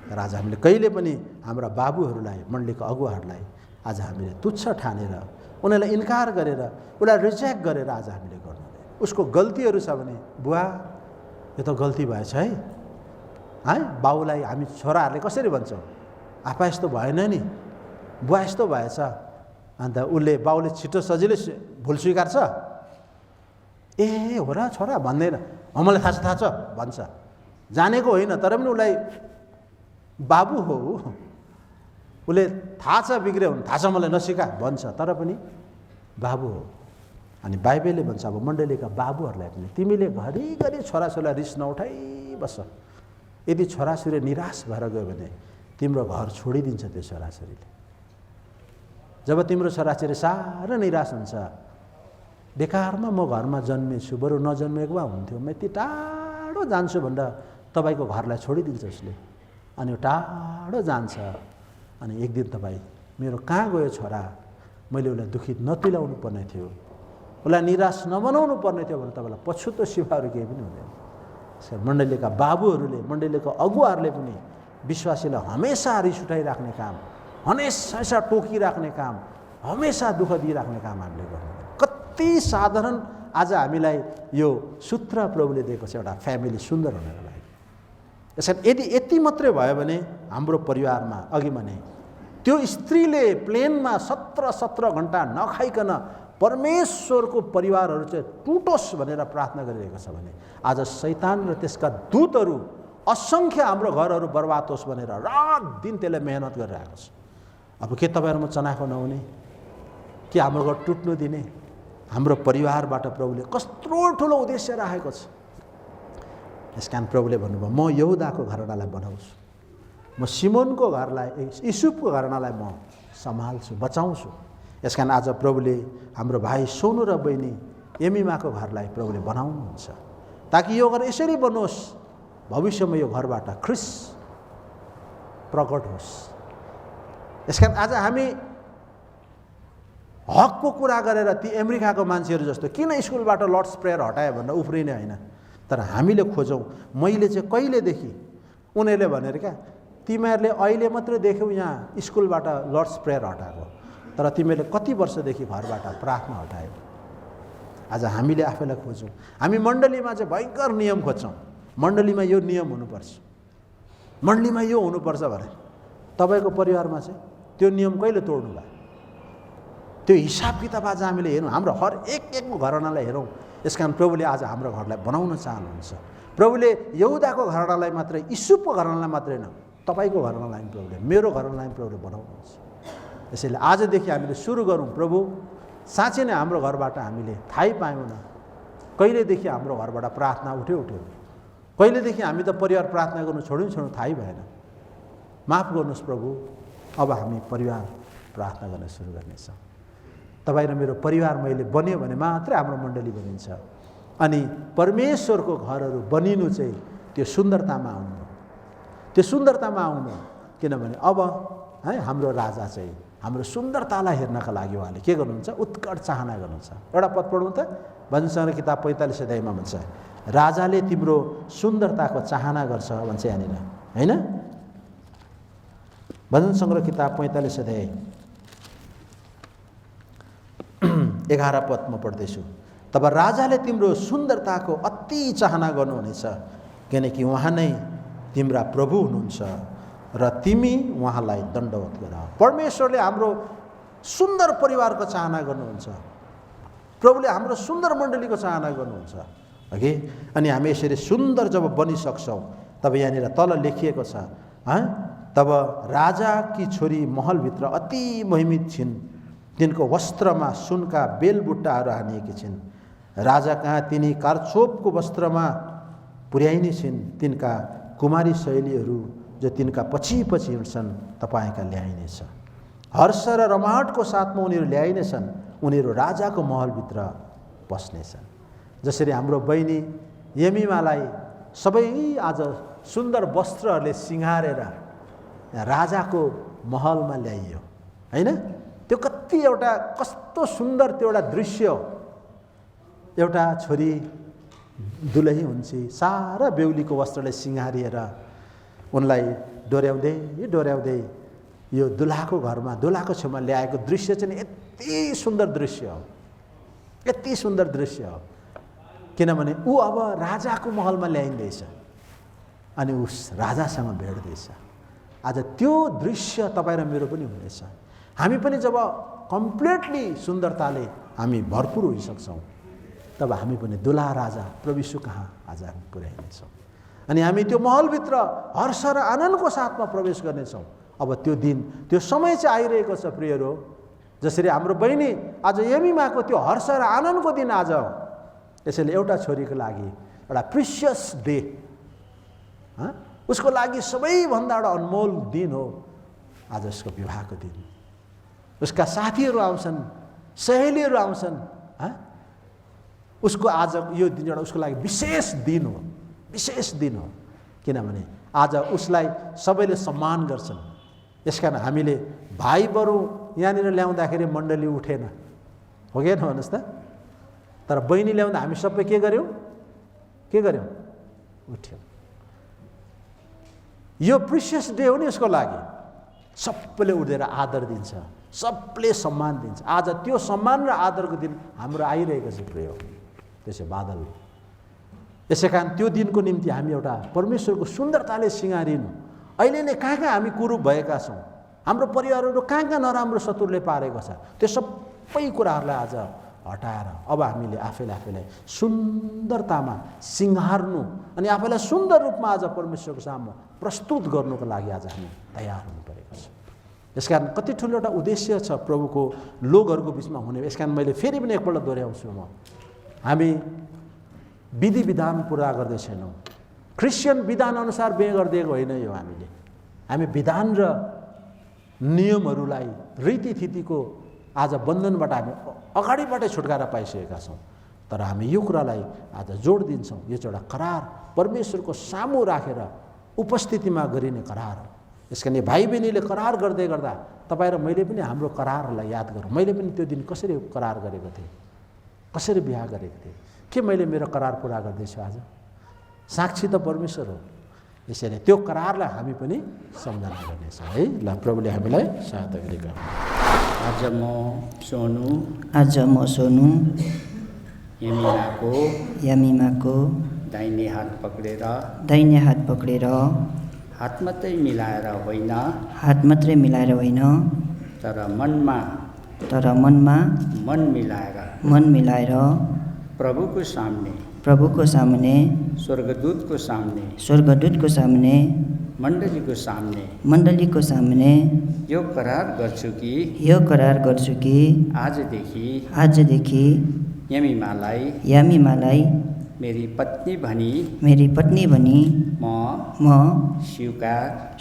र आज हामीले कहिले पनि हाम्रा बाबुहरूलाई, मण्डलीको अगुवाहरूलाई आज हामीले तुच्छ ठानेर, उनीहरूलाई इन्कार गरेर, उसलाई रिजेक्ट गरेर आज हामीले गर्नु। उसको गल्तीहरू छ भने बुवा यो त गल्ती भएछ है, बाउलाई हामी छोराहरूले कसरी भन्छौँ, आपा यस्तो भएन नि, बुवा यस्तो भएछ, अन्त बाउले छिटो सजिलै भुल स्वीकार्छ। ए हो र छोरा भन्दैन, मलाई थाहा छ भन्छ। जानेको होइन तर पनि उसलाई बाबु हो, उसले थाहा छ बिग्रियो भने थाहा छ मलाई नसिका भन्छ, तर पनि बाबु हो। अनि बाइबलले भन्छ अब मण्डलीका बाबुहरूलाई पनि तिमीले घरिघरि छोराछोरीलाई रिस नउठाइ बस्छ। यदि छोराछोरी निराश भएर गयो भने तिम्रो घर छोडिदिन्छ त्यो छोराछोरीले। जब तिम्रो छोराछोरी साह्रै निराश हुन्छ, बेकारमा म घरमा जन्मेछु, बरु नजन्मेको भए हुन्थ्यो, म यति टाढो जान्छु भनेर तपाईँको घरलाई छोडिदिन्छ उसले। अनि टाढो जान्छ, अनि एक दिन तपाईँ मेरो कहाँ गयो छोरा, मैले उसलाई दुखित नतुल्याउनु पर्ने थियो, उसलाई निराश नबनाउनु पर्ने थियो भने तपाईँलाई पछुतो सिवाहरू केही पनि हुँदैन। मण्डलीका बाबुहरूले, मण्डलीको अगुवाहरूले पनि विश्वासीलाई हमेसा रिस उठाइराख्ने काम, हमेसा टोकिराख्ने काम, हमेसा दुःख दिइराख्ने काम हामीले गर्नु। कति साधारण आज हामीलाई यो सूत्र प्रभुले दिएको छ एउटा फ्यामिली सुन्दर हुनको लागि। यसरी यदि यति मात्रै भयो भने हाम्रो परिवारमा अघि भने त्यो स्त्रीले प्लेनमा 17 घन्टा नखाइकन परमेश्वरको परिवारहरू चाहिँ टुटोस् भनेर प्रार्थना गरिरहेको छ भने आज शैतान र त्यसका दूतहरू असङ्ख्य हाम्रो घरहरू बर्बाद होस् भनेर रात दिन त्यसले मेहनत गरिरहेको छ। अब के तपाईँहरू म चनाखो नहुने, के हाम्रो घर टुट्नु दिने? हाम्रो परिवारबाट प्रभुले कस्तो ठुलो उद्देश्य राखेको छ। यस कारण प्रभुले भन्नुभयो म यहुदाको घरनालाई बनाउँछु, म सिमोनको घरलाई, युसुफको घरनालाई म सम्हाल्छु, बचाउँछु। यस कारण आज प्रभुले हाम्रो भाइ सोनु र बहिनी एमिमाको घरलाई प्रभुले बनाउनुहुन्छ ताकि यो घर यसरी बनोस्, भविष्यमा यो घरबाट ख्रिस्ट प्रकट होस्। यस कारण आज हामी हकको कुरा गरेर ती अमेरिकाको मान्छेहरू जस्तो किन स्कुलबाट लर्ड्स प्रेयर हटायो भनेर उफ्रिने होइन, तर हामीले खोजौँ। मैले चाहिँ कहिलेदेखि उनीहरूले भनेर क्या तिमीहरूले अहिले मात्रै देख्यौ यहाँ स्कुलबाट लर्ड्स प्रेयर हटाएको, तर तिमीहरूले कति वर्षदेखि घरबाट प्रार्थना हटायौ। आज हामीले आफैलाई खोज्छौँ। हामी मण्डलीमा चाहिँ भयङ्कर नियम खोज्छौँ, मण्डलीमा यो नियम हुनुपर्छ, मण्डलीमा यो हुनुपर्छ भने तपाईँको परिवारमा चाहिँ त्यो नियम कहिले तोड्नु भयो? त्यो हिसाब किताब आज हामीले हेरौँ, हाम्रो हर एकको घरनालाई हेरौँ। यसकारण प्रभुले आज हाम्रो घरलाई बनाउन चाहनुहुन्छ। प्रभुले यहुदाको घरनालाई मात्रै, युसुफको घरनालाई मात्रै न, तपाईँको घरनालाई पनि प्रभुले, मेरो घरनालाई पनि प्रभुले बनाउनुहुन्छ। यसैले आजदेखि हामीले सुरु गरौँ। प्रभु साँच्चै नै हाम्रो घरबाट हामीले थाहै पायौँ न कहिलेदेखि हाम्रो घरबाट प्रार्थना उठ्यो, कहिलेदेखि हामी त परिवार प्रार्थना गर्नु छोड्यौँ थाहै भएन। माफ गर्नुहोस् प्रभु, अब हामी परिवार प्रार्थना गर्न सुरु गर्नेछौँ। तपाईँ र मेरो परिवार मैले बन्यो भने मात्रै हाम्रो मण्डली बनिन्छ। अनि परमेश्वरको घरहरू बनिनु चाहिँ त्यो सुन्दरतामा आउनु, त्यो सुन्दरतामा आउनु। किनभने अब हाम्रो राजा चाहिँ हाम्रो सुन्दरतालाई हेर्नका लागि उहाँले के गर्नुहुन्छ? उत्कट चाहना गर्नुहुन्छ। एउटा पद पढौँ त, भजन सङ्ग्रह किताब 45 अध्यायमा भन्छ, राजाले तिम्रो सुन्दरताको चाहना गर्छ भन्छ यहाँनिर, होइन? भजन सङ्ग्रह किताब 45 अध्याय 11 पद म पढ्दैछु। तब राजाले तिम्रो सुन्दरताको अति चाहना गर्नुहुनेछ, किनकि उहाँ नै तिम्रा प्रभु हुनुहुन्छ र तिमी उहाँलाई दण्डवत गर। परमेश्वरले हाम्रो सुन्दर परिवारको चाहना गर्नुहुन्छ, प्रभुले हाम्रो सुन्दर मण्डलीको चाहना गर्नुहुन्छ, हगि? अनि हामी यसरी सुन्दर जब बनिसक्छौँ तब यहाँनिर तल लेखिएको छ, तब राजाकी छोरी महलभित्र अति महिमित छिन्, तिनको वस्त्रमा सुनका बेलबुट्टाहरू हानिएकी छिन्। राजा कहाँ तिनी कारचोपको वस्त्रमा पुर्याइने छिन्, तिनका कुमारी शैलीहरू जो तिनका पछि पछि हिँड्छन् तपाईँका ल्याइनेछ। हर्ष र रमाहटको साथमा उनीहरू ल्याइनेछन्, उनीहरू राजाको महलभित्र बस्नेछन्। जसरी हाम्रो बहिनी यमिमालाई सबै आज सुन्दर वस्त्रहरूले सिँगारेर राजाको महलमा ल्याइयो, होइन? त्यो कति एउटा कस्तो सुन्दर त्यो एउटा दृश्य। एउटा छोरी दुलही हुन्छ, सारा बेहुलीको वस्त्रले सिँगारिएर उनलाई डोर्याउँदै डोर्याउँदै यो दुलाको घरमा, दुलाको छेउमा ल्याएको दृश्य चाहिँ यति सुन्दर दृश्य हो, यति सुन्दर दृश्य हो। किनभने ऊ अब राजाको महलमा ल्याइँदैछ अनि उस राजासँग भेट्दैछ। आज त्यो दृश्य तपाईँ र मेरो पनि हुनेछ। हामी पनि जब कम्प्लिटली सुन्दरताले हामी भरपुर होइसक्छौँ तब हामी पनि दुला राजा प्रभु यीशु कहाँ आज हामी पुर्याइनेछौँ। अनि हामी त्यो महलभित्र हर्ष र आनन्दको साथमा प्रवेश गर्नेछौँ। अब त्यो दिन, त्यो समय चाहिँ आइरहेको छ प्रियहरू। जसरी हाम्रो बहिनी आज यमिमाको त्यो हर्ष र आनन्दको दिन आज, यसैले एउटा छोरीको लागि एउटा प्रिसियस डे, उसको लागि सबैभन्दा एउटा अनमोल दिन हो आज उसको विवाहको दिन। उसका साथीहरू आउँछन्, सहेलीहरू आउँछन्, उसको आज यो दिन एउटा उसको लागि विशेष दिन हो, विशेष दिन हो। किनभने आज उसलाई सबैले सम्मान गर्छन्। यसकारण हामीले भाइ बरु यहाँनिर ल्याउँदाखेरि मण्डली उठेन, हो कि भन्नुहोस् त? तर बहिनी ल्याउँदा हामी सबै के गर्यौँ? उठ्यौँ। यो प्रिसियस डे हो नि उसको लागि। सबैले उठेर आदर दिन्छ, सबले सम्मान दिन्छ। आज त्यो सम्मान र आदरको दिन हाम्रो आइरहेको छ प्रिय, त्यसो बादल। यसै कारण त्यो दिनको निम्ति हामी एउटा परमेश्वरको सुन्दरताले सिँगारिनु। अहिले नै कहाँ हामी कुरूप भएका छौँ, हाम्रो परिवारहरू कहाँ नराम्रो शत्रुले पारेको छ, त्यो सबै कुराहरूलाई आज हटाएर अब हामीले आफैलाई सुन्दरतामा सिँगार्नु अनि आफैलाई सुन्दर रूपमा आज परमेश्वरको सामु प्रस्तुत गर्नुको लागि आज हामी तयार हुनु परेको छ। यसकारण कति ठुलो एउटा उद्देश्य छ प्रभुको लोकहरूको बिचमा हुने। यसकारण मैले फेरि पनि एकपल्ट दोहोऱ्याउँछु, म हामी विधि विधान पुरा गर्दै छैनौँ। क्रिस्चियन विधान अनुसार बिहे गरिदिएको होइन यो। हामी विधान र नियमहरूलाई, रीतिथितिको आज बन्धनबाट हामी अगाडिबाटै छुटकारा पाइसकेका छौँ। तर हामी यो कुरालाई आज जोड दिन्छौँ, यो चाहिँ एउटा करार परमेश्वरको सामु राखेर उपस्थितिमा गरिने करार हो। यसकारण भाइ बहिनीले करार गर्दै गर्दा तपाईँ र मैले पनि हाम्रो करारहरूलाई याद गरौँ। मैले पनि त्यो दिन कसरी करार गरेको थिएँ, कसरी बिहा गरेको थिएँ, के मैले मेरो करार पुरा गर्दैछु? आज साक्षी त परमेश्वर हो। यसैले त्यो करारलाई हामी पनि सम्झना गर्नेछौँ है। ल प्रभुले हामीलाई सहायता गरेका आज म सोनु यमिमाको दाहिने हात पक्रेर हात मात्रै मिलाएर होइन तर मनमा मन मिलाएर प्रभुको सामने स्वर्गदूतको सामने मण्डलीको सामने यो करार गर्छु कि आजदेखि यमिमालाई मेरी पत्नी भनी म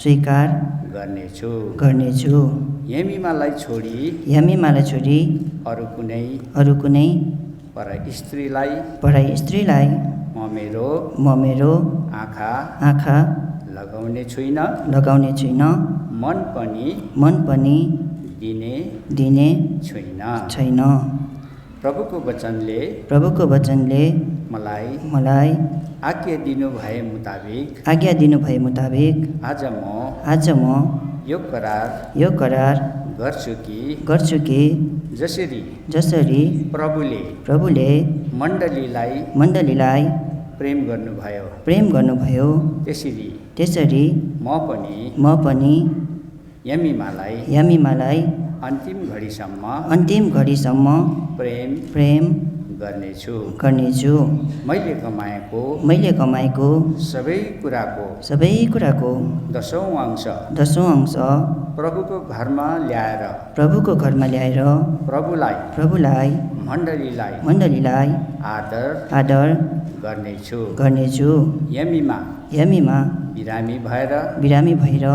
स्वीकार गर्नेछु। यमिमालाई छोडी अरू कुनै पराई स्त्रीलाई म मेरो आँखा लगाउने छुइन मन पनि दिने छैन। प्रभुको वचनले मलाई आज्ञा दिनु भए मुताबिक आज म यो करार गर्छु कि जसरी प्रभुले मण्डलीलाई प्रेम गर्नुभयो त्यसरी म पनि यमिमालाई अन्तिम घडीसम्म प्रेम गर्नेछु। मैले कमाएको सबै कुराको 10औं अंश प्रभुको घरमा ल्याएर प्रभुलाई मण्डलीलाई आदर गर्नेछु। यमिमा बिरामी भएर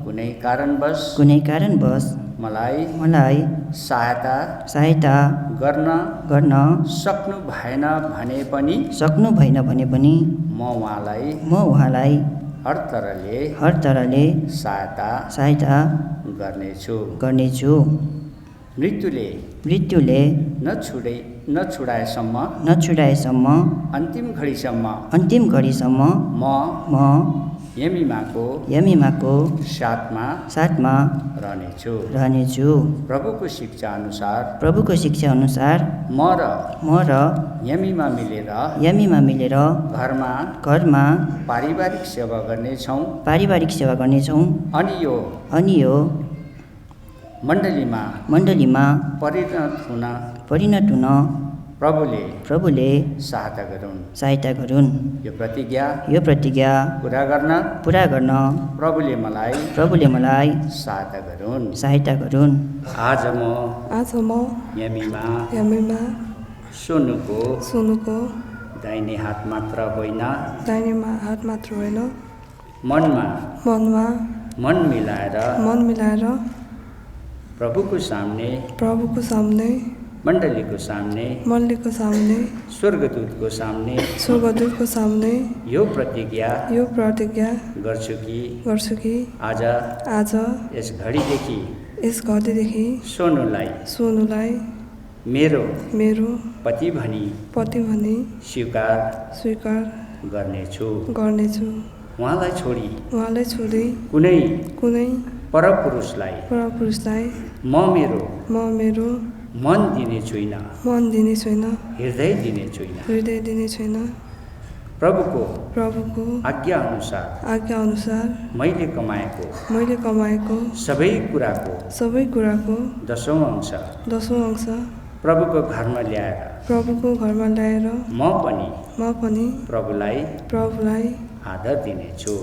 कुनै कारणवश मलाई सहायता गर्न सक्नु भएन भने पनि म उहाँलाई हर तरहले सहायता गर्नेछु। मृत्युले नछुडाएसम्म अन्तिम घडीसम्म म यमिमाको साथमा रहनेछु। प्रभुको शिक्षा अनुसार म र यमिमा मिलेर घरमा पारिवारिक सेवा गर्नेछौँ। अनि यो मण्डलीमा परिणत हुन प्रभुले सहायता गरून्। यो प्रतिज्ञा पूरा गर्न प्रभुले मलाई सहायता गरून्। आज म यमिमा सोनुको दाहिने हात मात्र होइन मनमा मन मिलाएर प्रभुको सामने मण्डलीको सामने स्वर्गदूतको सामने यो प्रतिज्ञा गर्छु कि आज यस घडीदेखि सोनुलाई मेरो पति भनी स्वीकार गर्नेछु। उहाँलाई छोडी कुनै परपुरुषलाई म मेरो मन दिने छुइन हृदय दिने छुइन। प्रभुको आज्ञा अनुसार मैले कमाएको सबै कुराको 10औं अंश प्रभुको घरमा ल्याएर म पनि प्रभुलाई आदर दिनेछु।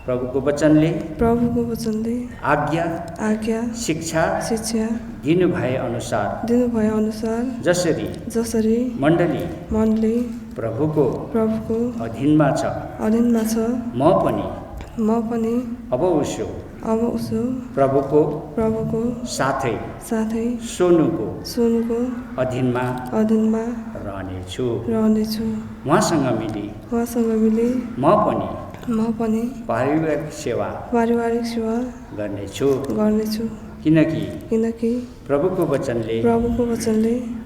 प्रभुको वचनले आज्ञा शिक्षा दिनु भए अनुसार जसरी मण्डली प्रभुको अधीनमा छ म पनि अब उसो प्रभुको साथै सोनुको अधीनमा रहनेछु। उहाँसँग मिली म पनि पारिवारिक सेवा गर्नेछु। किनकि प्रभुको वचनले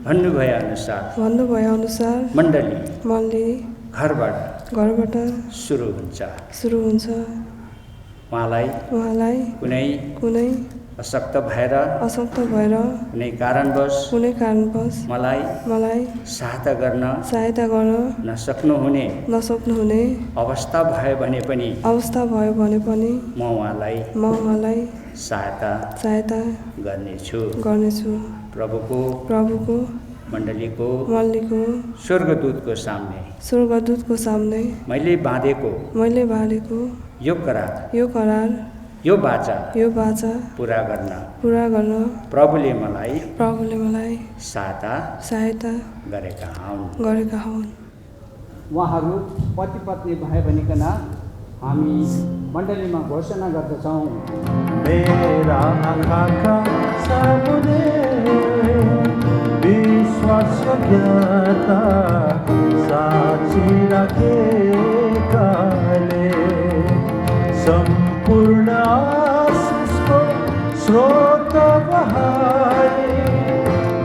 भन्नुभए अनुसार मण्डली घरबाट सुरु हुन्छ। उहाँलाई कुनै अशक्त भएर कुनै कारणवश मलाई सहायता गर्न नसक्नुहुने अवस्था भयो भने पनि म उहाँलाई सहायता गर्नेछु। प्रभुको मण्डलीको स्वर्गदूतको सामने मैले बाँधेको यो करार यो बाचा पूरा गर्न प्रभुले मलाई सहायता गरेका हुन्। उहाँहरू पति पत्नी भए भनिकन हामी मण्डलीमा घोषणा गर्दछौँ। मेरा आँखाका सामुने विश्वासयोग्यता साँची राखेकाले सम्पूर्ण आशिषको स्रोत बहाई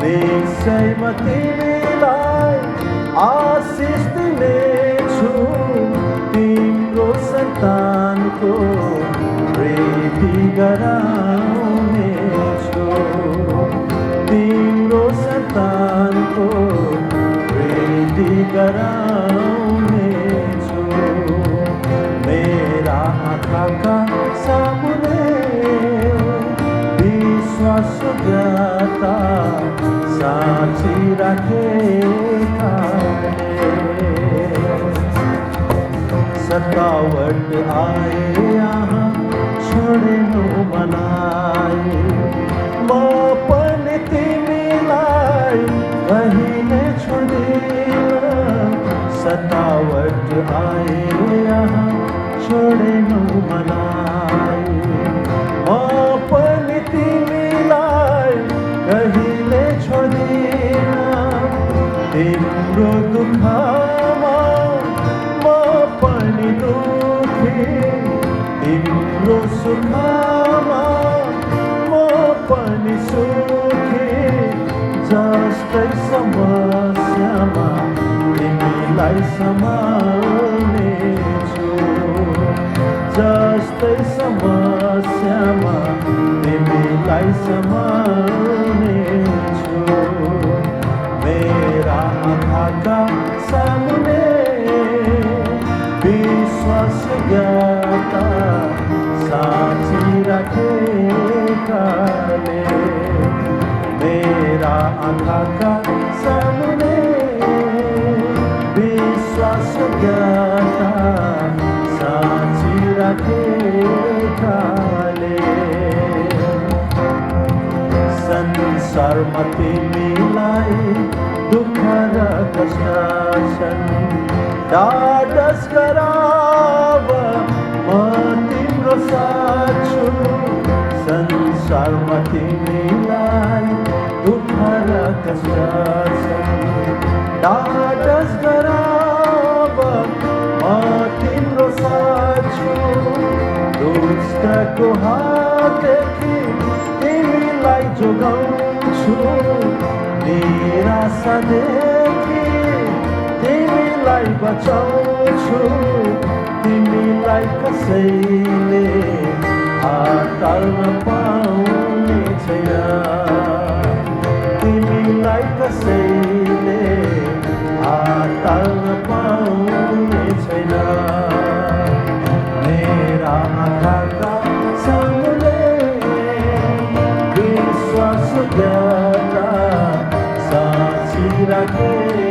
निश्चयमा तिमीलाई आशिष दिनेछु। तिम्रो सन्तानको वृद्धि गराउनेछु। तिम्रो सन्तानको वृद्धि गराउनेछु। मेरा आँखाका सामुने विश्वासयोग्यता साँची राखेकाले सतावट आए यहाँ छोड्नु मनाए म पनि तिमीलाई कहिले छोड्दिन। सतावट आए यहाँ छोड्नु मनाए म पनि तिमीलाई कहिले छोड्दिन। तिम्रो दुःखमा म पनि दुःखी तिम्रो सुखमा म पनि सुखी। जस्तै समस्यामा तिमीलाई सम्हाल्नेछु। जस्तै समस्यामा तिमीलाई सम्हाल्नेछु। मेरा आँखाका सामुने विश्वासयोग्यता साँची राखेकाले मेरा आँखाका सामुने विश्वासयोग्यता साँची राखेकाले संसारमा तिमीलाई दुःख र कष्ट छन्। ढाडस गराव म तिम्रो साथ छु। संसारमा तिमीलाई दुःख र कष्ट छन्। ढाडस गराव म तिम्रो साथ छु। दुष्टको हातदेखि तिमीलाई जोगाउँछु। निराशादेखि तिमीलाई बचाउँछु। तिमीलाई कसैले हटाउन पाउने छैन। तिमीलाई कसैले हटाउन पाउने छैन। मेरा आँखाका सामुने विश्वासयोग्यता साँची राखेकाले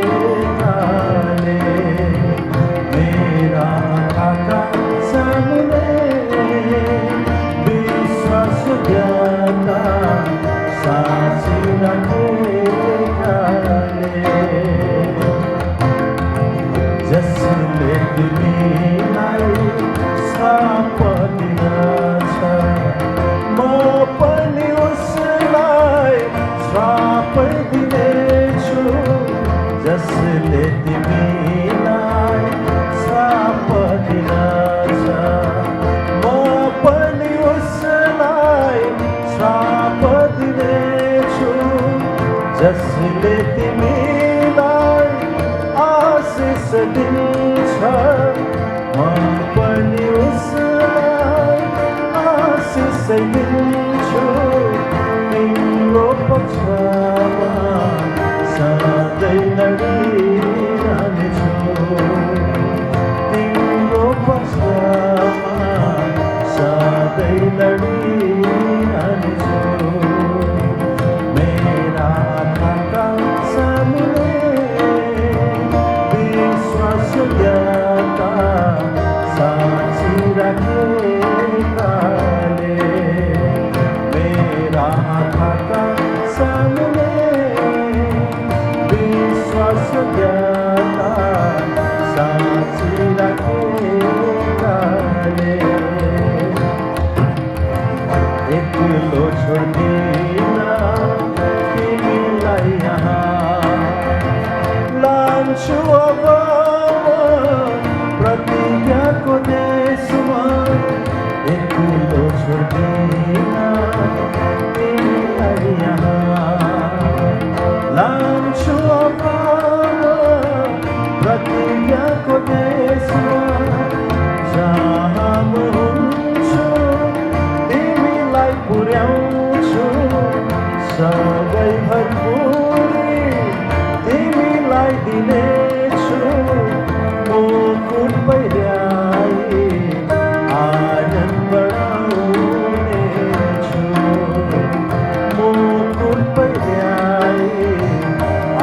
मेरा आँखाका सामुने विश्वासयोग्यता निश्चय हिँड्छु तिम्रो पक्षमा सधैँ लडिरहनेछु तिम्रो पक्षमा सधैँ लडिरहनेछु मेरा आँखाका सामुने विश्वासयोग्यता साक्षी राखेकाले मेरा आँखाका सामुने विश्वासयोग्यता साक्षी राखेकाले एक्लो छोड्दिन तिमीलाई यहाँ लान्छु अब प्रतिज्ञाको देशमा एक्लो छोड्दिन तिमीलाई यहाँ लान्छु अब प्रतिज्ञाको देशमा जहाँ म हुन्छु तिमीलाई पुर्याउँछु सबै भरपुरी तिमीलाई दिनेछु मुकुट पहिराई आनन्द बढाउनेछु मुकुट पहिराई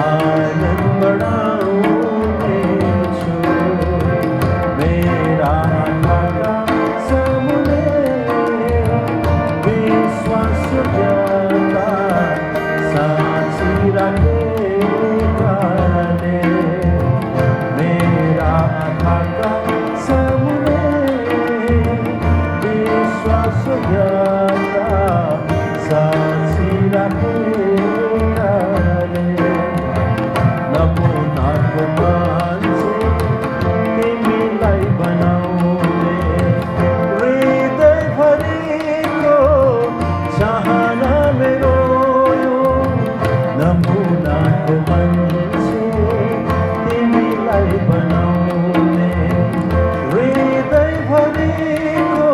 आनन्द बढाउनेछु मेरा आँखाका सामुने विश्वासयोग्यता साक्षी राखेकाले मेरा आँखाका सामुने विश्वासयोग्यता साक्षी राखेकाले नमुनाको मान्छे तिमीलाई बनाउने हृदयभरिको चाहना मेरो यो नमुनाको मान्छे तिमीलाई बनाउने हृदयभरिको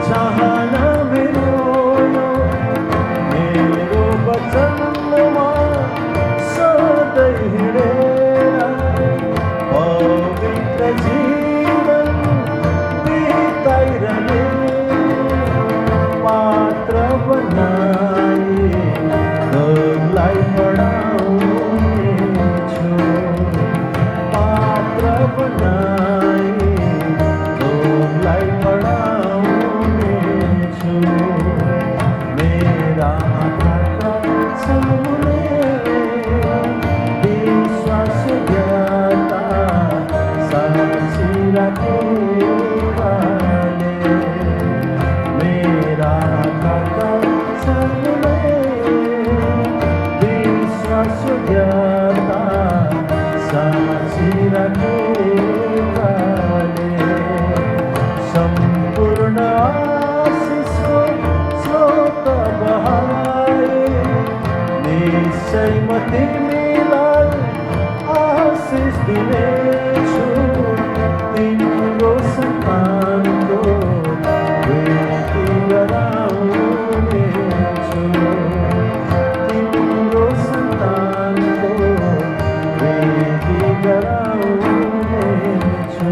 चाहना मेरो यो मेरो वचनमा सधैँ हिँडेर पवित्र जीवन बिताइरहने पात्र बनाई लोकलाई पढाउनेछु पात्र बनाई लोकलाई पढाउनेछु मेरा आँखाका सामुने विश्वासयोग्यता साक्षी राखेकाले मेरा आँखाका सामुने विश्वासयोग्यता साक्षी राखेकाले सम्पूर्ण आशिषको स्रोत बहाए निश्चय म तिमीलाई आशिष दिनेछु तिम्रो सन्तानको वृद्धि गराउनेछु तिम्रो सन्तानको वृद्धि गराउनेछु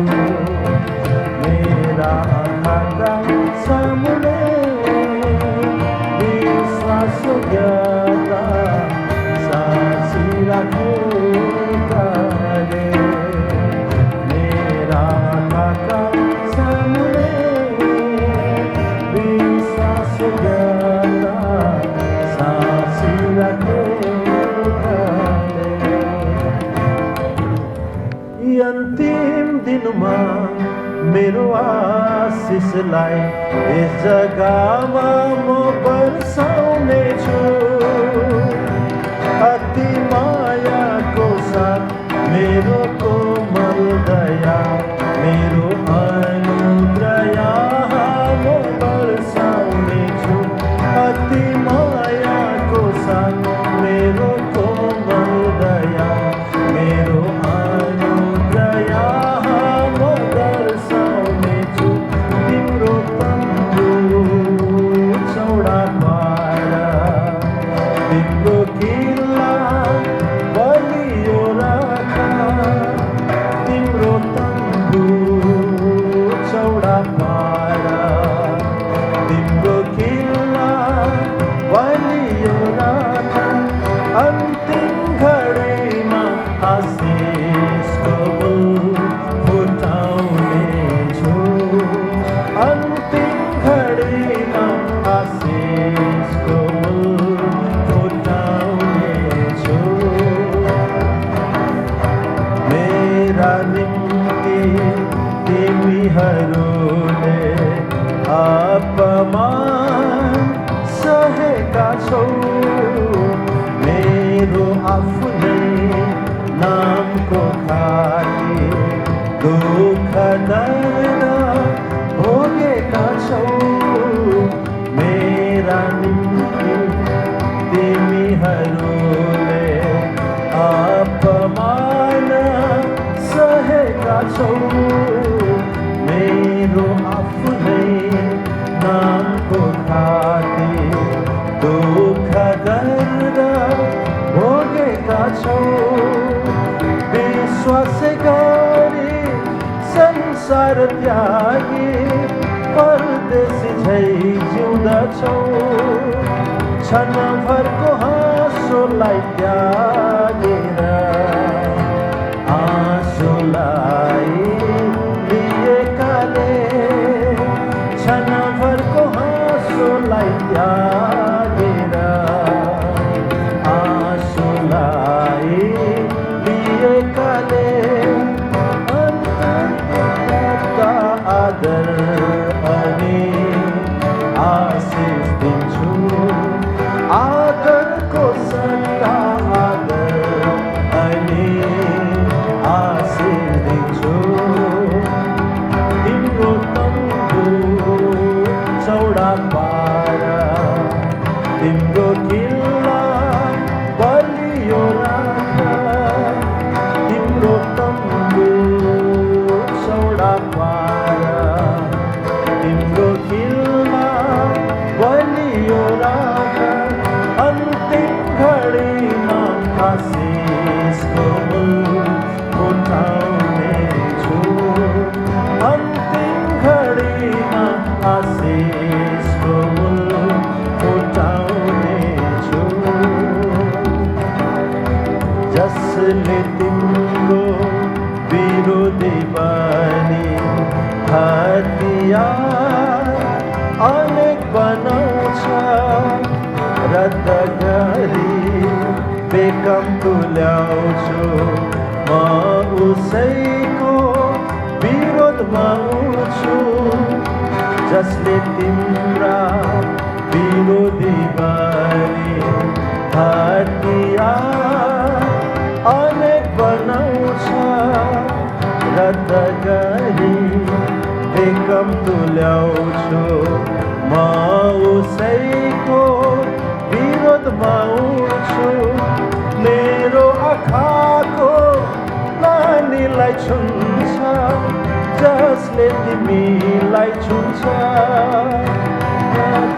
मेरा आँखाका सामुने विश्वासयोग्यता साक्षी राखेकाले मेरा आँखाका सामुने विश्वासयोग्यता साक्षी राखेकाले यी अन्तिम दिनमा मेरो आशिषलाई यस जग्गामा म बर्साउनेछु अति मायाको साथ मेरो कोमल दया मेरो अनुग्रह म बर्साउनेछु अति मायाको साथ मेरो कोमल दया मेरो अनुग्रह म बर्साउनेछु तिम्रो तम्बु चौडा पारा तिम्रो किल्ला बलियो राख अन्तिम घडीमा आशिषको फुल फुटाउनेछु अन्तिम घडीमा आशिषको फुल फुटाउनेछु मेरा निम्ति तिमीहरूले अपमान सहेका छौ मेरो आफ्नै नामको खातिर दुःख दर्द भोगेका छौ मेरा निम्ति तिमीहरूले अपमान सहेका छौ मेरो आफ्नै नामको खातिर दुःख दर्द भोगेका छौ विश्वास गरी संसार त्यागी परदेशी झै जिउँदछौ क्षणभरको हाँसोलाई त्यागेर आँसुलाई लिएकाले क्षणभरको हाँसोलाई त्यागेर आँसुलाई लिएकाले अन्तर्गत आदर अनि आशिष दिन्छु आदरको सट्टा आदर अनि आशिष दिन्छु तिम्रो तम्बु चौडा पारा तिम्रो किल्ला बलियो राख तिम्रो तम्बु चौडा पारा तिम्रो किल्ला बलियो राख अन्तिम घडीमा आशिषको फुल फुटाउनेछु अन्तिम घडीमा आशिषको फुल फुटाउनेछु जसले तिम्रो विरोधी बनी हतियार अनेक बनाउँछ रद्द गरी बेकम तुल्याउँछु म उसैको विरोधमा उठ्छु जसले तिम्रा विरोधी बनी हतियार अनेक बनाउँछ रद्द गरी बेकम तुल्याउँछु म उसैको विरोधमा उठ्छु मेरो आँखाको नानीलाई छुन्छ जसले तिमीलाई छुन्छ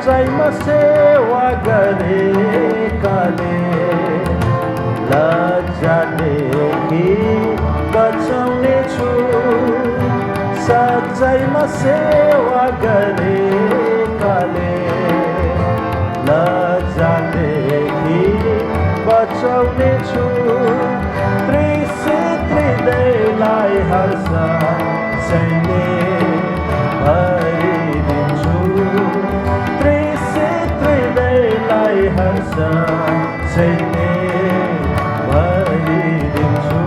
चाहिमा सेवा गरेकाले लज्जादेखि बचाउनेछु सच्चाइमा सेवा गरेकाले लज्जादेखि बचाउनेछु त्रिसित हृदयलाई हर्ष सैन्य भरिदिन्छु त्रिसित हृदयलाई हर्ष सैन्य भरिदिन्छु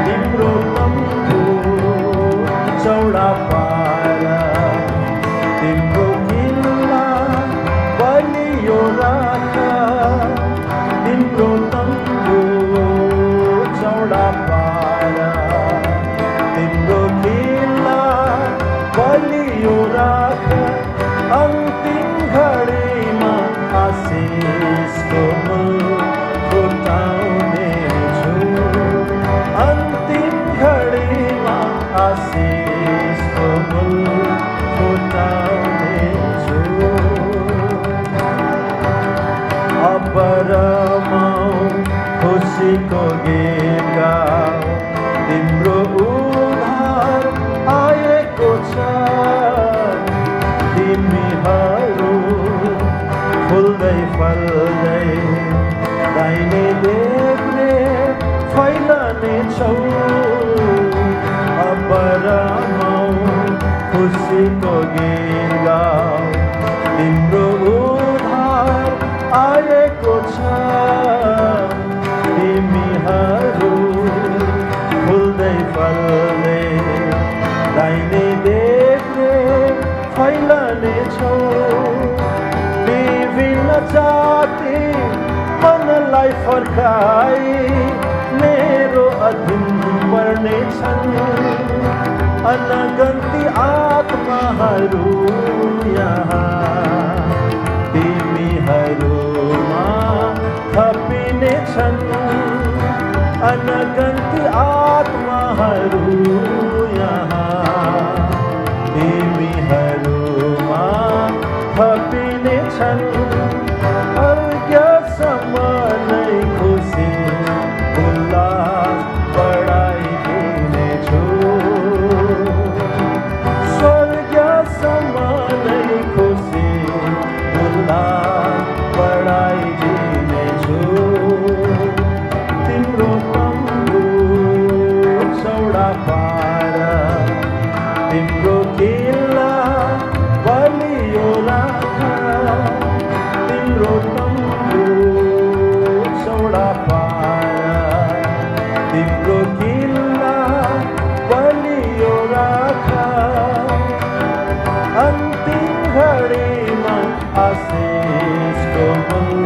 तिम्रो तम्बु चौडा पारा तिम्रो किल्ला बलियो राख तिम्रो तम्बु चौडा पारा तिम्रो किल्ला बलियो राख अन्तिम घडीमा आशिषको फुल फुटाउनेछु अन्तिम घडीमा आशिषको फुल फुटाउनेछु अब रमाऊ खुसीको गीत गाऊ तिम्रो उद्धार आए खुसीको गीत गाऊ तिम्रो उद्धार आएको छ तिमीहरू फुल्दै फल्दै दाहिने देब्रे फैलनेछौ विभिन्न जाति मनलाई फर्काई मेरो अधीन पर्नेछन् अनगन्ती आत्माहरू यहाँ तिमीहरूमा थपिनेछन् अनगन्ती आत्माहरू यहाँ तिमीहरूमा थपिनेछन् अर्घ्यसम्म नै खुसी उल्लास बढाइदिनेछु स्वर्गसम्म नै खुसी उल्लास बढाइदिनेछु तिम्रो तम्बु चौडा पार तिम्रो किल्ला बलियो राख तिम्रो तम्बु चौडा पार तिम्रो किल्ला बलियो राख अन्तिम घडीमा आशिषको मूल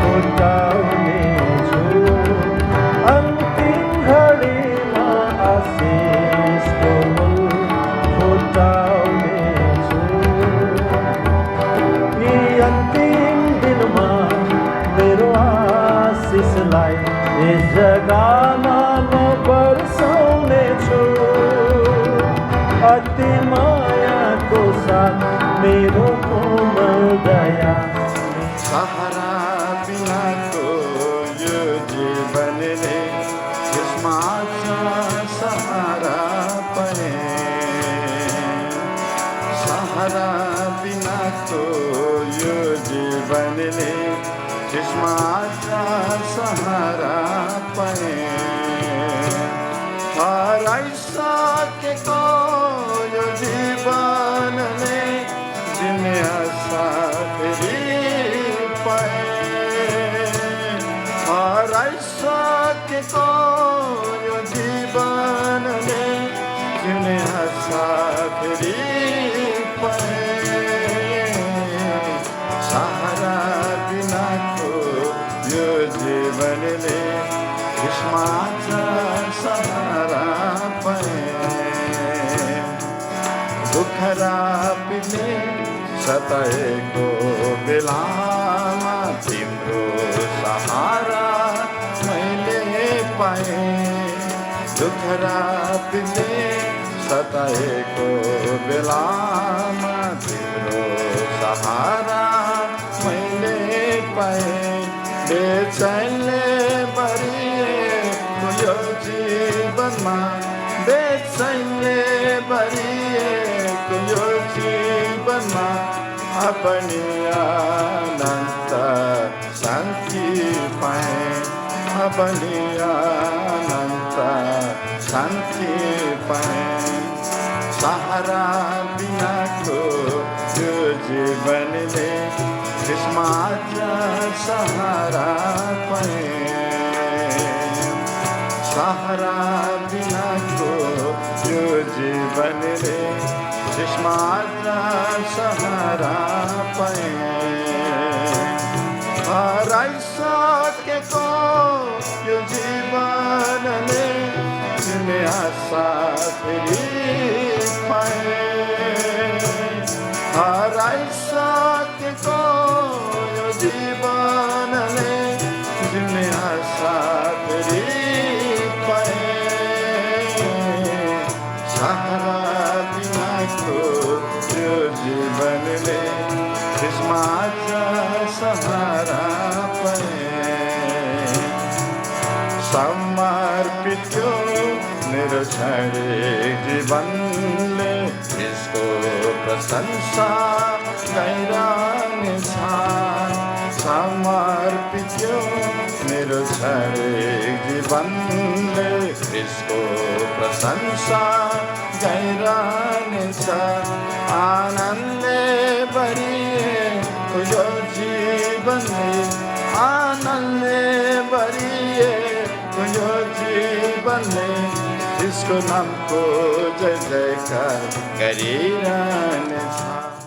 फुटाउनेछु अन्तिम घडीमा आशिषको मूल फुटाउनेछु यी अन्तिम दिनमा मेरो आशिषलाई यस जग्गामा म बर्साउनेछु अति मायाको साथ मेरो कोमल दया सहारा बिनाको यो जीवनले त्यसमा सहारा पाए सहारा बिनाको यो जीवनले त्यसमा सहारा पाए हराइसकेको यो जीवनले जिउने आशा फेरि पाए हराइसकेको यो जीवनले जिउने आशा फेरि पाए सहारा बिनाको यो जीवनले त्यसमा सहारा पाए दुःख रापिले सताएको बेलामा तिम्रो सहारा मैले पाए दुःख रापिले सताएको बेलामा तिम्रो सहारा मैले पाए बेचैनले भरिएको यो जीवनमा बेचैनले भरिएको यो जीवनमा अपनी अनन्त शान्ति पाए अपनी अनन्त शान्ति पाए सहारा बिनाको यो जीवनले त्यसमा सहारा पाए सहारा बिनाको यो जीवनले त्यसमा सहारा पाए हराइसकेको यो जीवनले जिउने आशा फेरि पाए हराइसकेको यो जीवनले जिउने आशा फेरि पाए सहारा बिनाको यो जीवनले त्यसमा सहारा पाए समर्पित यो मेरो क्षणिक जीवनले यसको प्रशंसा गाइरहनेछ समर्पित यो मेरो क्षणिक जीवनले यसको प्रशंसा गाइरहनेछ आनन्दले भरिएको यो जीवनले आनन्दले भरिएको यो जीवनले त्यसको नामको जय जयकार गरिरहनेछ